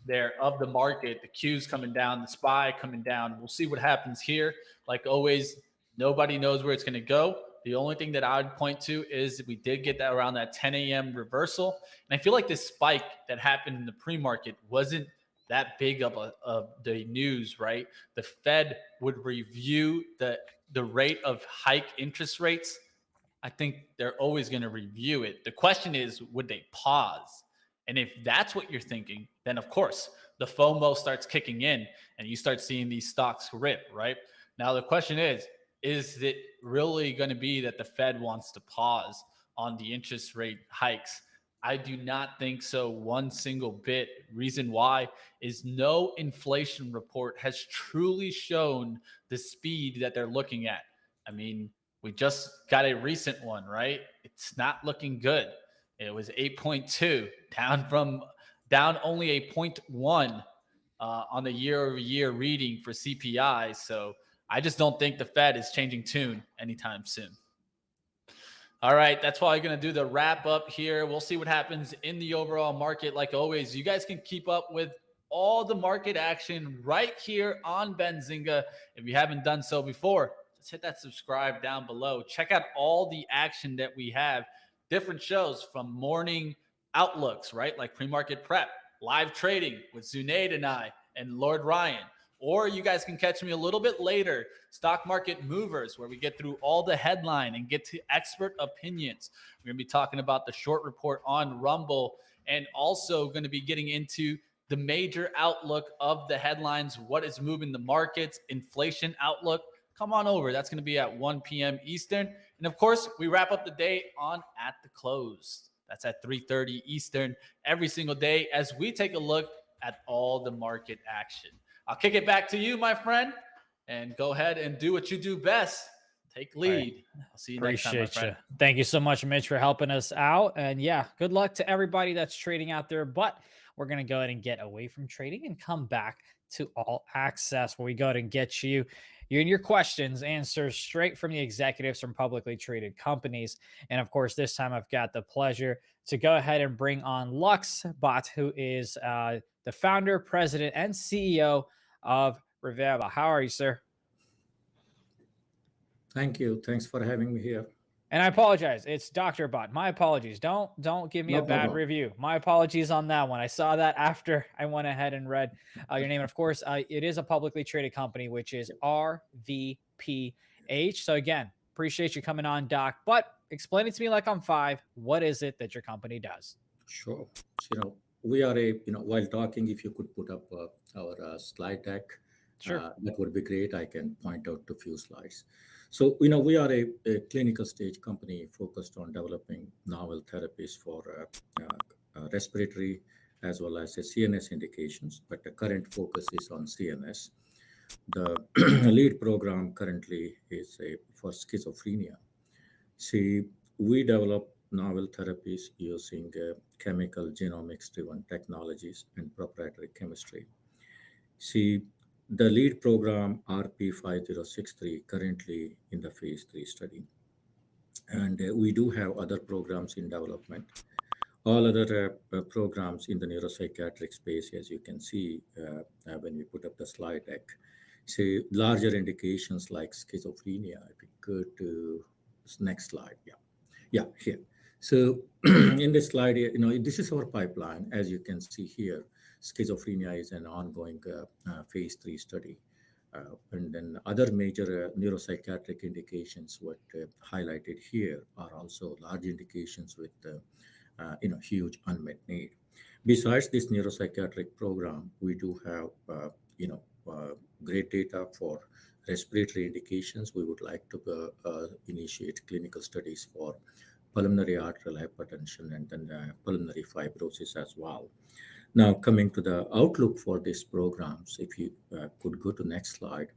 there of the market. The Q's coming down, the SPY coming down. We'll see what happens here. Like always, nobody knows where it's going to go. The only thing that I would point to is we did get that around that 10 a.m. reversal. And I feel like this spike that happened in the pre-market wasn't that big of the news, right? The Fed would review the rate of hike interest rates. I think they're always going to review it. The question is, would they pause? And if that's what you're thinking, then of course the FOMO starts kicking in and you start seeing these stocks rip, right? Now the question is it really going to be that the Fed wants to pause on the interest rate hikes? I do not think so one single bit. Reason why is no inflation report has truly shown the speed that they're looking at. I mean, we just got a recent one, right? It's not looking good. It was 8.2, down only a 0.1 on the year-over-year reading for CPI. So I just don't think the Fed is changing tune anytime soon. All right, that's why I'm going to do the wrap up here. We'll see what happens in the overall market. Like always, you guys can keep up with all the market action right here on Benzinga. If you haven't done so before, just hit that subscribe down below. Check out all the action that we have. Different shows from morning outlooks, right? Like pre-market prep, live trading with Zunaid and I and Lord Ryan. Or you guys can catch me a little bit later, Stock Market Movers, where we get through all the headline and get to expert opinions. We're going to be talking about the short report on Rumble, and also going to be getting into the major outlook of the headlines, what is moving the markets, inflation outlook. Come on over. That's going to be at 1 p.m. Eastern. And And of course, we wrap up the day on At the Close. That's at 3:30 Eastern every single day as we take a look at all the market action. I'll kick it back to you, my friend, and go ahead and do what you do best. Take lead. I'll see you next time, my Appreciate friend. you. Thank you so much, Mitch, for helping us out. And yeah, good luck to everybody that's trading out there. But we're going to go ahead and get away from trading and come back to All Access, where we go ahead and get you and your questions answered straight from the executives from publicly traded companies. And of course, this time I've got the pleasure to go ahead and bring on Bhat, who is the founder, president, and CEO of Reviva. How are you, sir? Thank you. Thanks for having me here. And I apologize. It's Dr. Bhat. My apologies. Don't give me No a bad problem. review. My apologies on that one. I saw that after I went ahead and read your name. And of course, it is a publicly traded company, which is RVPH. So again, appreciate you coming on, Doc. But explain it to me like I'm five. What is it that your company does? Sure. So, we are while talking, if you could put up our slide deck, Sure. that would be great. I can point out a few slides. So, we are a clinical stage company focused on developing novel therapies for respiratory as well as CNS indications, but the current focus is on CNS. The lead program currently is for schizophrenia. See, we develop novel therapies using chemical genomics-driven technologies and proprietary chemistry. See, the lead program RP5063 currently in the phase 3 study. And we do have other programs in development. All other programs in the neuropsychiatric space, as you can see when we put up the slide deck. See, larger indications like schizophrenia. If we go to next slide. Yeah, here. So in this slide, this is our pipeline. As you can see here, schizophrenia is an ongoing phase 3 study. And then other major neuropsychiatric indications, what highlighted here, are also large indications with huge unmet need. Besides this neuropsychiatric program, we do have great data for respiratory indications. We would like to initiate clinical studies for pulmonary arterial hypertension and then pulmonary fibrosis as well. Now, coming to the outlook for these programs, if you could go to next slide.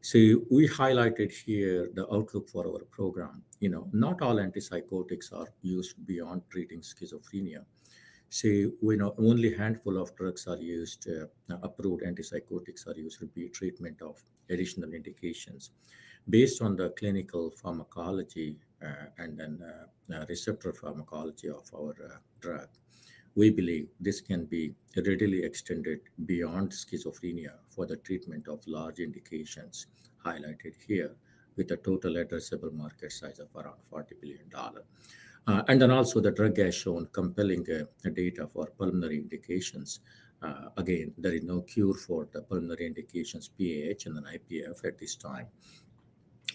So we highlighted here the outlook for our program. Not all antipsychotics are used beyond treating schizophrenia. So only a handful of drugs are used, approved antipsychotics are used to be treatment of additional indications. Based on the clinical pharmacology and then receptor pharmacology of our drug, we believe this can be readily extended beyond schizophrenia for the treatment of large indications highlighted here, with a total addressable market size of around $40 billion. And then also the drug has shown compelling data for pulmonary indications. Again, there is no cure for the pulmonary indications, PAH and then IPF at this time.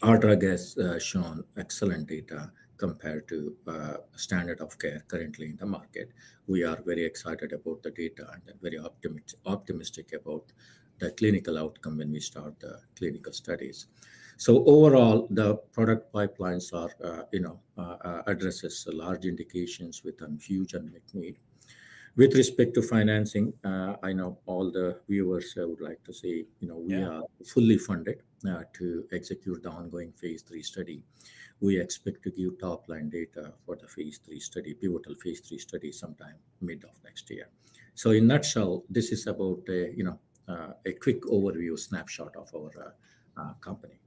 Our drug has shown excellent data compared to standard of care currently in the market. We are very excited about the data and very optimistic about the clinical outcome when we start the clinical studies. So overall, the product pipelines are addresses large indications with a huge unmet need. With respect to financing, I know all the viewers would like to say, we are fully funded to execute the ongoing phase 3 study. We expect to give top-line data for the phase 3 study, pivotal phase 3 study sometime mid of next year. So in a nutshell, this is about a quick overview snapshot of our company.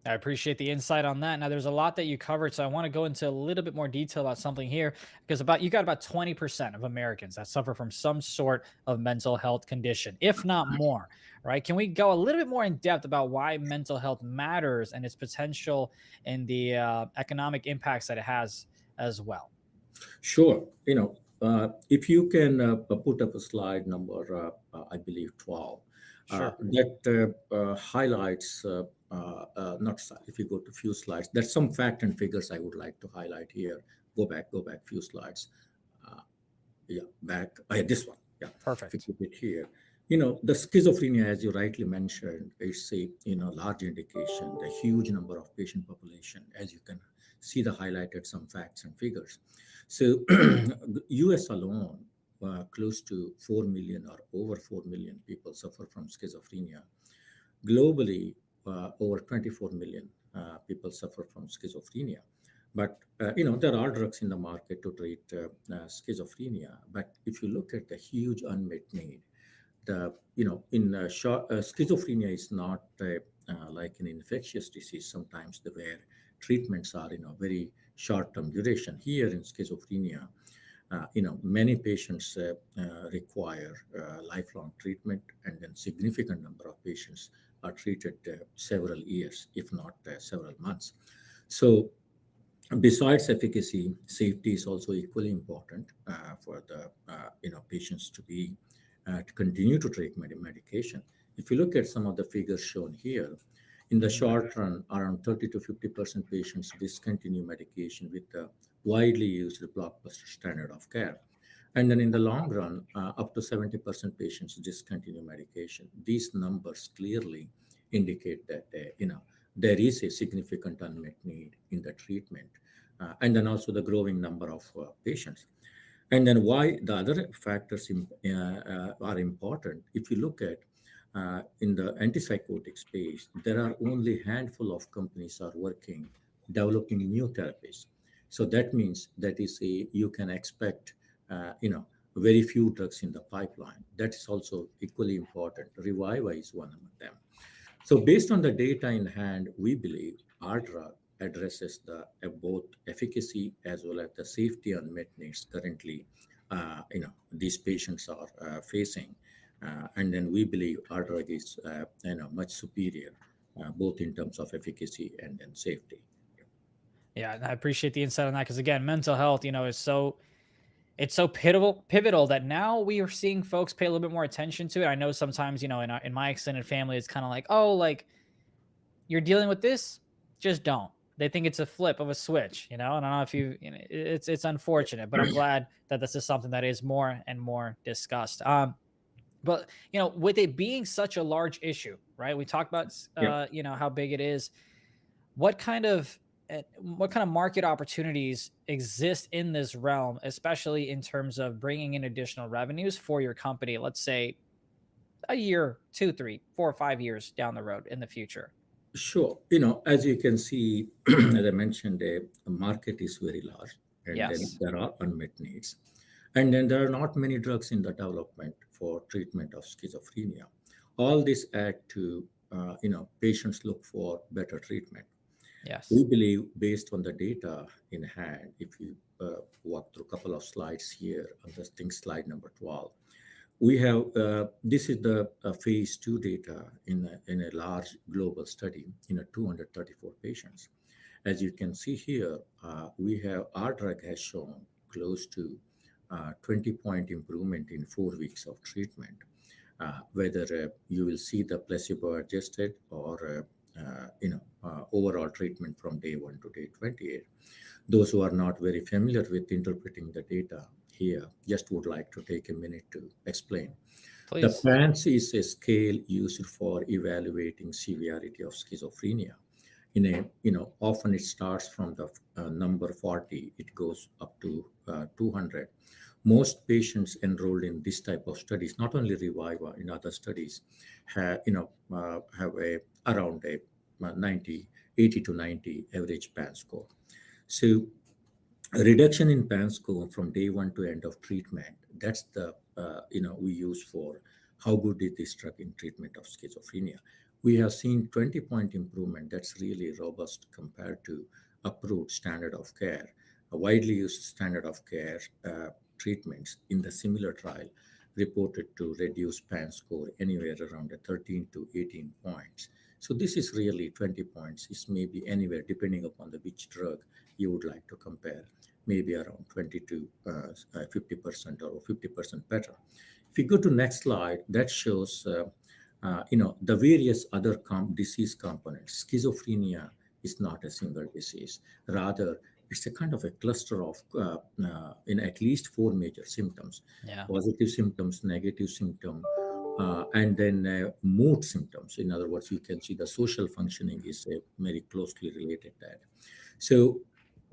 I appreciate the insight on that. Now, there's a lot that you covered, so I want to go into a little bit more detail about something here, because you got about 20% of Americans that suffer from some sort of mental health condition, if not more, right? Can we go a little bit more in depth about why mental health matters and its potential and the economic impacts that it has as well? Sure. If you can put up a slide number, I believe 12, Sure. that highlights. If you go to few slides, there's some fact and figures I would like to highlight here. Go back few slides. Back. This one. Yeah. Perfect. If you put it here. The schizophrenia, as you rightly mentioned, is a large indication, the huge number of patient population, as you can see the highlighted some facts and figures. So US alone, close to 4 million or over 4 million people suffer from schizophrenia. Globally, over 24 million people suffer from schizophrenia. But, there are drugs in the market to treat schizophrenia. But if you look at the huge unmet need, schizophrenia is not like an infectious disease sometimes where treatments are, very short-term duration. Here in schizophrenia, many patients require lifelong treatment, and then significant number of patients are treated several years, if not several months. So besides efficacy, safety is also equally important for the patients to continue to take medication. If you look at some of the figures shown here, in the short run, around 30 to 50% patients discontinue medication with the widely used blockbuster standard of care. And then in the long run, up to 70% patients discontinue medication. These numbers clearly indicate that, there is a significant unmet need in the treatment. And then also the growing number of patients. And then why the other factors are important. If you look at in the antipsychotic space, there are only a handful of companies are working, developing new therapies. So that means you can expect, very few drugs in the pipeline. That is also equally important. Reviva is one of them. So based on the data in hand, we believe our drug addresses both efficacy as well as the safety unmet needs currently, these patients are facing. And then we believe our drug is, much superior, both in terms of efficacy and then safety. Yeah, and I appreciate the insight on that because again, mental health, is so pivotal that now we are seeing folks pay a little bit more attention to it. I know sometimes, in my extended family, it's kind of like, oh, like you're dealing with this, just don't. They think it's a flip of a switch, and I don't know if it's unfortunate, but I'm glad that this is something that is more and more discussed. But with it being such a large issue, right? We talked about, how big it is. What kind of market opportunities exist in this realm, especially in terms of bringing in additional revenues for your company? Let's say a year, 2, 3, 4, 5 years down the road in the future. Sure. As you can see, as I mentioned, the market is very large, and then there are unmet needs. And then there are not many drugs in the development for treatment of schizophrenia. All this add to, patients look for better treatment. Yes. We believe based on the data in hand, if you walk through a couple of slides here, on this thing, slide number 12, we have, this is the phase 2 data in a large global study in 234 patients. As you can see here, our drug has shown close to 20-point improvement in 4 weeks of treatment, whether you will see the placebo adjusted or overall treatment from day 1 to day 28. Those who are not very familiar with interpreting the data here, just would like to take a minute to explain. Please. The PANSS is a scale used for evaluating severity of schizophrenia. Often it starts from the number 40, it goes up to 200. Most patients enrolled in this type of studies, not only Reviva, in other studies, have around a 80 to 90 average PANSS score. So a reduction in PANSS score from day 1 to end of treatment, that's the, we use for how good is this drug in treatment of schizophrenia. We have seen 20-point improvement. That's really robust compared to approved standard of care, a widely used standard of care treatments in the similar trial reported to reduce PANSS score anywhere around 13 to 18 points. So this is really 20 points. It's maybe anywhere, depending upon which drug you would like to compare, maybe around 20 to 50% or 50% better. If you go to next slide, that shows the various other disease components. Schizophrenia is not a single disease. Rather, it's a kind of a cluster of in at least 4 major symptoms: positive symptoms, negative symptoms, and then mood symptoms. In other words, you can see the social functioning is very closely related to that. So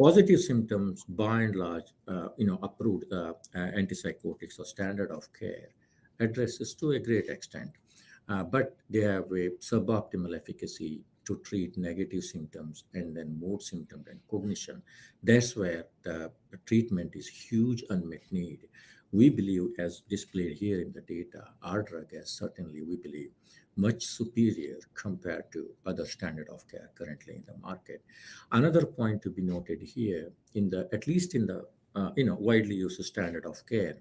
Positive symptoms, by and large, approved antipsychotics or standard of care addresses to a great extent, but they have a suboptimal efficacy to treat negative symptoms and then mood symptoms and cognition. That's where the treatment is huge unmet need. We believe, as displayed here in the data, our drug is certainly, we believe, much superior compared to other standard of care currently in the market. Another point to be noted here, at least in the widely used standard of care,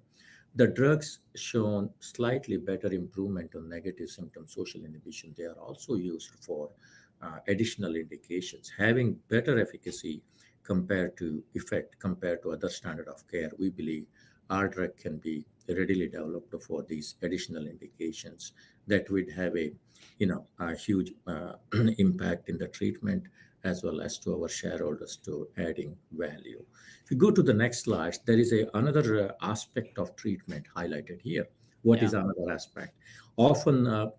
the drugs shown slightly better improvement on negative symptom social inhibition. They are also used for additional indications, having better efficacy compared to other standard of care. We believe our drug can be readily developed for these additional indications that would have a huge impact in the treatment, as well as to our shareholders to adding value. If you go to the next slide, there is another aspect of treatment highlighted here. What is another aspect? Often,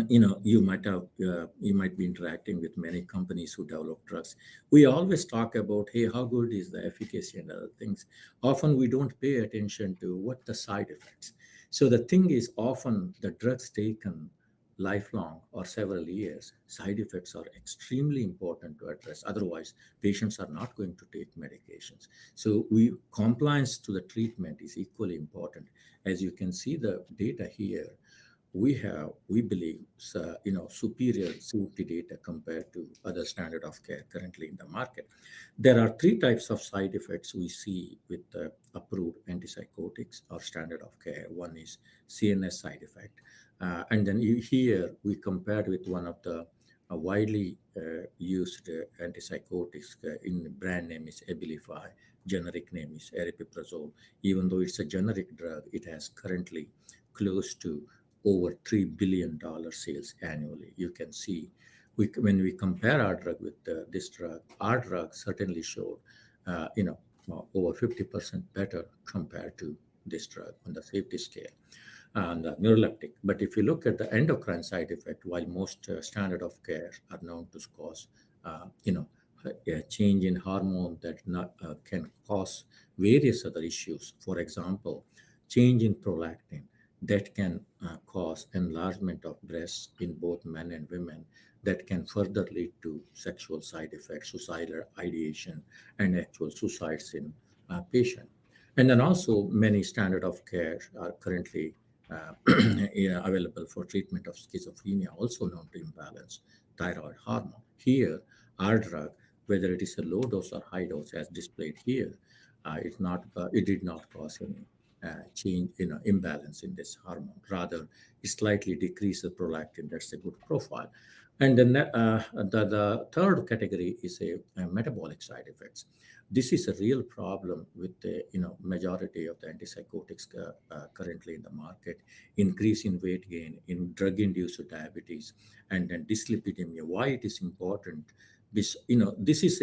you might be interacting with many companies who develop drugs. We always talk about, hey, how good is the efficacy and other things. Often we don't pay attention to what the side effects. So the thing is, often the drugs taken lifelong or several years, side effects are extremely important to address. Otherwise, patients are not going to take medications. So compliance to the treatment is equally important. As you can see the data here, we believe, superior safety data compared to other standard of care currently in the market. There are three types of side effects we see with approved antipsychotics or standard of care. One is CNS side effect. And then here we compared with one of the widely used antipsychotics in brand name is Abilify, generic name is aripiprazole. Even though it's a generic drug, it has currently close to over $3 billion sales annually. You can see when we compare our drug with this drug, our drug certainly showed over 50% better compared to this drug on the safety scale and neuroleptic. But if you look at the endocrine side effect, while most standard of care are known to cause a change in hormone that can cause various other issues. For example, change in prolactin that can cause enlargement of breasts in both men and women, that can further lead to sexual side effects, suicidal ideation, and actual suicides in patient. And then also many standard of care are currently available for treatment of schizophrenia, also known to imbalance thyroid hormone. Here, our drug, whether it is a low dose or high dose, as displayed here, it did not cause any change, imbalance in this hormone. Rather, it slightly decreases prolactin. That's a good profile. And then the third category is a metabolic side effects. This is a real problem with the majority of the antipsychotics currently in the market. Increase in weight gain, in drug-induced diabetes, and then dyslipidemia. Why it is important? This is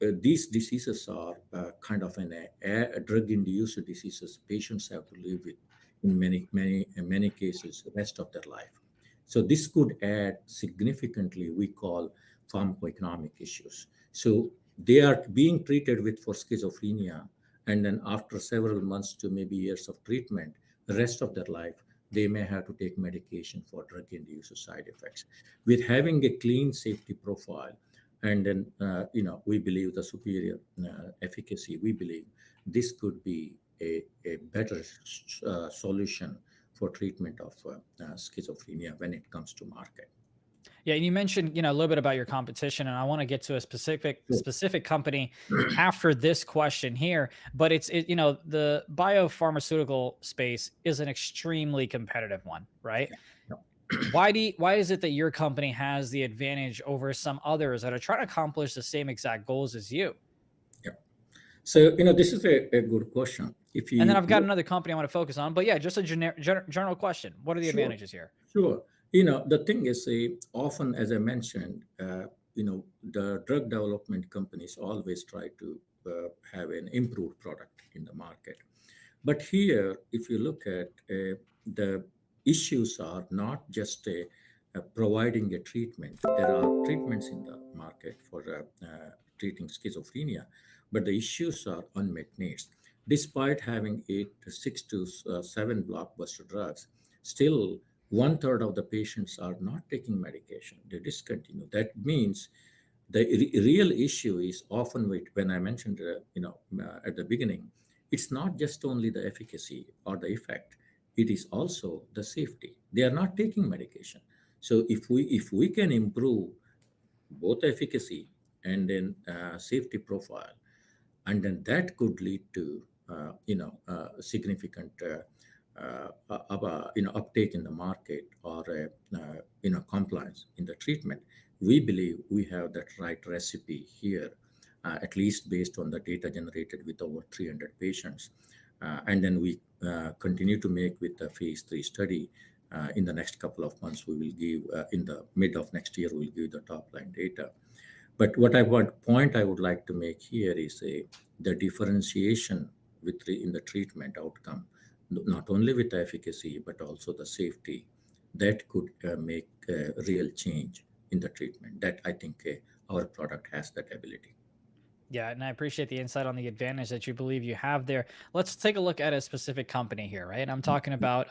these diseases are kind of a drug-induced diseases patients have to live with in many cases the rest of their life. So this could add significantly, we call pharmacoeconomic issues. So they are being treated for schizophrenia, and then after several months to maybe years of treatment, the rest of their life, they may have to take medication for drug-induced side effects. With having a clean safety profile, and then, we believe the superior efficacy, we believe this could be a better solution for treatment of schizophrenia when it comes to market. Yeah, and you mentioned a little bit about your competition, and I want to get to a specific company after this question here. But the biopharmaceutical space is an extremely competitive one, right? Yeah. Why is it that your company has the advantage over some others that are trying to accomplish the same exact goals as you? Yeah. So this is a good question. And then I've got another company I want to focus on, but yeah, just a general question. What are the advantages here? Sure. The thing is, often, as I mentioned, the drug development companies always try to have an improved product in the market. But here, if you look at the issues are not just providing a treatment. There are treatments in the market for treating schizophrenia, but the issues are unmet needs. Despite having 6 to 7 blockbuster drugs, still 1/3 of the patients are not taking medication. They discontinue. That means the real issue is often when I mentioned, at the beginning, it's not just only the efficacy or the effect, it is also the safety. They are not taking medication. So if we can improve both efficacy and then safety profile, and then that could lead to significant uptake in the market or compliance in the treatment. We believe we have that right recipe here, at least based on the data generated with over 300 patients. And then we continue to make with the phase 3 study. In the next couple of months, we will give, in the mid of next year, we'll give the top line data. But I would like to make here is the differentiation in the treatment outcome, not only with the efficacy, but also the safety that could make a real change in the treatment. That I think our product has that ability. Yeah, and I appreciate the insight on the advantage that you believe you have there. Let's take a look at a specific company here, right? I'm talking about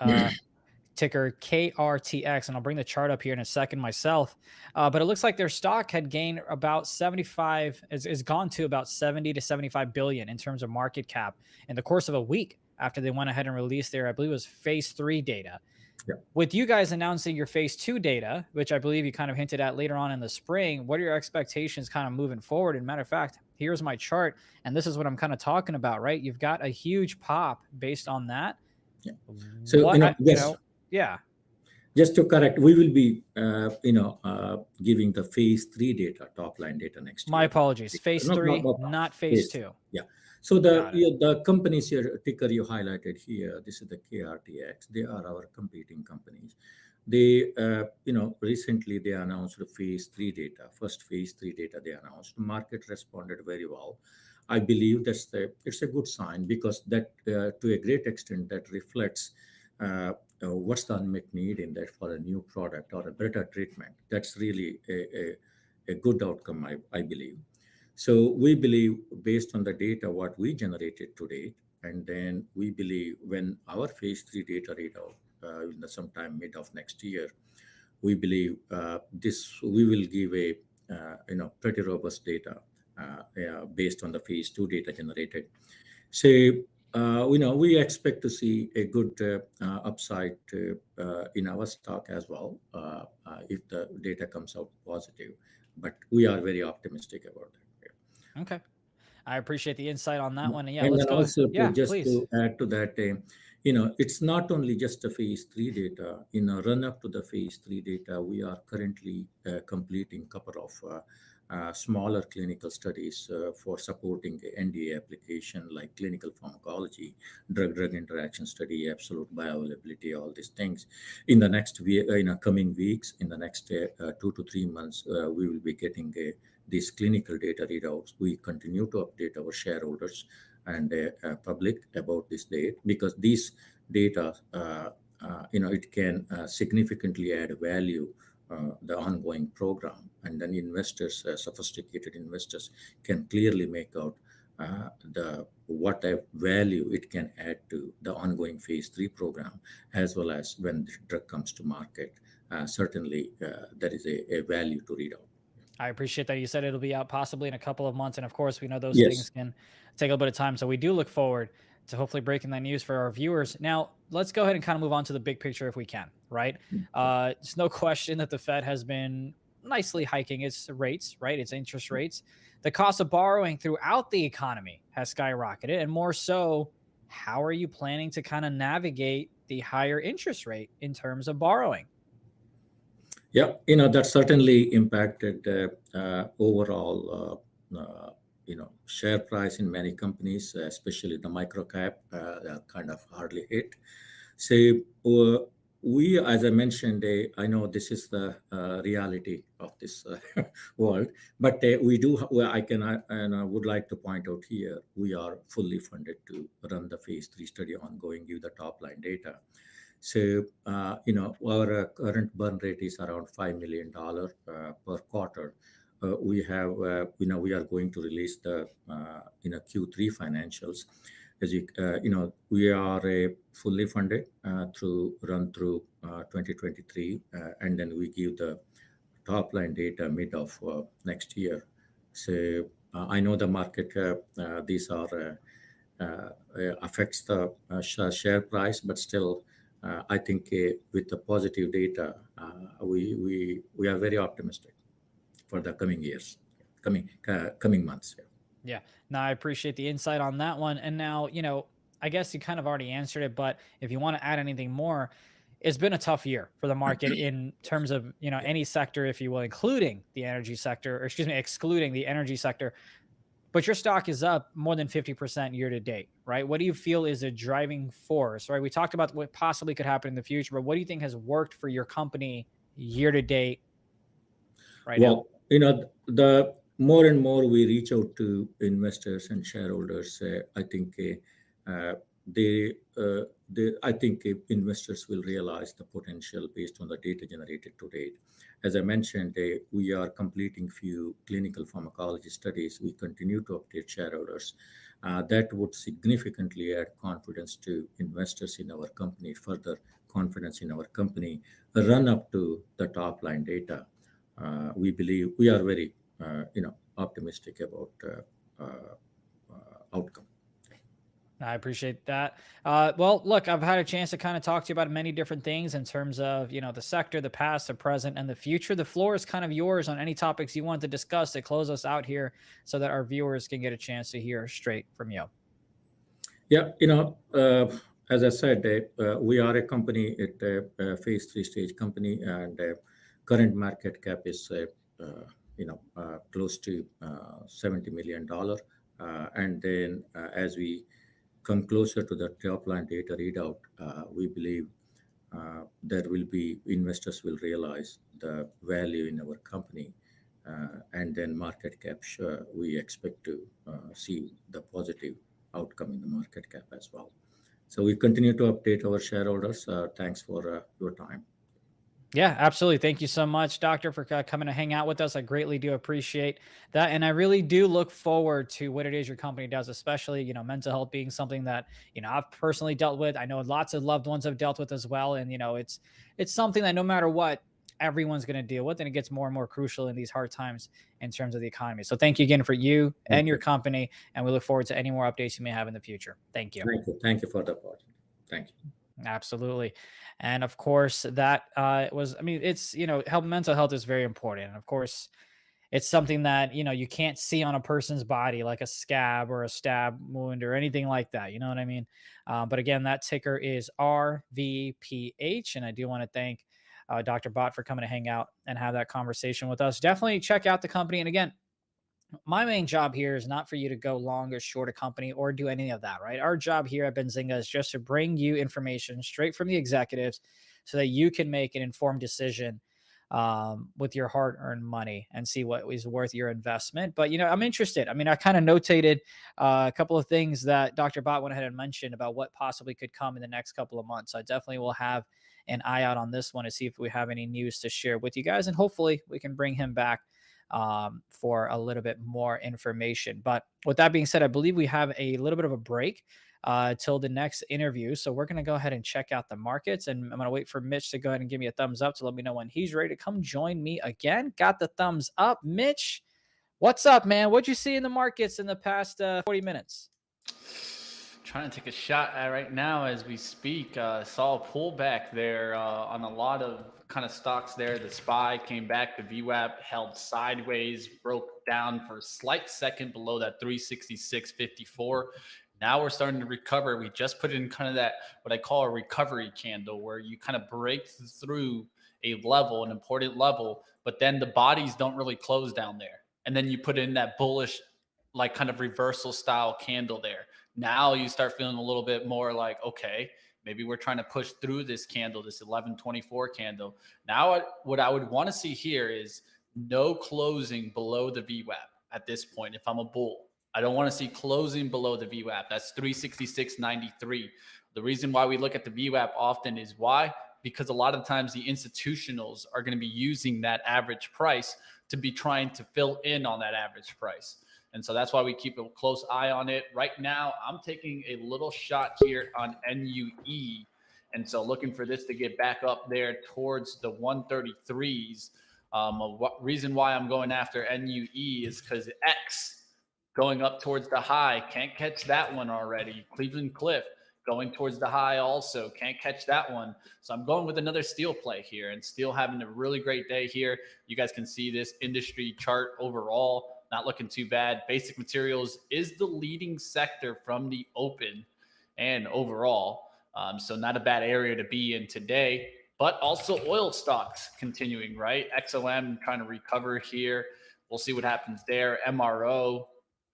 ticker KRTX, and I'll bring the chart up here in a second myself. But it looks like their stock had gained about 75, is gone to about 70 to 75 billion in terms of market cap in the course of a week after they went ahead and released their, I believe it was phase 3 data. Yeah. With you guys announcing your phase 2 data, which I believe you kind of hinted at later on in the spring, what are your expectations kind of moving forward? And matter of fact, here's my chart, and this is what I'm kind of talking about, right? You've got a huge pop based on that. Yeah. So, yeah. Just to correct, we will be, giving the phase 3 data, top line data next year. My apologies. Phase 3, not phase 2. Yeah. So the companies here, ticker you highlighted here, this is the KRTX. They are our competing companies. They, recently they announced the phase 3 data, first phase 3 data they announced. The market responded very well. I believe it's a good sign because that, to a great extent, that reflects what's the unmet need in that for a new product or a better treatment. That's really a good outcome, I believe. So we believe based on the data, what we generated today, and then we believe when our phase 3 data read out sometime mid of next year, we believe we will give a pretty robust data based on the phase 2 data generated. So we expect to see a good upside in our stock as well if the data comes out positive. But we are very optimistic about that. Okay. I appreciate the insight on that one. And yeah, and let's go. Also please. To add to that, it's not only just the phase 3 data. In a run up to the phase 3 data, we are currently completing a couple of smaller clinical studies for supporting the NDA application, like clinical pharmacology, drug-drug interaction study, absolute bioavailability, all these things. In the next coming weeks, in the next 2 to 3 months, we will be getting these clinical data readouts. We continue to update our shareholders and public about this data because these data, it can significantly add value the ongoing program, and then investors, sophisticated investors, can clearly make out what value it can add to the ongoing phase 3 program, as well as when the drug comes to market. Certainly, there is a value to read out. I appreciate that you said it'll be out possibly in a couple of months. And of course, we know those things can take a little bit of time. So we do look forward to hopefully breaking that news for our viewers. Now, let's go ahead and kind of move on to the big picture if we can, right? It's no question that the Fed has been nicely hiking its rates, right? Its interest rates. The cost of borrowing throughout the economy has skyrocketed. And more so, how are you planning to kind of navigate the higher interest rate in terms of borrowing? Yeah, that certainly impacted overall, share price in many companies, especially the micro cap, kind of hardly hit. So we, as I mentioned, I know this is the reality of this world, but I would like to point out here, we are fully funded to run the phase 3 study ongoing, give the top line data. So, our current burn rate is around $5 million per quarter. we have, we are going to release the, Q3 financials. As we are fully funded through 2023, and then we give the top line data mid of next year. So I know the market, these are affects the share price, but still, I think with the positive data, we are very optimistic for the coming years, coming months. Yeah. No, I appreciate the insight on that one. And now, I guess you kind of already answered it, but if you want to add anything more, it's been a tough year for the market in terms of, any sector, if you will, including the energy sector, or excluding the energy sector. But your stock is up more than 50% year to date, right? What do you feel is a driving force, right? We talked about what possibly could happen in the future, but what do you think has worked for your company year to date right now? The more and more we reach out to investors and shareholders, I think I think investors will realize the potential based on the data generated to date. As I mentioned, we are completing few clinical pharmacology studies. We continue to update shareholders. That would significantly add confidence to investors in our company, further confidence in our company, run up to the top line data. We believe we are very, optimistic about outcome. I appreciate that. Well, look, I've had a chance to kind of talk to you about many different things in terms of, the sector, the past, the present, and the future. The floor is kind of yours on any topics you want to discuss to close us out here so that our viewers can get a chance to hear straight from you. Yeah, as I said, we are a company at a phase 3 stage company, and current market cap is, close to $70 million. And then as we come closer to the top line data readout, we believe investors will realize the value in our company, and then market cap, we expect to see the positive outcome in the market cap as well. So we continue to update our shareholders. Thanks for your time. Yeah, absolutely. Thank you so much, Doctor, for coming to hang out with us. I greatly do appreciate that. And I really do look forward to what it is your company does, especially, mental health being something that, I've personally dealt with. I know lots of loved ones have dealt with as well. And, it's something that no matter what, everyone's going to deal with. And it gets more and more crucial in these hard times in terms of the economy. So thank you again for you and your company. And we look forward to any more updates you may have in the future. Thank you. Thank you. Thank you for the part. Thank you. Absolutely. And of course that it's, mental health is very important. And of course it's something that, you can't see on a person's body, like a scab or a stab wound or anything like that. You know what I mean? But again, that ticker is RVPH. And I do want to thank Dr. Bhat for coming to hang out and have that conversation with us. Definitely check out the company. And again, my main job here is not for you to go long or short a company or do any of that, right? Our job here at Benzinga is just to bring you information straight from the executives so that you can make an informed decision with your hard-earned money and see what is worth your investment. But, I'm interested. I kind of notated a couple of things that Dr. Bhat went ahead and mentioned about what possibly could come in the next couple of months. So I definitely will have an eye out on this one to see if we have any news to share with you guys. And hopefully we can bring him back for a little bit more information. But with that being said, I believe we have a little bit of a break till the next interview. So we're going to go ahead and check out the markets, and I'm going to wait for Mitch to go ahead and give me a thumbs up to let me know when he's ready to come join me again. Got the thumbs up. Mitch, what's up, man? What'd you see in the markets in the past 40 minutes? Trying to take a shot at right now as we speak. Saw a pullback there on a lot of kind of stocks there. The SPY came back. The VWAP held sideways, broke down for a slight second below that 366.54. Now we're starting to recover. We just put in kind of that, what I call a recovery candle, where you kind of break through a level, an important level, but then the bodies don't really close down there. And then you put in that bullish, like kind of reversal style candle there. Now you start feeling a little bit more like, okay, maybe we're trying to push through this candle, this 1124 candle. Now what I would want to see here is no closing below the VWAP at this point if I'm a bull. I don't want to see closing below the VWAP. That's 366.93. The reason why we look at the VWAP often is why? because a lot of times the institutionals are going to be using that average price to be trying to fill in on that average price. And so that's why we keep a close eye on it. Right now, I'm taking a little shot here on NUE. And so looking for this to get back up there towards the 133s. Reason why I'm going after NUE is because X going up towards the high. Can't catch that one already. Cleveland Cliff going towards the high also. Can't catch that one. So I'm going with another steel play here, and steel having a really great day here. You guys can see this industry chart overall. Not looking too bad. Basic materials is the leading sector from the open and overall. So not a bad area to be in today, but also oil stocks continuing, right? XOM trying to recover here. We'll see what happens there. MRO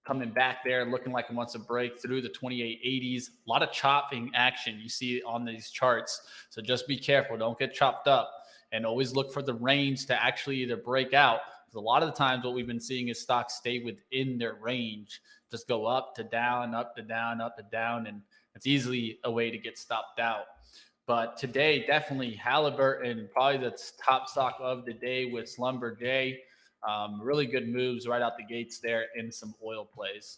coming back there, looking like it wants to break through the 2880s. A lot of chopping action you see on these charts. So just be careful. Don't get chopped up, and always look for the range to actually either break out. Because a lot of the times what we've been seeing is stocks stay within their range, just go up to down, up to down, up to down, and it's easily a way to get stopped out. But today, definitely Halliburton, probably the top stock of the day with Schlumberger. Really good moves right out the gates there in some oil plays.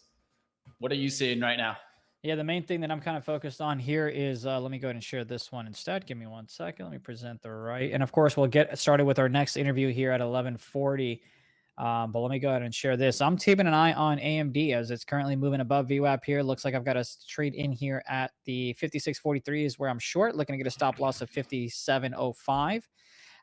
What are you seeing right now? Yeah, the main thing that I'm kind of focused on here is, let me go ahead and share this one instead. Give me 1 second. Let me present the right. And of course, we'll get started with our next interview here at 11:40. But let me go ahead and share this. I'm keeping an eye on AMD as it's currently moving above VWAP here. Looks like I've got a trade in here at the 56.43 is where I'm short, looking to get a stop loss of 57.05.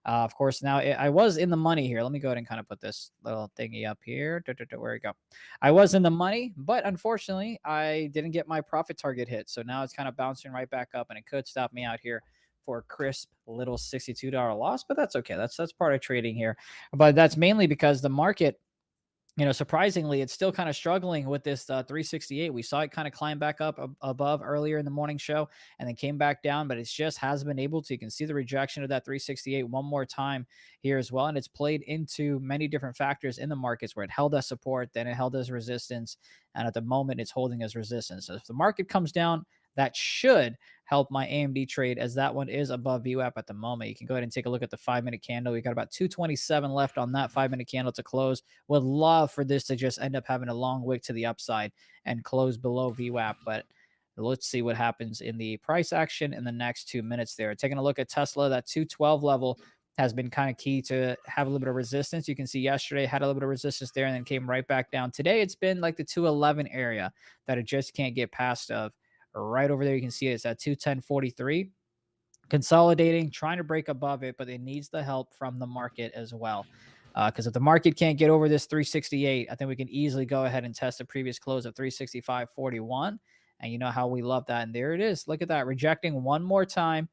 Of course, now I was in the money here. Let me go ahead and kind of put this little thingy up here. Where we go? I was in the money, but unfortunately, I didn't get my profit target hit. So now it's kind of bouncing right back up, and it could stop me out here for a crisp little $62 loss, but that's okay. That's part of trading here. But that's mainly because the market, surprisingly, it's still kind of struggling with this 368. We saw it kind of climb back up above earlier in the morning show and then came back down, but it just hasn't been able to. You can see the rejection of that 368 one more time here as well. And it's played into many different factors in the markets where it held as support, then it held as resistance. And at the moment, it's holding as resistance. So if the market comes down, that should help my AMD trade, as that one is above VWAP at the moment. You can go ahead and take a look at the 5-minute candle. We got about 227 left on that 5-minute candle to close. Would love for this to just end up having a long wick to the upside and close below VWAP, but let's see what happens in the price action in the next 2 minutes there. Taking a look at Tesla, that 212 level has been kind of key to have a little bit of resistance. You can see yesterday had a little bit of resistance there and then came right back down. Today, it's been like the 211 area that it just can't get past of. Right over there, you can see it's at 210.43. Consolidating, trying to break above it, but it needs the help from the market as well. Because if the market can't get over this 368, I think we can easily go ahead and test the previous close of 365.41. And you know how we love that. And there it is. Look at that. Rejecting one more time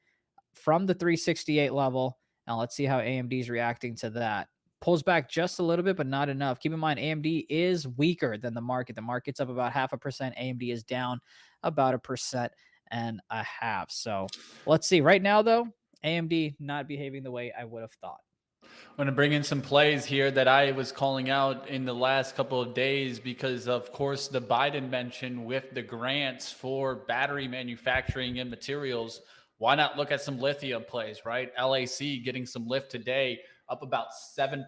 from the 368 level. Now let's see how AMD is reacting to that. Pulls back just a little bit, but not enough. Keep in mind, AMD is weaker than the market. The market's up about 0.5%. AMD is down about 1.5%. So let's see. Right now, though, AMD not behaving the way I would have thought. I'm going to bring in some plays here that I was calling out in the last couple of days because, of course, the Biden mention with the grants for battery manufacturing and materials. Why not look at some lithium plays, right? LAC getting some lift today, up about 7%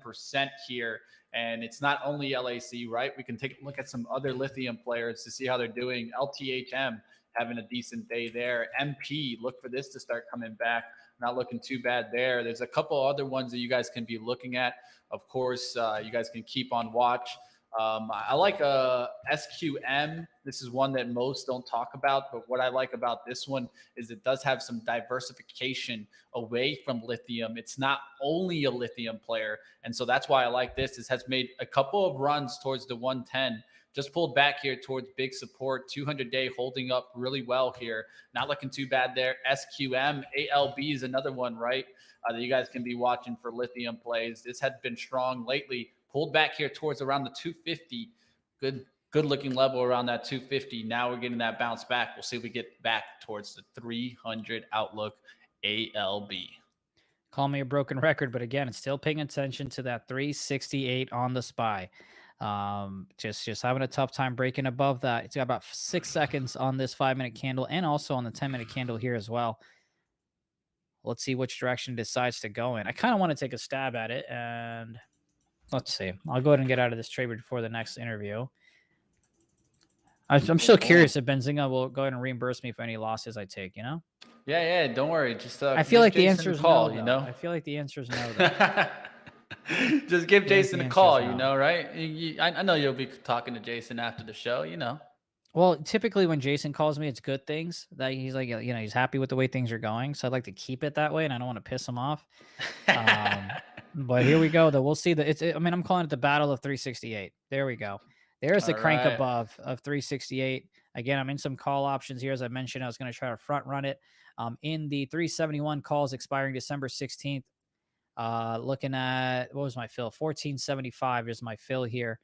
here. And it's not only LAC, right? We can take a look at some other lithium players to see how they're doing. LTHM having a decent day there. MP, look for this to start coming back. Not looking too bad there. There's a couple other ones that you guys can be looking at. Of course, you guys can keep on watch. I like SQM. This is one that most don't talk about, but what I like about this one is it does have some diversification away from lithium. It's not only a lithium player, and so that's why I like this. This has made a couple of runs towards the 110. Just pulled back here towards big support, 200-day holding up really well here. Not looking too bad there. SQM, ALB is another one, right, that you guys can be watching for lithium plays. This had been strong lately. Pulled back here towards around the 250. Good looking level around that 250. Now we're getting that bounce back. We'll see if we get back towards the 300 outlook ALB. Call me a broken record, but again, it's still paying attention to that 368 on the SPY. Just having a tough time breaking above that. It's got about 6 seconds on this 5-minute candle and also on the 10-minute candle here as well. let's see which direction it decides to go in. I kind of want to take a stab at it, and let's see. I'll go ahead and get out of this trade before the next interview. I'm still curious if Benzinga will go ahead and reimburse me for any losses I take, you know? Yeah, don't worry. Just I feel like the Jason answer is call, no, you though. know? I feel like the answer is no, though. Just give Jason the a answer call, is you no. know, right? I know you'll be talking to Jason after the show, you know. Well, typically when Jason calls me, it's good things that he's like, you know, he's happy with the way things are going. So I'd like to keep it that way, and I don't want to piss him off. But here we go, though. We'll see I mean, I'm calling it the battle of 368. There we go. There's the crank above of 368. Again, I'm in some call options here. As I mentioned, I was going to try to front run it in the 371 calls expiring December 16th. Looking at, what was my fill? 1475 is my fill here.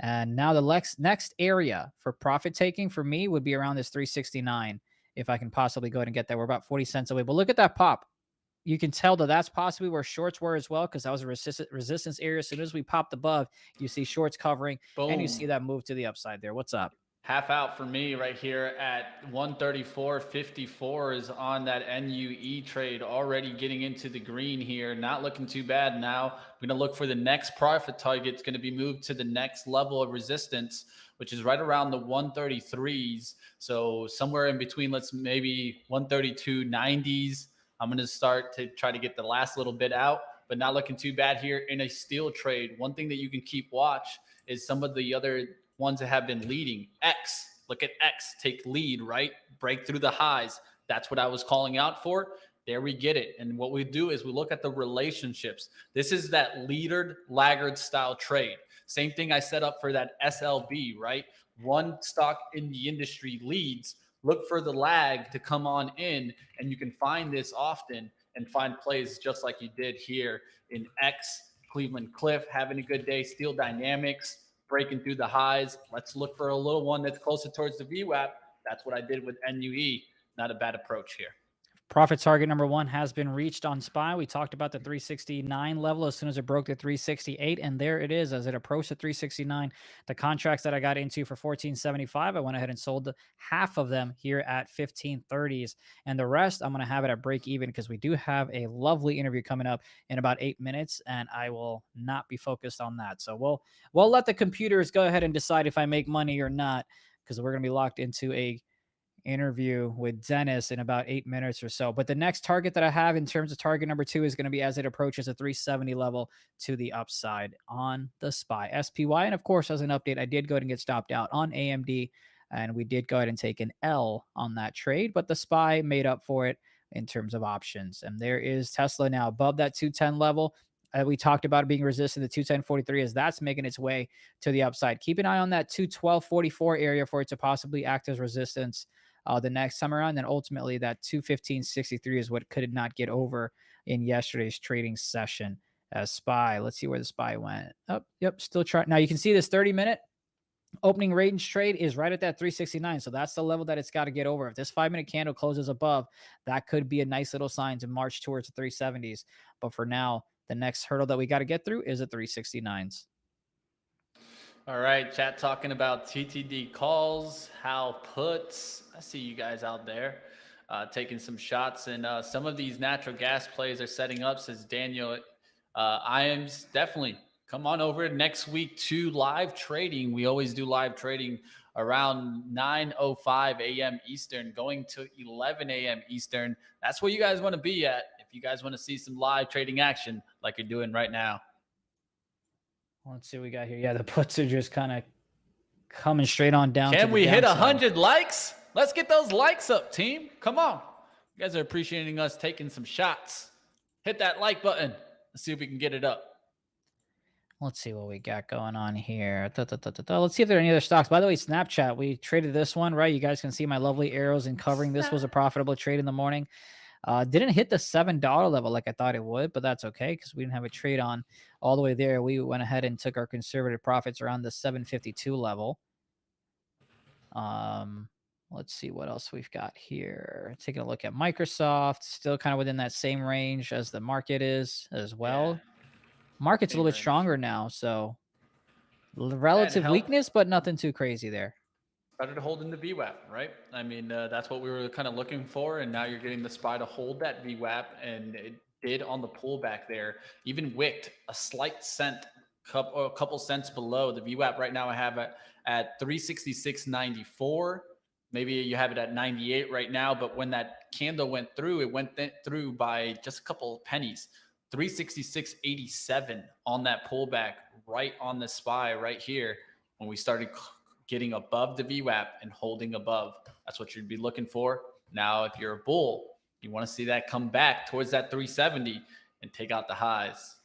And now the next area for profit taking for me would be around this 369. If I can possibly go ahead and get there. We're about 40 cents away. But look at that pop. You can tell that that's possibly where shorts were as well, because that was a resistance area. As soon as we popped above, you see shorts covering. Boom. And you see that move to the upside there. What's up? Half out for me right here at 134.54 is on that NUE trade, already getting into the green here. Not looking too bad now. I'm going to look for the next profit target. It's going to be moved to the next level of resistance, which is right around the 133s. So somewhere in between, let's maybe 132.90s. I'm going to start to try to get the last little bit out, but not looking too bad here in a steel trade. One thing that you can keep watch is some of the other ones that have been leading. X, look at X, take lead, right? Break through the highs. That's what I was calling out for. There we get it. And what we do is we look at the relationships. This is that leader laggard style trade. Same thing I set up for that SLB, right? One stock in the industry leads. Look for the lag to come on in, and you can find this often and find plays just like you did here in X, Cleveland Cliff, having a good day, Steel Dynamics, breaking through the highs. Let's look for a little one that's closer towards the VWAP. That's what I did with NUE. Not a bad approach here. Profit target number 1 has been reached on SPY. We talked about the 369 level as soon as it broke the 368, and there it is as it approached the 369. The contracts that I got into for 1475, I went ahead and sold half of them here at 1530s, and the rest I'm going to have it at break even because we do have a lovely interview coming up in about 8 minutes, and I will not be focused on that. So we'll let the computers go ahead and decide if I make money or not, because we're going to be locked into a interview with Dennis in about 8 minutes or so. But the next target that I have in terms of target number 2 is going to be as it approaches a 370 level to the upside on the SPY, SPY. And of course, as an update, I did go ahead and get stopped out on AMD, and we did go ahead and take an L on that trade, but the SPY made up for it in terms of options. And there is Tesla now above that 210 level. We talked about it being resistant to 210.43 as that's making its way to the upside. Keep an eye on that 212.44 area for it to possibly act as resistance the next time around. Then ultimately that 215.63 is what could not get over in yesterday's trading session as SPY. Let's see where the SPY went. Oh, yep, still trying. Now you can see this 30-minute opening range trade is right at that 369. So that's the level that it's got to get over. If this 5-minute candle closes above, that could be a nice little sign to march towards the 370s. But for now, the next hurdle that we got to get through is the 369s. All right, chat talking about TTD calls, how puts. I see you guys out there taking some shots, and some of these natural gas plays are setting up, says Daniel. IAMS, definitely come on over next week to live trading. We always do live trading around 9:05 a.m. Eastern, going to 11 a.m. Eastern. That's where you guys want to be at if you guys want to see some live trading action like you're doing right now. Let's see what we got here. Yeah, the puts are just kind of coming straight on down. Can we hit 100 likes? Let's get those likes up, team. Come on. You guys are appreciating us taking some shots. Hit that like button. Let's see if we can get it up. Let's see what we got going on here. Let's see if there are any other stocks. By the way, Snapchat, we traded this one, right? You guys can see my lovely arrows in covering. This was a profitable trade in the morning. Didn't hit the $7 level like I thought it would, but that's okay because we didn't have a trade on all the way there. We went ahead and took our conservative profits around the 752 level. Let's see what else we've got here. Taking a look at Microsoft, still kind of within that same range as the market is as well. Yeah. Market's a little bit stronger now, so relative weakness, but nothing too crazy there. started holding the VWAP, right? I mean, that's what we were kind of looking for, and now you're getting the SPY to hold that VWAP, and it did on the pullback there. Even wicked a slight cent, a couple cents below the VWAP. Right now I have it at 366.94. Maybe you have it at 98 right now, but when that candle went through, it went through by just a couple of pennies. 366.87 on that pullback, right on the SPY right here. When we started getting above the VWAP and holding above, that's what you'd be looking for. Now, if you're a bull, you want to see that come back towards that 370 and take out the highs.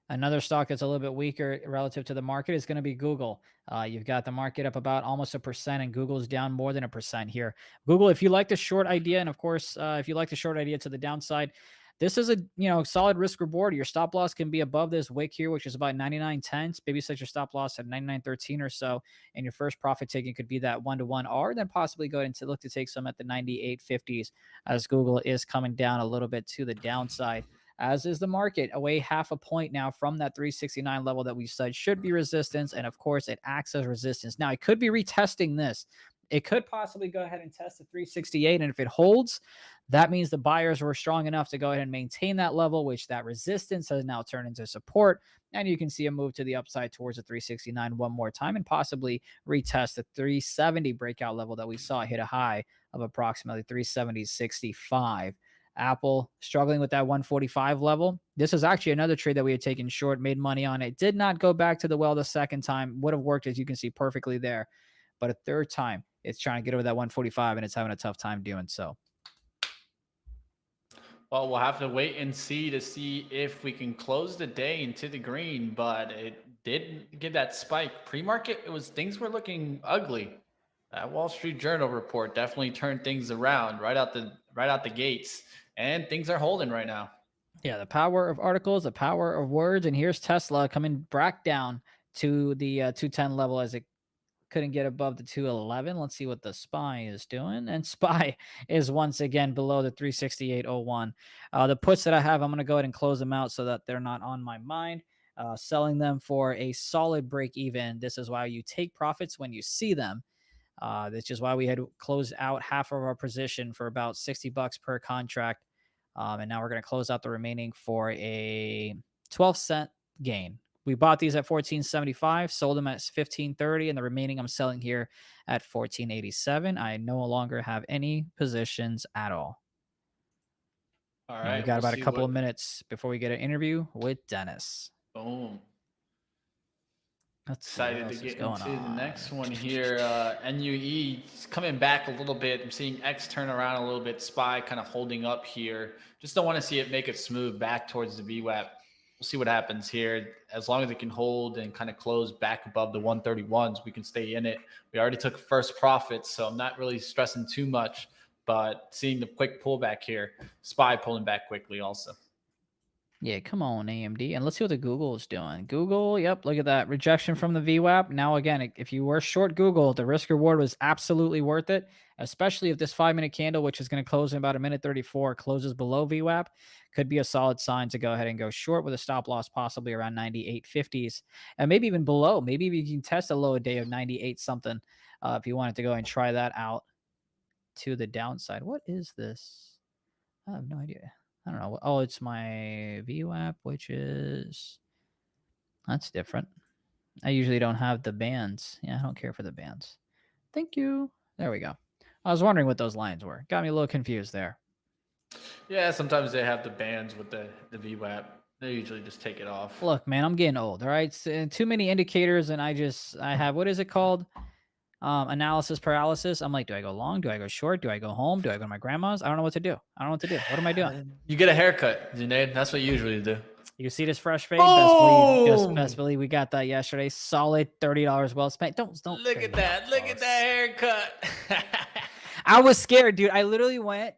Another stock that's a little bit weaker relative to the market is going to be Google. You've got the market up about almost 1%, and Google's down more than 1% here. Google, if you like the short idea, and of course, if you like the short idea to the downside, this is a solid risk reward. Your stop loss can be above this wick here, which is about 99.10. Maybe set your stop loss at 99.13 or so, and your first profit taking could be that 1-to-1 R. Then possibly go into look to take some at the 98.50s as Google is coming down a little bit to the downside. As is the market, away half a point now from that 369 level that we said should be resistance. And of course, it acts as resistance. Now, it could be retesting this. It could possibly go ahead and test the 368. And if it holds, that means the buyers were strong enough to go ahead and maintain that level, which that resistance has now turned into support. And you can see a move to the upside towards the 369 one more time and possibly retest the 370 breakout level that we saw hit a high of approximately 370.65. Apple struggling with that 145 level. This is actually another trade that we had taken short, made money on. It did not go back to the well the second time. Would have worked, as you can see perfectly there. But a third time, it's trying to get over that 145, and it's having a tough time doing so. Well, we'll have to wait and see if we can close the day into the green, but it did give that spike. Pre-market, things were looking ugly. That Wall Street Journal report definitely turned things around right out the gates. And things are holding right now. Yeah, the power of articles, the power of words. And here's Tesla coming back down to the 210 level as it couldn't get above the 211. Let's see what the SPY is doing. And SPY is once again below the 368.01. The puts that I have, I'm going to go ahead and close them out so that they're not on my mind. Selling them for a solid break even. This is why you take profits when you see them. This is why we had closed out half of our position for about $60 per contract. And now we're going to close out the remaining for a 12-cent gain. We bought these at $14.75, sold them at $15.30, and the remaining I'm selling here at $14.87. I no longer have any positions at all. All And right. we got about a couple of minutes before we get an interview with Dennis. Boom. Let's Excited to get into the next one here. NUE is coming back a little bit. I'm seeing X turn around a little bit. SPY kind of holding up here. Just don't want to see it make it smooth back towards the VWAP. We'll see what happens here. As long as it can hold and kind of close back above the 131s, we can stay in it. We already took first profits, so I'm not really stressing too much. But seeing the quick pullback here, SPY pulling back quickly also. Yeah, come on, AMD. And let's see what the Google is doing. Google, yep, look at that. Rejection from the VWAP. Now, again, if you were short Google, the risk reward was absolutely worth it, especially if this 5-minute candle, which is going to close in about 1:34, closes below VWAP. Could be a solid sign to go ahead and go short with a stop loss possibly around 98.50s and maybe even below. Maybe you can test a low day of 98 something if you wanted to go and try that out to the downside. What is this? I have no idea. I don't know. Oh, it's my VWAP, which is... That's different. I usually don't have the bands. Yeah, I don't care for the bands. Thank you. There we go. I was wondering what those lines were. Got me a little confused there. Yeah, sometimes they have the bands with the VWAP. They usually just take it off. Look, man, I'm getting old, all right? Too many indicators, and I have, what is it called? Analysis paralysis. I'm like, do I go long? Do I go short? Do I go home? Do I go to my grandma's? I don't know what to do. What am I doing? You get a haircut, Junaid. That's what you usually do. You see this fresh fade? Oh! Best believe we got that yesterday. Solid $30 well spent. Don't look at that. Look at that haircut. I was scared, dude. I literally went,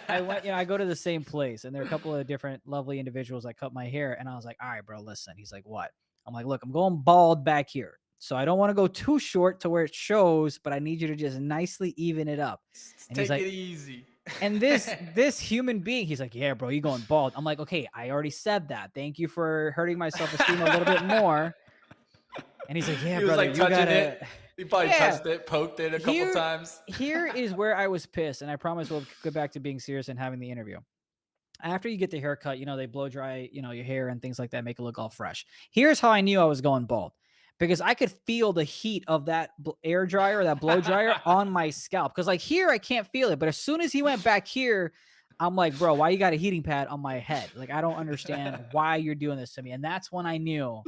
I go to the same place, and there are a couple of different lovely individuals that cut my hair, and I was like, all right, bro, listen. He's like, what? I'm like, look, I'm going bald back here. So I don't want to go too short to where it shows, but I need you to just nicely even it up. And Take he's like, it easy. And this human being, he's like, yeah, bro, you going bald. I'm like, okay, I already said that. Thank you for hurting my self-esteem a little bit more. And he's like, yeah, brother, He You probably Yeah. touched it, poked it a couple times. Here is where I was pissed, and I promise we'll go back to being serious and having the interview. After you get the haircut, they blow dry, your hair and things like that, make it look all fresh. Here's how I knew I was going bald, because I could feel the heat of that air dryer, that blow dryer on my scalp. Because like here, I can't feel it. But as soon as he went back here, I'm like, bro, why you got a heating pad on my head? Like, I don't understand why you're doing this to me. And that's when I knew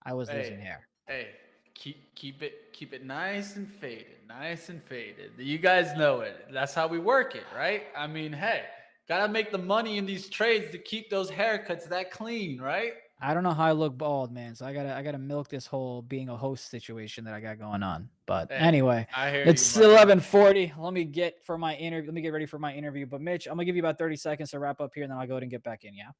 I was losing hair. Hey, keep it nice and faded. You guys know it. That's how we work it, right? I mean, hey, gotta make the money in these trades to keep those haircuts that clean, right? I don't know how I look bald, man. So I gotta milk this whole being a host situation that I got going on. But anyway, it's 11:40. Let me get for my interview. Let me get ready for my interview. But Mitch, I'm gonna give you about 30 seconds to wrap up here, and then I'll go ahead and get back in. Yeah.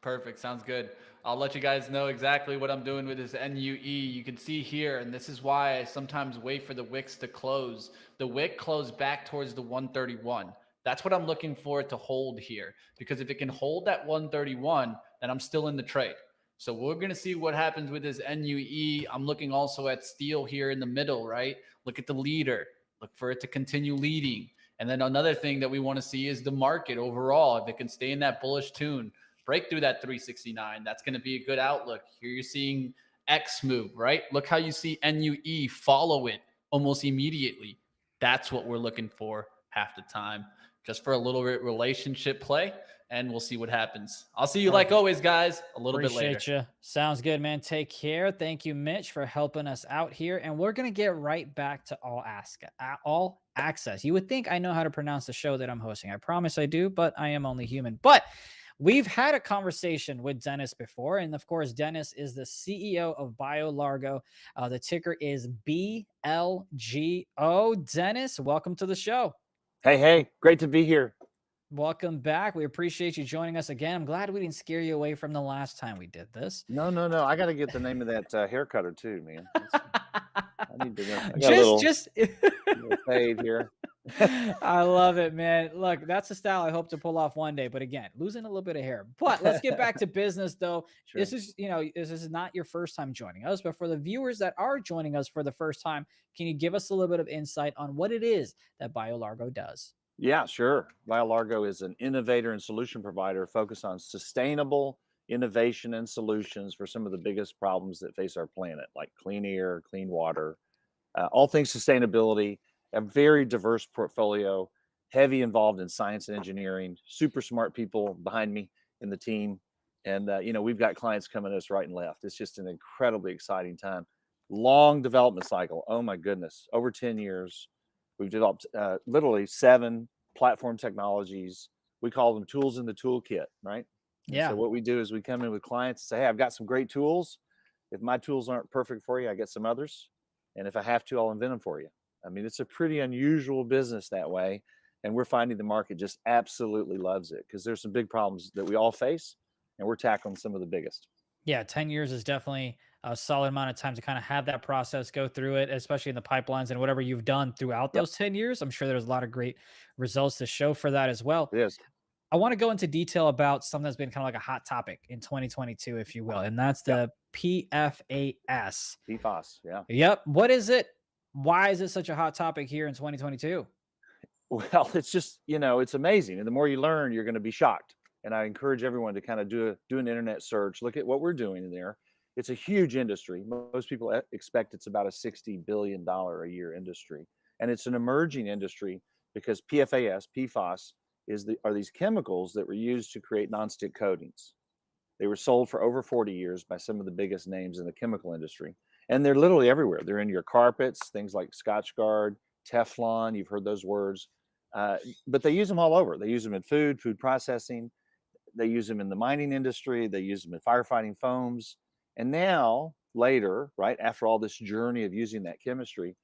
Perfect. Sounds good. I'll let you guys know exactly what I'm doing with this NUE. You can see here, and this is why I sometimes wait for the wicks to close. The wick closed back towards the 131. That's what I'm looking for it to hold here, because if it can hold that 131, then I'm still in the trade. So we're going to see what happens with this NUE. I'm looking also at steel here in the middle, right? Look at the leader. Look for it to continue leading. And then another thing that we want to see is the market overall. If it can stay in that bullish tune, break through that 369, that's going to be a good outlook. Here you're seeing X move, right? Look how you see NUE follow it almost immediately. That's what we're looking for half the time, just for a little bit relationship play, and we'll see what happens. I'll see you like always, guys, a little bit later. Appreciate you. Sounds good, man. Take care. Thank you, Mitch, for helping us out here. And we're going to get right back to All Access. You would think I know how to pronounce the show that I'm hosting. I promise I do, but I am only human. But we've had a conversation with Dennis before. And of course, Dennis is the CEO of BioLargo. The ticker is BLGO. Dennis, welcome to the show. Hey, great to be here. Welcome back. We appreciate you joining us again. I'm glad we didn't scare you away from the last time we did this. No. I got to get the name of that hair cutter too, man. I need to know. I got a little fade here. I love it, man. Look, that's a style I hope to pull off one day. But again, losing a little bit of hair. But let's get back to business, though. Sure. This is not your first time joining us, but for the viewers that are joining us for the first time, can you give us a little bit of insight on what it is that BioLargo does? Yeah, sure. BioLargo is an innovator and solution provider focused on sustainable innovation and solutions for some of the biggest problems that face our planet, like clean air, clean water, all things sustainability. A very diverse portfolio, heavy involved in science and engineering, super smart people behind me in the team. And, we've got clients coming at us right and left. It's just an incredibly exciting time. Long development cycle. Oh, my goodness. Over 10 years. We've developed literally 7 platform technologies. We call them tools in the toolkit, right? Yeah. And so what we do is we come in with clients and say, hey, I've got some great tools. If my tools aren't perfect for you, I get some others. And if I have to, I'll invent them for you. I mean, it's a pretty unusual business that way. And we're finding the market just absolutely loves it because there's some big problems that we all face, and we're tackling some of the biggest. Yeah, 10 years is definitely a solid amount of time to kind of have that process go through it, especially in the pipelines and whatever you've done throughout those 10 years. I'm sure there's a lot of great results to show for that as well. Yes. I want to go into detail about something that's been kind of like a hot topic in 2022, if you will, and that's the PFAS. PFAS, yeah. Yep. What is it? Why is it such a hot topic here in 2022? Well, it's just, it's amazing. And the more you learn, you're going to be shocked. And I encourage everyone to kind of do an internet search, look at what we're doing in there. It's a huge industry. Most people expect it's about a $60 billion a year industry. And it's an emerging industry because PFAS are these chemicals that were used to create nonstick coatings. They were sold for over 40 years by some of the biggest names in the chemical industry. And they're literally everywhere. They're in your carpets, things like Scotchgard, Teflon, you've heard those words. But they use them all over. They use them in food processing. They use them in the mining industry. They use them in firefighting foams. And now, later, right, after all this journey of using that chemistry,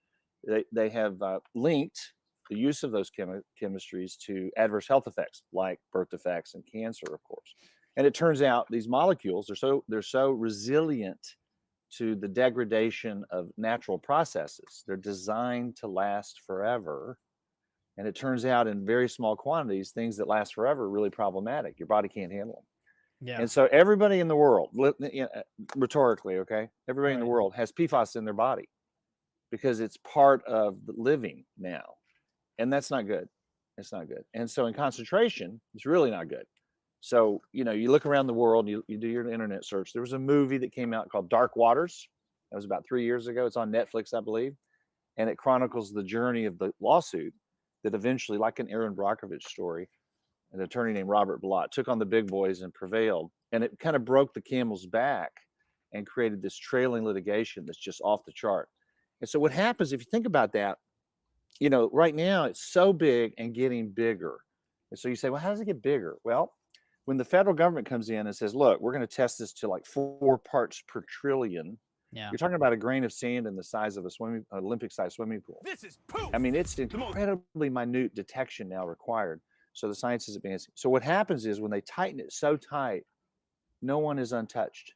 they have linked the use of those chemistries to adverse health effects, like birth defects and cancer, of course. And it turns out these molecules they're so resilient to the degradation of natural processes. They're designed to last forever. And it turns out in very small quantities, things that last forever are really problematic. Your body can't handle them. Yeah. And so everybody in the world, rhetorically, okay, everybody in the world has PFAS in their body. because it's part of the living now. And that's not good. It's not good. And so in concentration, it's really not good. So, you know, you look around the world, you do your internet search. There was a movie that came out called Dark Waters. That was about 3 years ago. It's on Netflix, I believe. And it chronicles the journey of the lawsuit that eventually, like an Aaron Brockovich story, an attorney named Robert Blat took on the big boys and prevailed. And it kind of broke the camel's back and created this trailing litigation that's just off the chart. And so what happens, if you think about that, you know, right now it's so big and getting bigger. And so you say, well, how does it get bigger? Well, when the federal government comes in and says, look, we're going to test this to like 4 parts per trillion, you're talking about a grain of sand in the size of a Olympic-sized swimming pool. This is poof. I mean, it's incredibly minute detection now required. So the science is advancing. So what happens is when they tighten it so tight, no one is untouched.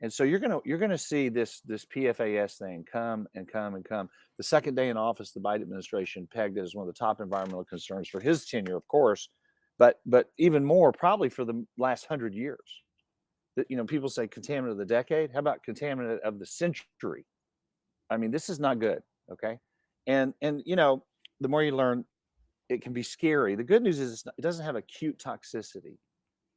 And so you're gonna see this PFAS thing come and come and come. The second day in office, the Biden administration pegged it as one of the top environmental concerns for his tenure, of course, but even more probably for the last 100 years. That, you know, people say contaminant of the decade. How about contaminant of the century? I mean, this is not good. Okay, and you know, the more you learn, it can be scary. The good news is it doesn't have acute toxicity.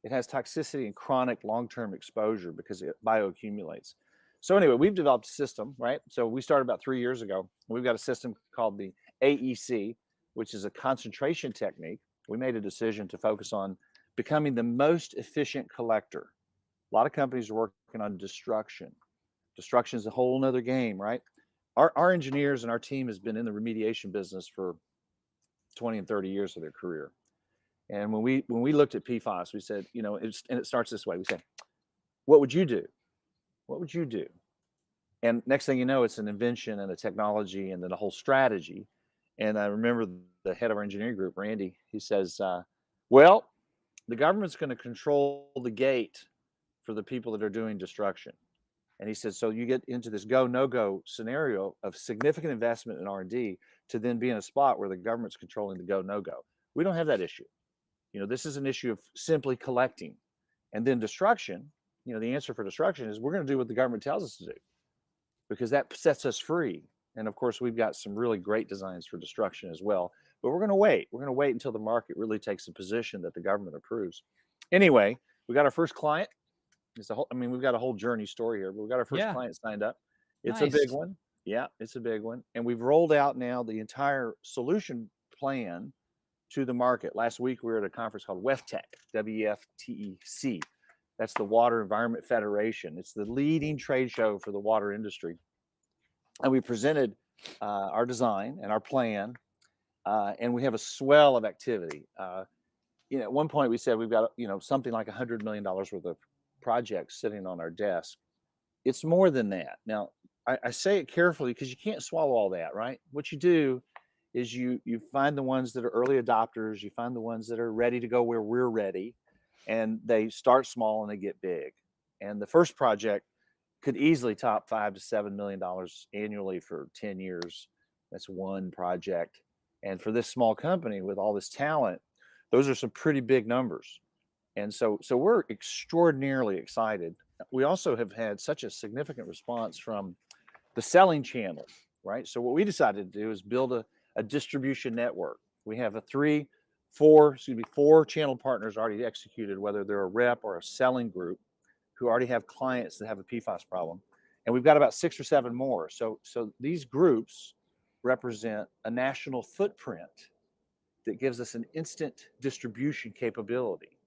It has toxicity and chronic long-term exposure because it bioaccumulates. So anyway, we've developed a system, right? So we started about 3 years ago. We've got a system called the AEC, which is a concentration technique. We made a decision to focus on becoming the most efficient collector. A lot of companies are working on destruction. Destruction is a whole nother game, right? Our engineers and our team has been in the remediation business for 20 and 30 years of their career. And when we looked at PFAS, we said, you know, and it starts this way. We say, what would you do? What would you do? And next thing you know, it's an invention and a technology and then a whole strategy. And I remember the head of our engineering group, Randy, he says, well, the government's going to control the gate for the people that are doing destruction. And he said, so you get into this go, no-go scenario of significant investment in R&D to then be in a spot where the government's controlling the go, no-go. We don't have that issue. You know, this is an issue of simply collecting. And then destruction, you know, the answer for destruction is we're going to do what the government tells us to do because that sets us free. And of course, we've got some really great designs for destruction as well. But we're going to wait. We're going to wait until the market really takes a position that the government approves. Anyway, we got our first client. It's a whole, I mean, we've got a whole journey story here, but we've got our first client signed up. It's a big one. Yeah, it's a big one. And we've rolled out now the entire solution plan to the market. Last week, we were at a conference called WEFTEC, WFTEC. That's the Water Environment Federation. It's the leading trade show for the water industry. And we presented our design and our plan, and we have a swell of activity. You know, at one point we said we've got, you know, something like $100 million worth of projects sitting on our desk. It's more than that. Now, I say it carefully because you can't swallow all that, right? What you do is you find the ones that are early adopters, you find the ones that are ready to go where we're ready, and they start small and they get big. And the first project could easily top $5 to $7 million annually for 10 years. That's one project. And for this small company with all this talent, those are some pretty big numbers. And so we're extraordinarily excited. We also have had such a significant response from the selling channel, right? So what we decided to do is build a distribution network. We have four channel partners already executed, whether they're a rep or a selling group who already have clients that have a PFAS problem. And we've got about 6 or 7 more. So these groups represent a national footprint that gives us an instant distribution capability.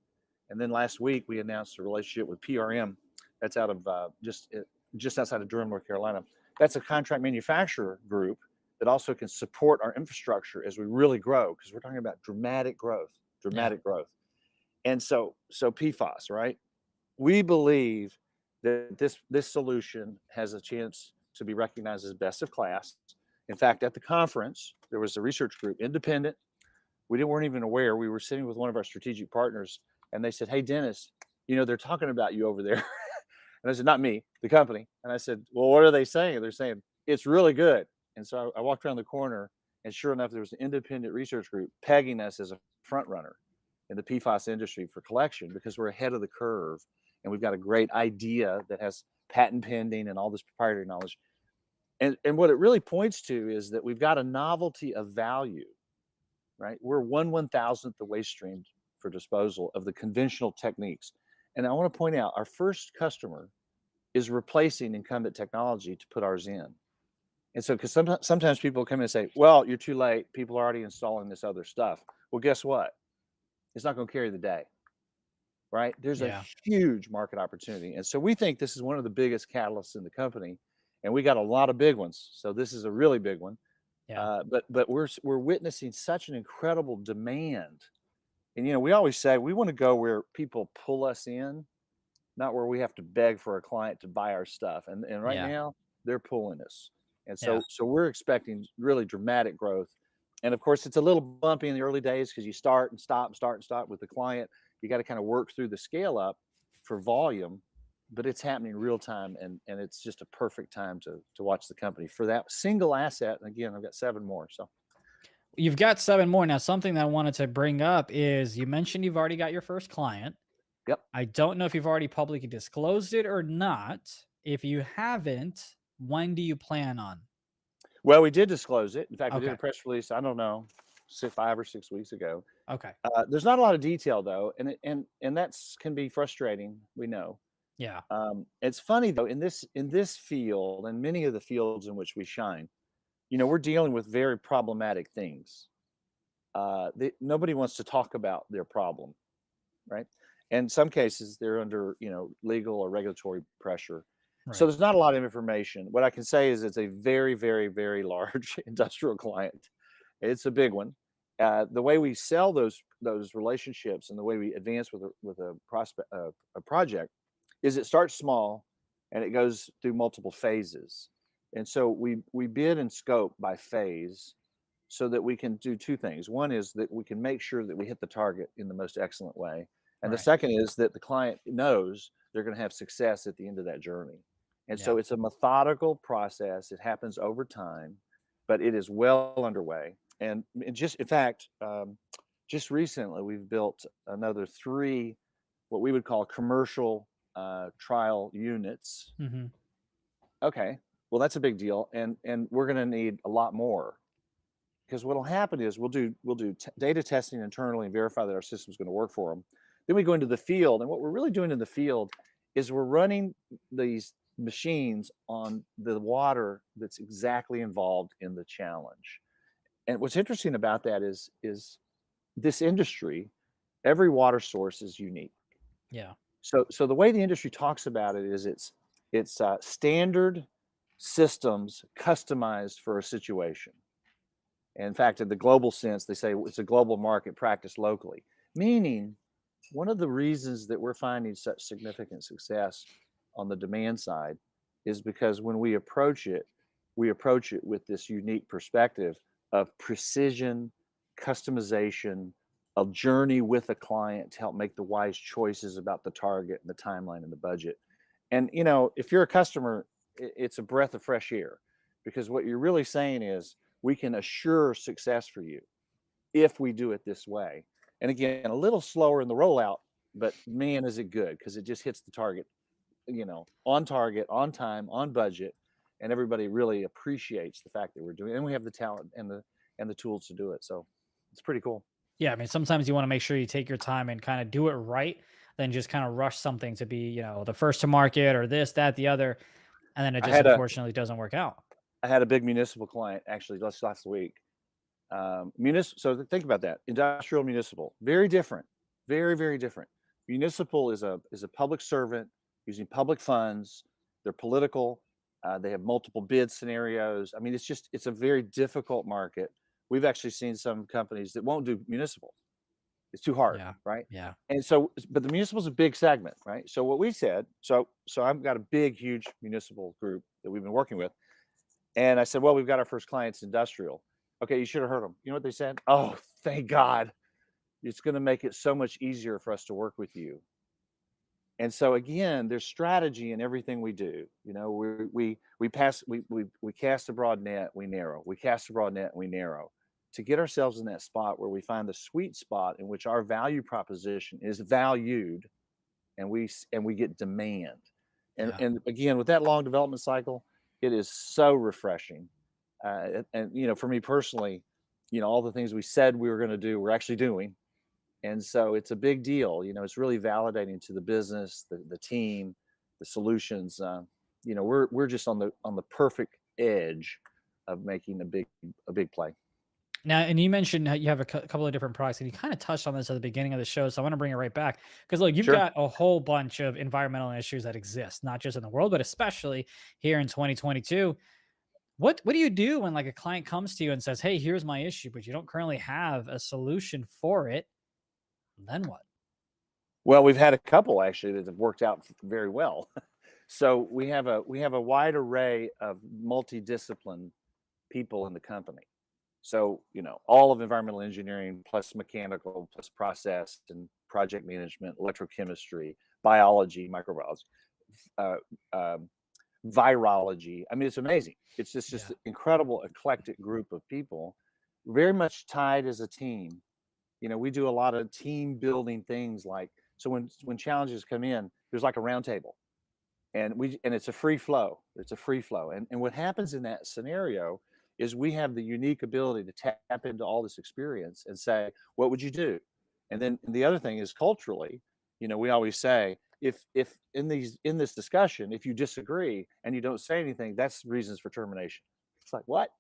And then last week we announced a relationship with PRM. That's out of just outside of Durham, North Carolina. That's a contract manufacturer group that also can support our infrastructure as we really grow, because we're talking about dramatic growth. And so PFAS, right? We believe that this solution has a chance to be recognized as best of class. In fact, at the conference, there was a research group, independent. We weren't even aware. We were sitting with one of our strategic partners, and they said, hey, Dennis, you know, they're talking about you over there. And I said, not me, the company. And I said, well, what are they saying? They're saying, it's really good. And so I walked around the corner, and sure enough, there was an independent research group pegging us as a front runner in the PFAS industry for collection because we're ahead of the curve. And we've got a great idea that has patent pending and all this proprietary knowledge. And what it really points to is that we've got a novelty of value, right? We're 1/1000th the waste stream for disposal of the conventional techniques. And I want to point out our first customer is replacing incumbent technology to put ours in. And so, because sometimes people come in and say, well, you're too late. People are already installing this other stuff. Well, guess what? It's not going to carry the day, right? There's a huge market opportunity. And so we think this is one of the biggest catalysts in the company. And we got a lot of big ones. So this is a really big one. Yeah. But we're witnessing such an incredible demand. And, you know, we always say we want to go where people pull us in, not where we have to beg for a client to buy our stuff. And right now they're pulling us. And so we're expecting really dramatic growth. And of course, it's a little bumpy in the early days because you start and stop with the client. You got to kind of work through the scale up for volume, but it's happening real time. And it's just a perfect time to watch the company for that single asset. And again, I've got 7 more. So you've got 7 more. Now, something that I wanted to bring up is you mentioned you've already got your first client. Yep. I don't know if you've already publicly disclosed it or not. If you haven't, when do you plan on? Well, we did disclose it. In fact, we did a press release, I don't know, 5 or 6 weeks ago. Okay. There's not a lot of detail though, and that's can be frustrating. We know. Yeah. It's funny though, in this field and many of the fields in which we shine, you know, we're dealing with very problematic things. Nobody wants to talk about their problem, right? And in some cases, they're under, you know, legal or regulatory pressure. Right. So there's not a lot of information. What I can say is it's a very, very, very large industrial client. It's a big one. The way we sell those relationships and the way we advance with a prospect, a project, is it starts small and it goes through multiple phases. And so we bid and scope by phase so that we can do 2 things. One is that we can make sure that we hit the target in the most excellent way. And the second is that the client knows they're going to have success at the end of that journey. And so it's a methodical process. It happens over time, but it is well underway. And just, in fact, just recently, we've built another 3, what we would call commercial trial units. Mm-hmm. Okay, well, that's a big deal. And we're going to need a lot more. Because what will happen is we'll do data testing internally and verify that our system is going to work for them. Then we go into the field, and what we're really doing in the field is we're running these machines on the water that's exactly involved in the challenge. And what's interesting about that is this industry, every water source is unique. Yeah. So the way the industry talks about it is it's standard systems customized for a situation. In fact, in the global sense, they say it's a global market practiced locally, meaning one of the reasons that we're finding such significant success on the demand side is because when we approach it with this unique perspective of precision, customization, a journey with a client to help make the wise choices about the target and the timeline and the budget. And, you know, if you're a customer, it's a breath of fresh air, because what you're really saying is we can assure success for you if we do it this way. And again, a little slower in the rollout, but man, is it good, because it just hits the target, you know, on target, on time, on budget, and everybody really appreciates the fact that we're doing it, and we have the talent and the tools to do it. So it's pretty cool. Yeah, I mean, sometimes you want to make sure you take your time and kind of do it right, then just kind of rush something to be, you know, the first to market or this, that, the other, and then it just unfortunately doesn't work out. I had a big municipal client actually last week. So think about that. Industrial, municipal, very different, very, very different. Municipal is a public servant using public funds. They're political. They have multiple bid scenarios. I mean, it's a very difficult market. We've actually seen some companies that won't do municipal. It's too hard, right? Yeah. And so, but the municipal is a big segment, right? So what we said, so I've got a big, huge municipal group that we've been working with. And I said, well, we've got our first clients, industrial. Okay, you should have heard them. You know what they said? Oh, thank God. It's going to make it so much easier for us to work with you. And so again, there's strategy in everything we do. You know, we cast a broad net, we narrow. We cast a broad net, we narrow, to get ourselves in that spot where we find the sweet spot in which our value proposition is valued, and we get demand. And again, with that long development cycle, It is so refreshing. And, you know, for me personally, you know, all the things we said we were going to do, we're actually doing. And so it's a big deal. You know, it's really validating to the business, the team, the solutions. You know, we're just on the perfect edge of making a big play. Now, and you mentioned how you have a couple of different products, and you kind of touched on this at the beginning of the show. So I want to bring it right back because, look, you've Sure. got a whole bunch of environmental issues that exist, not just in the world, but especially here in 2022. What do you do when like a client comes to you and says, "Hey, here's my issue," but you don't currently have a solution for it? Then what? Well, we've had a couple actually that have worked out very well. So we have a wide array of multidiscipline people in the company. So, you know, all of environmental engineering plus mechanical plus process and project management, electrochemistry, biology, microbiology, uh, um, virology. I mean, it's amazing. It's just Yeah. an incredible eclectic group of people, very much tied as a team. You know, we do a lot of team building things like, so when challenges come in, there's like a round table and it's a free flow. It's a free flow. And what happens in that scenario is we have the unique ability to tap into all this experience and say, what would you do? And then the other thing is culturally, you know, we always say, if in this discussion, if you disagree and you don't say anything, that's reasons for termination. It's like, what?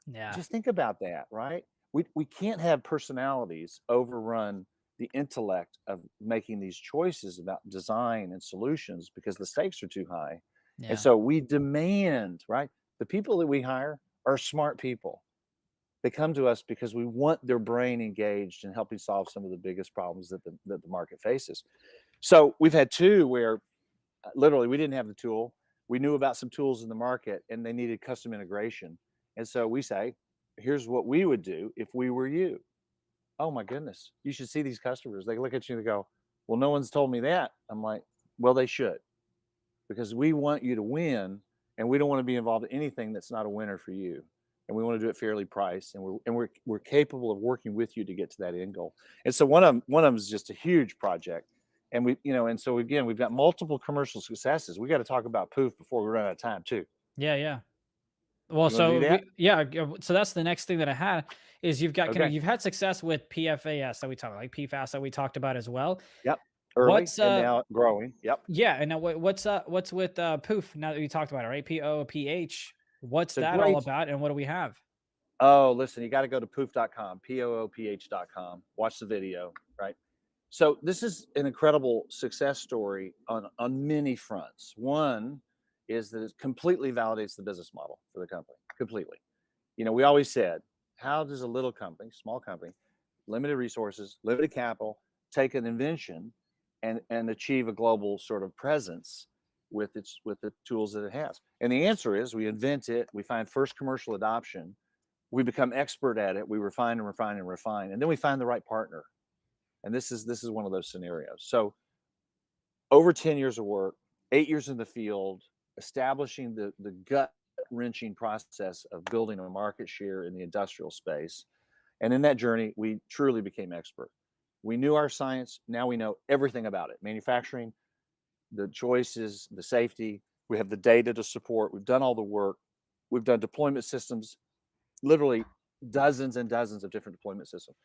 Yeah. Just think about that, right? We can't have personalities overrun the intellect of making these choices about design and solutions because the stakes are too high. Yeah. And so we demand, right? The people that we hire are smart people. They come to us because we want their brain engaged in helping solve some of the biggest problems that the market faces. So we've had two where literally we didn't have the tool. We knew about some tools in the market and they needed custom integration. And so we say, here's what we would do if we were you. Oh my goodness, you should see these customers. They look at you and they go, well, no one's told me that. I'm like, well, they should, because we want you to win and we don't want to be involved in anything that's not a winner for you. And we want to do it fairly priced, and we're capable of working with you to get to that end goal. And so one of them is just a huge project. And and so again, we've got multiple commercial successes. We got to talk about Poof before we run out of time too. Yeah. Well, You wanna do that? so that's the next thing that I had is you've got Okay. you've had success with PFAS that we talked about, like PFAS that we talked about as well. Yep. Early What's and now growing. Yep. yeah, and now what's with Poof now that we talked about it, right? POPH. What's It's a that all great about, and what do we have? Oh, listen, you got to go to poof.com, POOPH.com. Watch the video, right? So this is an incredible success story on many fronts. One is that it completely validates the business model for the company, completely. You know, we always said, how does a little company, small company, limited resources, limited capital, take an invention and achieve a global sort of presence with the tools that it has? And the answer is we invent it, we find first commercial adoption, we become expert at it, we refine and refine and refine, and then we find the right partner. And this is one of those scenarios. So over 10 years of work, 8 years in the field, establishing the gut wrenching process of building a market share in the industrial space. And in that journey, we truly became expert. We knew our science. Now we know everything about it. Manufacturing, the choices, the safety. We have the data to support. We've done all the work. We've done deployment systems, literally dozens and dozens of different deployment systems.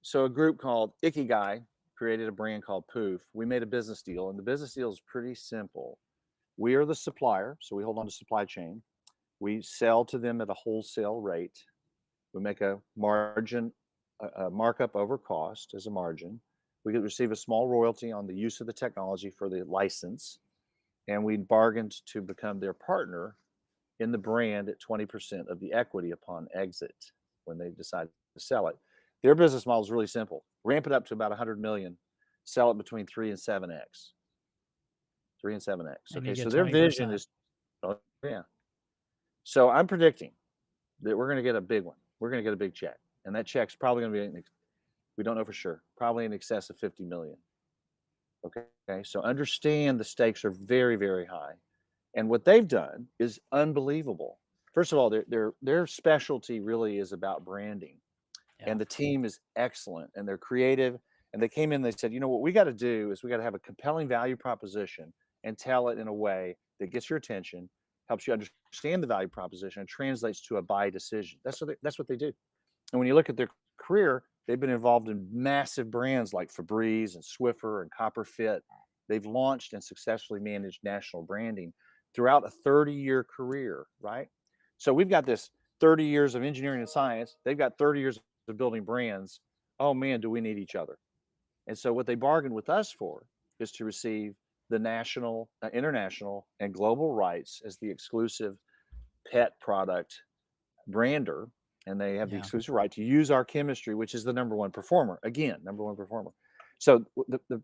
So a group called Ikigai created a brand called Poof. We made a business deal, and the business deal is pretty simple. We are the supplier, so we hold on to supply chain. We sell to them at a wholesale rate. We make a margin, a markup over cost as a margin. We could receive a small royalty on the use of the technology for the license, and we bargained to become their partner in the brand at 20% of the equity upon exit when they decide to sell it. Their business model is really simple. Ramp it up to about 100 million, sell it between 3 and 7x. 3 and 7x. And you Okay, get so their 20%. vision is, oh yeah. So I'm predicting that we're going to get a big one. We're going to get a big check, and that check's probably going to be, we don't know for sure, probably in excess of 50 million. Okay, so understand the stakes are very, very high. And what they've done is unbelievable. First of all, their specialty really is about branding. Yeah. And the team is excellent and they're creative. And they came in, they said, you know, what we got to do is we got to have a compelling value proposition and tell it in a way that gets your attention helps you understand the value proposition, and translates to a buy decision. That's what they do. And when you look at their career, they've been involved in massive brands like Febreze and Swiffer and Copperfit. They've launched and successfully managed national branding throughout a 30-year career, right? So we've got this 30 years of engineering and science. They've got 30 years of building brands. Oh man, do we need each other? And so what they bargained with us for is to receive the national, international, and global rights as the exclusive pet product brander. And they have the exclusive right to use our chemistry, which is the number one performer. Again, number one performer. So the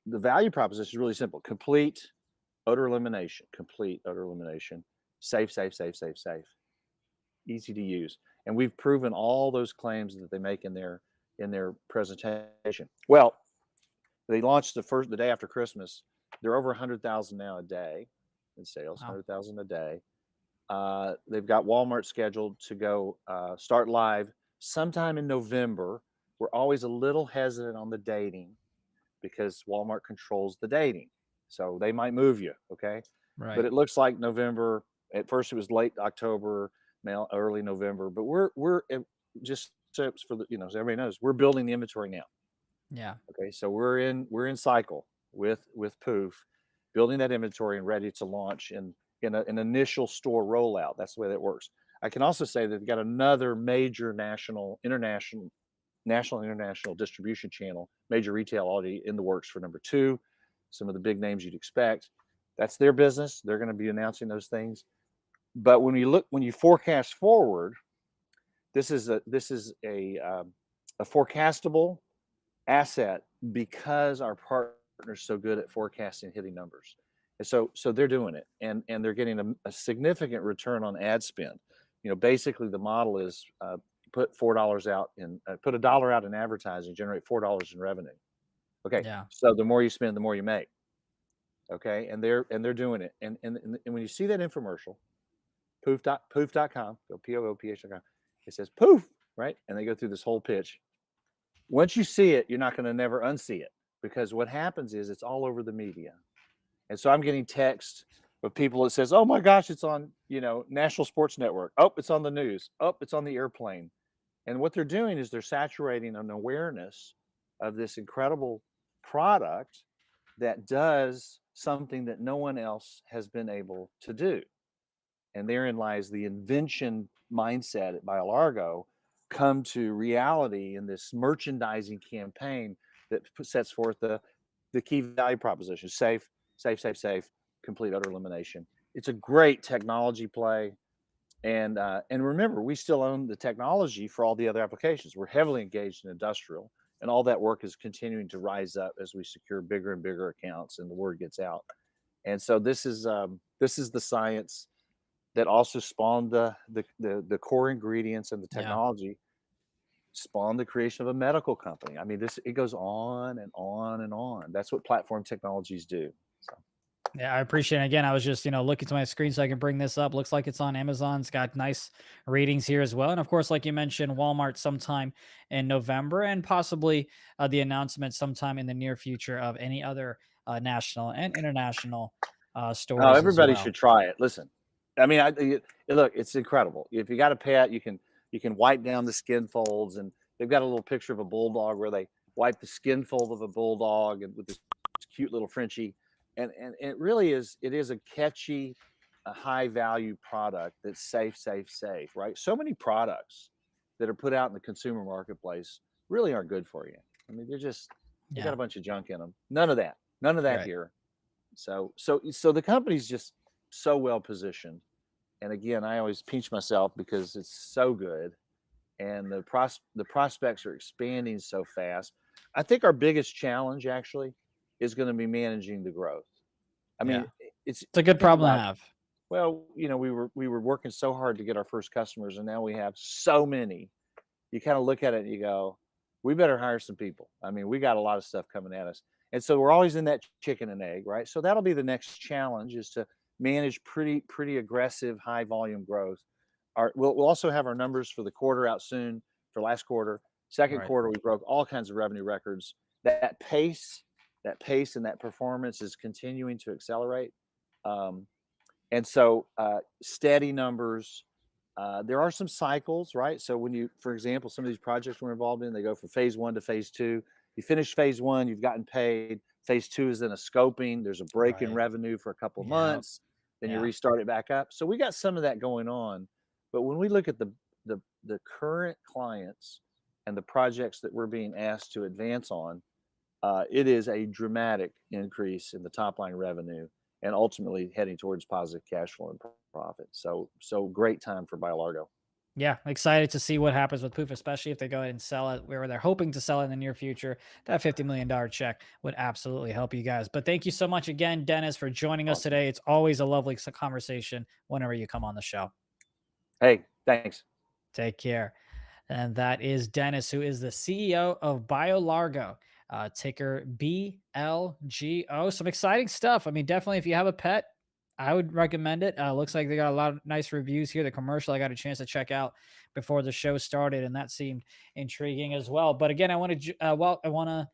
value proposition is really simple. Complete odor elimination, safe, easy to use. And we've proven all those claims that they make in their presentation. Well, they launched the day after Christmas. They're over 100,000 now a day in sales, 100,000 a day. They've got Walmart scheduled to go start live sometime in November. We're always a little hesitant on the dating because Walmart controls the dating. So they might move you, okay? Right. But it looks like November. At first it was late October, early November. But we're just so for the, so everybody knows, we're building the inventory now. Yeah. Okay. So we're in cycle with Poof, building that inventory and ready to launch in an initial store rollout. That's the way that works. I can also say that they've got another major national, international distribution channel, major retail already in the works for number 2. Some of the big names you'd expect. That's their business. They're going to be announcing those things. But when you forecast forward, this is a forecastable asset because our partner's so good at forecasting, hitting numbers. And so they're doing it, and they're getting a significant return on ad spend. Basically the model is put $4 out in put $1 out in advertising, generate $4 in revenue. Okay. Yeah. So the more you spend, the more you make. Okay. And they're doing it. And when you see that infomercial, poof.com, go POOPH.com, it says poof, right? And they go through this whole pitch. Once you see it, you're not going to never unsee it, because what happens is it's all over the media. And so I'm getting text of people that says, oh my gosh, it's on, National Sports Network. Oh, it's on the news. Oh, it's on the airplane. And what they're doing is they're saturating an awareness of this incredible product that does something that no one else has been able to do. And therein lies the invention mindset at BioLargo come to reality in this merchandising campaign that sets forth the key value proposition: safe, complete odor elimination. It's a great technology play. And remember, we still own the technology for all the other applications. We're heavily engaged in industrial, and all that work is continuing to rise up as we secure bigger and bigger accounts and the word gets out. And so this is the science that also spawned the core ingredients and the technology, spawned the creation of a medical company. I mean, it goes on and on and on. That's what platform technologies do. So. Yeah, I appreciate it. Again, I was just, looking to my screen so I can bring this up. Looks like it's on Amazon. It's got nice ratings here as well. And of course, like you mentioned, Walmart sometime in November, and possibly the announcement sometime in the near future of any other national and international stores. Oh, everybody should try it. Listen, I mean, look, it's incredible. If you got a pet, you can wipe down the skin folds, and they've got a little picture of a bulldog where they wipe the skin fold of a bulldog and with this cute little Frenchie. And it really is, it is a catchy, a high value product that's safe, right? So many products that are put out in the consumer marketplace really aren't good for you. I mean, they got a bunch of junk in them. None of that right here. So the company's just so well positioned. And again, I always pinch myself because it's so good, and the prospects are expanding so fast. I think our biggest challenge actually is going to be managing the growth. I mean, it's a good problem to have. Well, we were working so hard to get our first customers, and now we have so many. You kind of look at it and you go, we better hire some people. I mean, we got a lot of stuff coming at us. And so we're always in that chicken and egg, right? So that'll be the next challenge, is to manage pretty aggressive high volume growth. We'll also have our numbers for the quarter out soon, for last quarter. Second quarter, we broke all kinds of revenue records. That pace and that performance is continuing to accelerate. And so steady numbers. There are some cycles, right? So when you, for example, some of these projects we're involved in, they go from phase 1 to phase 2. You finish phase 1, you've gotten paid. Phase 2 is then a scoping. There's a break in revenue for a couple of months. Then you restart it back up. So we got some of that going on. But when we look at the current clients and the projects that we're being asked to advance on, it is a dramatic increase in the top line revenue and ultimately heading towards positive cash flow and profit. So great time for BioLargo. Yeah, excited to see what happens with Poof, especially if they go ahead and sell it where they're hoping to sell it in the near future. That $50 million check would absolutely help you guys. But thank you so much again, Dennis, for joining us today. It's always a lovely conversation whenever you come on the show. Hey, thanks. Take care. And that is Dennis, who is the CEO of BioLargo, ticker BLGO. Some exciting stuff. I mean, definitely if you have a pet, I would recommend it. Looks like they got a lot of nice reviews here. The commercial I got a chance to check out before the show started, and that seemed intriguing as well. But again, I want to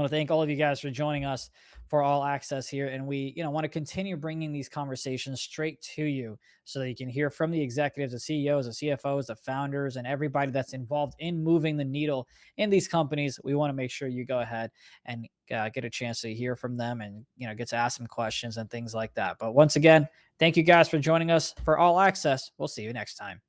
thank all of you guys for joining us for All Access here. And we, want to continue bringing these conversations straight to you so that you can hear from the executives, the CEOs, the CFOs, the founders, and everybody that's involved in moving the needle in these companies. We want to make sure you go ahead and get a chance to hear from them and, get to ask some questions and things like that. But once again, thank you guys for joining us for All Access. We'll see you next time.